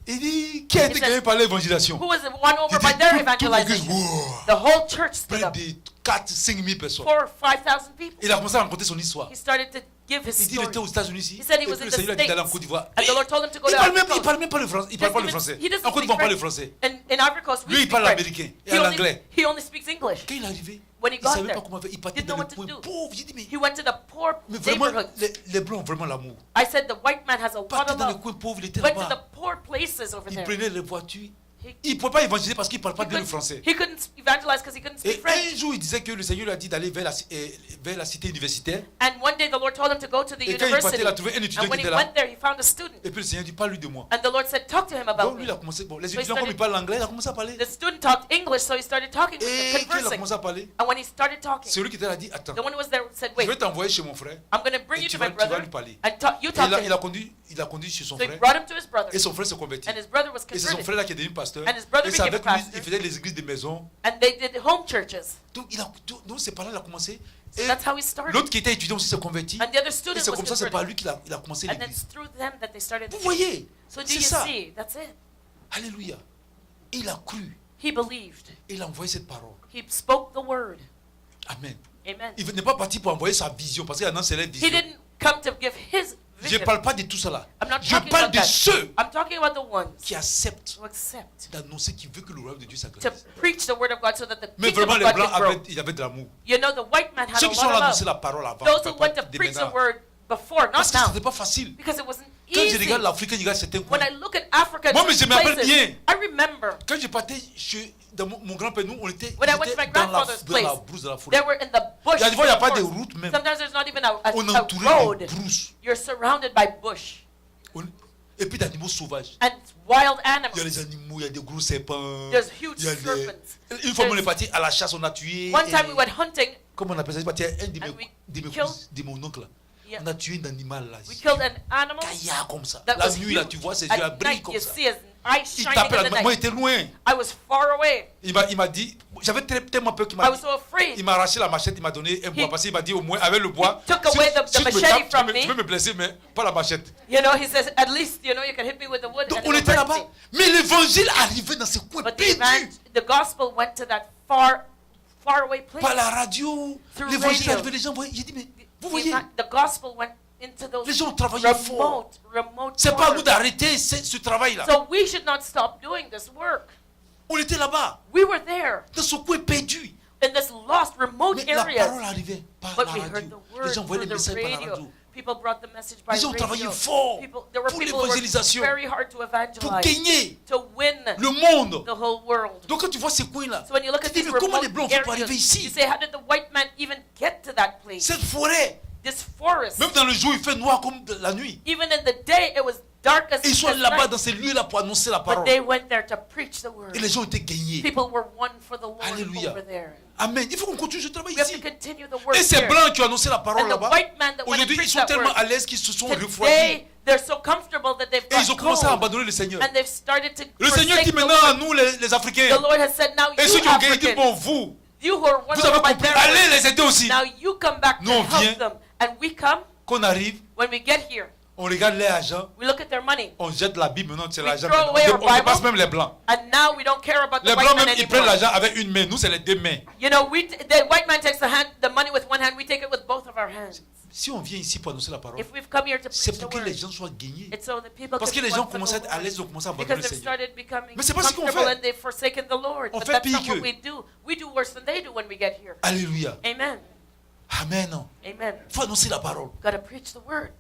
Il dit, qui a été He said, gagné par l'évangélisation? Who was won over Il by dit, their toute l'église, evangelization? wow, The whole church stood près up. de 4-5 000 personnes. 4,000 or 5,000 people. Il a commencé à raconter son histoire. He started to give his Il dit, il était aux story. États-Unis ici. He said he Et was puis in le the Seigneur a dit d'aller en States. Côte d'Ivoire. And the Lord told him to go Il to parle Ivory même pas le français. Il parle pas le français. He doesn't En Côte speak d'Ivoire, parle le French. français. In Ivory Coast, we Lui, il speak parle French. américain et He en only, anglais. he only speaks English. Quand il est arrivé, When he il ne got savait there, pas comment faire. Il partait didn't dans know les what coins to do. pauvres. J'ai dit, mais He went to the poor Mais vraiment, neighborhoods. les blancs ont vraiment l'amour. I said the white man has a lot Partait of dans les love. coins pauvres, il était Went to the là-bas. poor places over Il there. prenait les voitures. He Il ne pouvait pas évangéliser parce qu'il ne parle pas he bien le couldn't, français. he couldn't evangelize because he couldn't Et speak French. un jour, il disait que le Seigneur lui a dit d'aller vers la cité universitaire. And one day the Lord told him to go to the Et quand il partait, university. il a trouvé un étudiant And when qui he était là. went there, he found a student. Et puis le Seigneur dit, parle-lui de moi. And the Lord said, talk to him about Donc lui, me. il a commencé, bon, les So he étudiants, comme ils started- parlent anglais, il a commencé à parler. The student talked English, so he started talking with him, Et quand il a conversing. commencé à parler, And when he started talking, celui qui était là dit, attends, the one who was there said, je wait, vais t'envoyer chez mon frère. I'm going to bring Et you tu to my vas brother lui parler. and you Et talk to il him. a conduit chez son So he frère. brought him to his brother. Et son frère s'est converti. And his brother was Et c'est son converted. frère là qui est devenu pasteur. And his brother Et c'est became avec a lui, pastor. il faisait les églises de maison. And they did home churches. Donc, donc c'est par là qu'il a commencé. So Et that's how he started. l'autre qui était étudiant aussi s'est converti. And the other Et student c'est was comme ça, c'est par converted. lui qu'il a commencé And l'église. it's through them that they started. Vous voyez, So do c'est you ça. see? That's it. Alléluia. Et il a cru. He believed. Et il a envoyé cette parole. He spoke the word. Amen. Amen. Il n'est pas parti pour envoyer sa vision, parce qu'il y a un c'est la He vision. didn't come to give his Je ne vision. parle pas de tout cela. I'm not Je talking parle about de that. ceux I'm talking about the ones qui acceptent who accept d'annoncer qui veut que le royaume de Dieu to s'agrandisse. preach the word of God so that the Mais kingdom vraiment, of les God blancs can grow. ils avaient de l'amour. You know, the white man had Ceux a qui sont lot là of annoncer love. la parole avant, Those pas who went to dès preach the maintenant. word before, Parce not que ce now, n'était pas facile. because it wasn't Quand je easy. regarde l'Afrique, je regarde certains coins. When I look at Africa and Moi, mais je me rappelle places, bien. I remember Quand je partais dans mon grand-père, nous, on était, when I went to my dans la grandfather's brousse place, de la forêt. they were in the bush. Il y a des fois, il n'y a pas de forest. route même. Sometimes there's not even a On est entouré en road. brousse. You're surrounded by bush Et puis d'animaux sauvages. and wild Il y a animals. les animaux, il y a des gros serpents. There's huge Il y a serpents. Une fois, on est parti à la chasse, on a tué. One time we went hunting. Comment on appelle ça? C'est parti, un And we de killed- mon oncle là. Yeah. On a tué un animal là. We killed an animal Caillard comme ça. that La was nuit là, huge. tu vois ses yeux à At briller night, comme you ça. see his eyes Il shining tapait in la the moi, il night. était loin. I was far away. Il m'a dit, j'avais tellement peur qu'il I m'a was dit. so afraid. Il m'a arraché la machette, il m'a donné un bois. He- Parce qu'il m'a dit au moins, avec le bois, He took away the tu me machete tapes, from tu me. peux me blesser, mais pas la machette. You know, he says, at least, you know, you can hit me with the wood. Donc and on it était will hurt là-bas. me. Mais l'évangile arrivait dans ce coin But perdu. the gospel went to that far away place. Par la radio. Through L'évangile radio. arrivait, les gens voyaient. J'ai dit, mais vous voyez, The gospel went into those les gens ont travaillé fort. remote C'est pas à nous corners. d'arrêter ce travail-là. So we should not stop doing this work. On était là-bas, We were there dans ce coin perdu. in this lost, remote Mais la areas. parole arrivait par But la we heard radio. the Les word gens voyaient through les the messages par la radio. radio. People brought the message by Les gens ont travaillé radio. fort There were pour people who worked l'évangélisation, very hard to pour evangelize, gagner to win le monde. the whole world. Donc quand tu vois ces coins-là, So when you look tu at te dis, these mais comment remote les blancs ont pu arriver areas, you ici? say, how did the white man even get to that place? Cette forêt, This forest. même dans le jour, il fait noir comme la nuit. Even in the day, it was dark as Et ils sont as là-bas night. dans ces lieux-là pour annoncer la But parole. they went there to preach the word. Et les gens étaient gagnés. People were won for the Lord Alléluia. over there. Amen. Il faut qu'on continue ce travail We have ici. to continue the work Et ces here. blancs qui ont annoncé la parole And the là-bas, white man that went and aujourd'hui, ils preached sont that tellement word, à l'aise qu'ils se sont refroidis. today they're so comfortable that they've Et ils ont got commencé à cold. abandonner le Seigneur. And they've started to Le Seigneur forsake dit the maintenant à Lord. nous, les Africains, The Lord has said, now et ceux you qui ont gagné, dit Africans, bon, vous, you who are one vous avez of my compris, allez members, les aider aussi. now you come back to Nous, on help vient. them. And we come, Qu'on arrive, when we get here, on regarde les agents, we look at their money. on jette la Bible maintenant, c'est We l'argent. throw maintenant. away our On dépasse Bible. même les blancs. And now we don't care about the Les white blancs man même, ils prennent anymore. l'argent avec une main. Nous, c'est les deux mains. You know, the white man takes the money with one hand, we take it with both of our hands. Si on vient ici pour annoncer la parole, If we've come here to c'est preach pour the que les word, gens soient gagnés. it's so that people Parce que can les be gens won for commencent à the être à Lord. l'aise, ils ont commencé à abandonner Because le they've Seigneur. started becoming Mais c'est pas ce qu'on comfortable fait. and they've forsaken the Lord. On But fait that's pire not what qu'eux. we do. We do worse than they do when we get here. Alléluia. Amen. Amen. Amen. Il faut annoncer la parole. Gotta preach the word.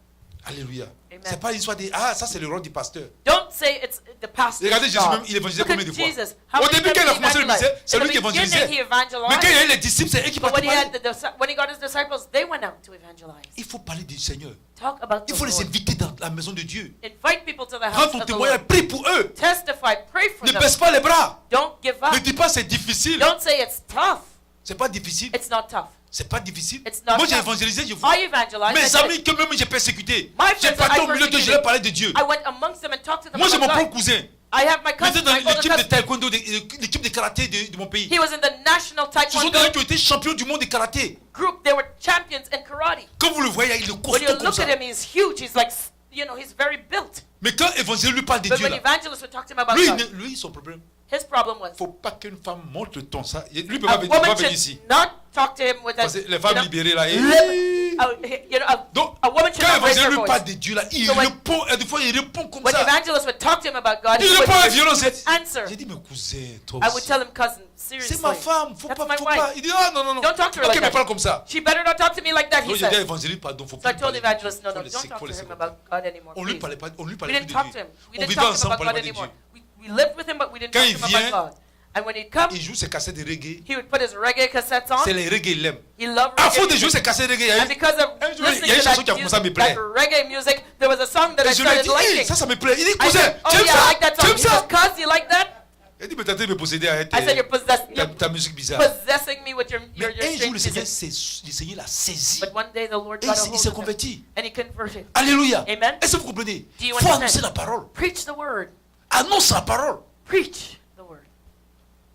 Alléluia. Amen. C'est pas une histoire de ah, ça c'est le rôle du pasteur. Don't say it's the pastor's Regardez Jésus job. même, il évangélisait Look at combien de fois? Jesus. How Au many début, times quand il a he commencé le evangelized? ministère, c'est In lui the qui beginning, évangélisait. he Mais evangelized. quand il y a eu les disciples, c'est eux qui But partaient when parler. when he got his disciples, they went out to evangelize. Il faut parler du Seigneur. Talk about Il the faut les Lord. inviter dans la maison de Dieu. Invite people to the Rends house ton of the témoignage, Lord. prie pour eux. Testify, pray for Ne them. baisse pas les bras. Don't give up. Ne dis pas c'est difficile. Don't say it's tough. C'est pas difficile. It's not tough. C'est pas difficile. It's not Moi j'ai tough. évangélisé, je vois. I evangelized. I Mes did amis it. que même j'ai persécutés. My J'ai friends that parti I au milieu d'eux, je persecuted, leur parlais de Dieu. I went amongst them and talked to them Moi j'ai mon about propre God. cousin. I have my Il cousin, était dans my older l'équipe de cousin. taekwondo, l'équipe de karaté de mon pays. He was in the national Ce sont des gens taekwondo qui ont été champions du monde de karaté. group. They were champions in karate. Quand vous le voyez, il est When costaud you comme look ça. at him, he's huge. He's like, you know, he's very built. Mais quand évangile lui parle de But Dieu when là, evangelists would talk to him about lui, God, lui son problème, his problem was faut pas qu'une femme montre le ton ça. Lui peut a pas venir woman venir ici. should not talk to him with a, Parce que les femmes libérées là. Donc a woman should quand not raise évangile her lui voice. parle de Dieu là, il So when- répond et des fois il répond comme When ça. evangelists would talk to him about God, Il he would répond avec violence. answer. J'ai dit mais cousin, toi I would aussi. tell him, cousin, C'est seriously, ma femme, faut that's pas, my faut wife. pas. Il dit ah non non non. Don't talk to her Ok like mais that. parle comme ça. She better not talk to me like that, Donc he j'ai dit à said. évangile pardon, faut So I plus told parler. evangelist, no, Faut no, laisser- don't talk faut to laisser him comme about God anymore. On lui please. parlait pas, on lui We parlait plus didn't de talk to Dieu. him. We On didn't vivait talk to him ensemble, on about God parlait de anymore. Dieu. We lived with him, but we didn't Quand talk il to him vient, about God. And when he'd come, Il joue ses cassettes de reggae. he would put his reggae cassettes on. C'est les reggae, il aime. He loved À reggae force de jouer music. ses cassettes de reggae, And because of un jour, listening il y a une to chanson qui a that, commencé à me music, plaire. that reggae music, there was a song that I Et je lui ai started dit, hey, liking. ça me plaît. Il dit, I cousin, said, oh tu aimes yeah, I ça? like that Tu song. aimes He says, ça? cuz, you like that? Il dit, mais t'es en train de me posséder avec I said, you're ta musique bizarre. possessing me with your Mais un jour, strange le music. Seigneur l'a saisi. But one day the Lord Et got a il hold s'est of him, converti. and he converted. Alléluia. Amen. Est-ce que vous comprenez? Do you Il faut understand? annoncer la parole. Preach the word. Annonce la parole. Preach the word.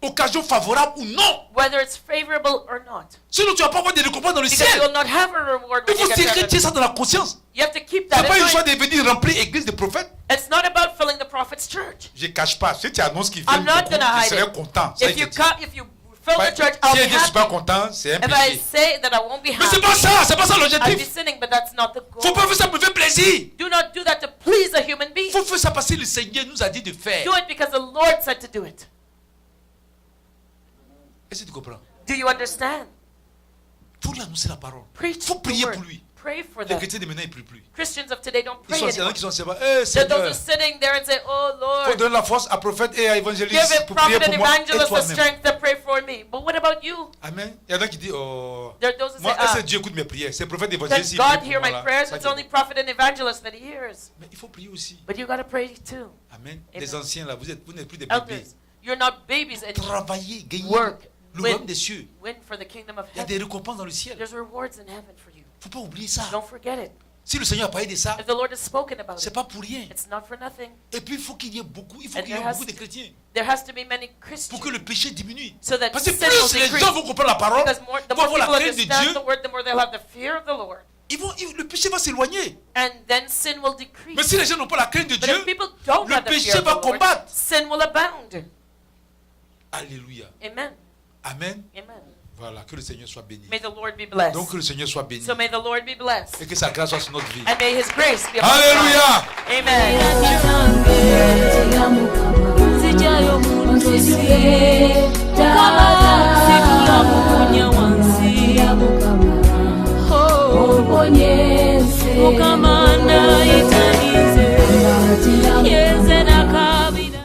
Occasion favorable ou non. Whether it's favorable or not. Sinon, tu ne vas pas avoir de récompense dans le Because you ciel. will not have a reward Il when you faut get to sécréter heaven. ça dans la conscience. You have to keep Ce that n'est pas in une fois mind. de venir remplir l'église des prophètes. It's not about filling the prophet's church. Je ne cache pas. Si tu annonces qu'il fait I'm not gonna je hide serai it. content. Ça, If je you te dis. come, if you fill Ouais, the church, I'll si be elle dit je suis pas happy. content, c'est un If I péché. say that I won't be Mais c'est happy, pas ça, c'est pas ça I'll be l'objectif. sinning, but that's not the Faut pas goal. faire ça pour faire plaisir. Do not do that to please a human being. Faut faire ça parce que le Seigneur nous a dit de faire. Do it because the Lord said to do it. Est-ce que tu comprends? Do you understand? Faut lui annoncer la parole. Preach Faut the prier word. pour lui. Pray for Les them. chrétiens de maintenant ils prient plus. Christians of today don't Ils pray sont il y en a anymore. qui sont c'est pas. They're those who Seigneur, are sitting there and say, "Oh faut Lord, donner la force à prophète et à give évangéliste a pour prier prophet and pour moi et evangelist the toi-même. strength to pray for me." But what about you? Amen. Il y en a qui disent oh. There are those who Moi, say, est-ce que Dieu écoute mes prières? C'est le prophète does évangéliste. il God prie hear pour my moi, là. prayers? Ça, It's je only dis. prophet and evangelist that he hears. Mais il faut prier aussi. But you got to pray too. Amen. Amen. Les anciens là, vous n'êtes plus des bébés. Elders, you're not babies anymore. Travaillez, gagnez Work, le win, royaume des cieux. win for the kingdom of Il y a des heaven. récompenses dans le ciel. There's rewards in heaven for you. Faut pas oublier ça. Don't forget it. Si le Seigneur a parlé de ça, If the Lord has spoken about c'est it, pas pour rien. it's not for nothing. Et puis il faut qu'il y ait beaucoup, il faut And qu'il y ait there has beaucoup de to- chrétiens There has to be many pour Christians. que le péché diminue. So that Parce que sin will plus les decrease. gens vont comprendre la parole, Because the vont more avoir la people crainte de understand Dieu, the word, the more they'll have the fear of the Lord. le péché va s'éloigner. And then sin will Mais decrease. si les gens n'ont pas la crainte de But Dieu, if people don't le have the péché fear of va the Lord, combattre. sin will abound. Alléluia. Amen. Amen. Amen. Voilà, que le Seigneur soit béni. May the Lord be blessed. Donc que le Seigneur soit béni. So may the Lord be blessed. Et que sa grâce soit sur notre vie. And may His grace be upon us. Alléluia. Amen. Zijayo muntu esiye sikula muponya wansi omponye Mukama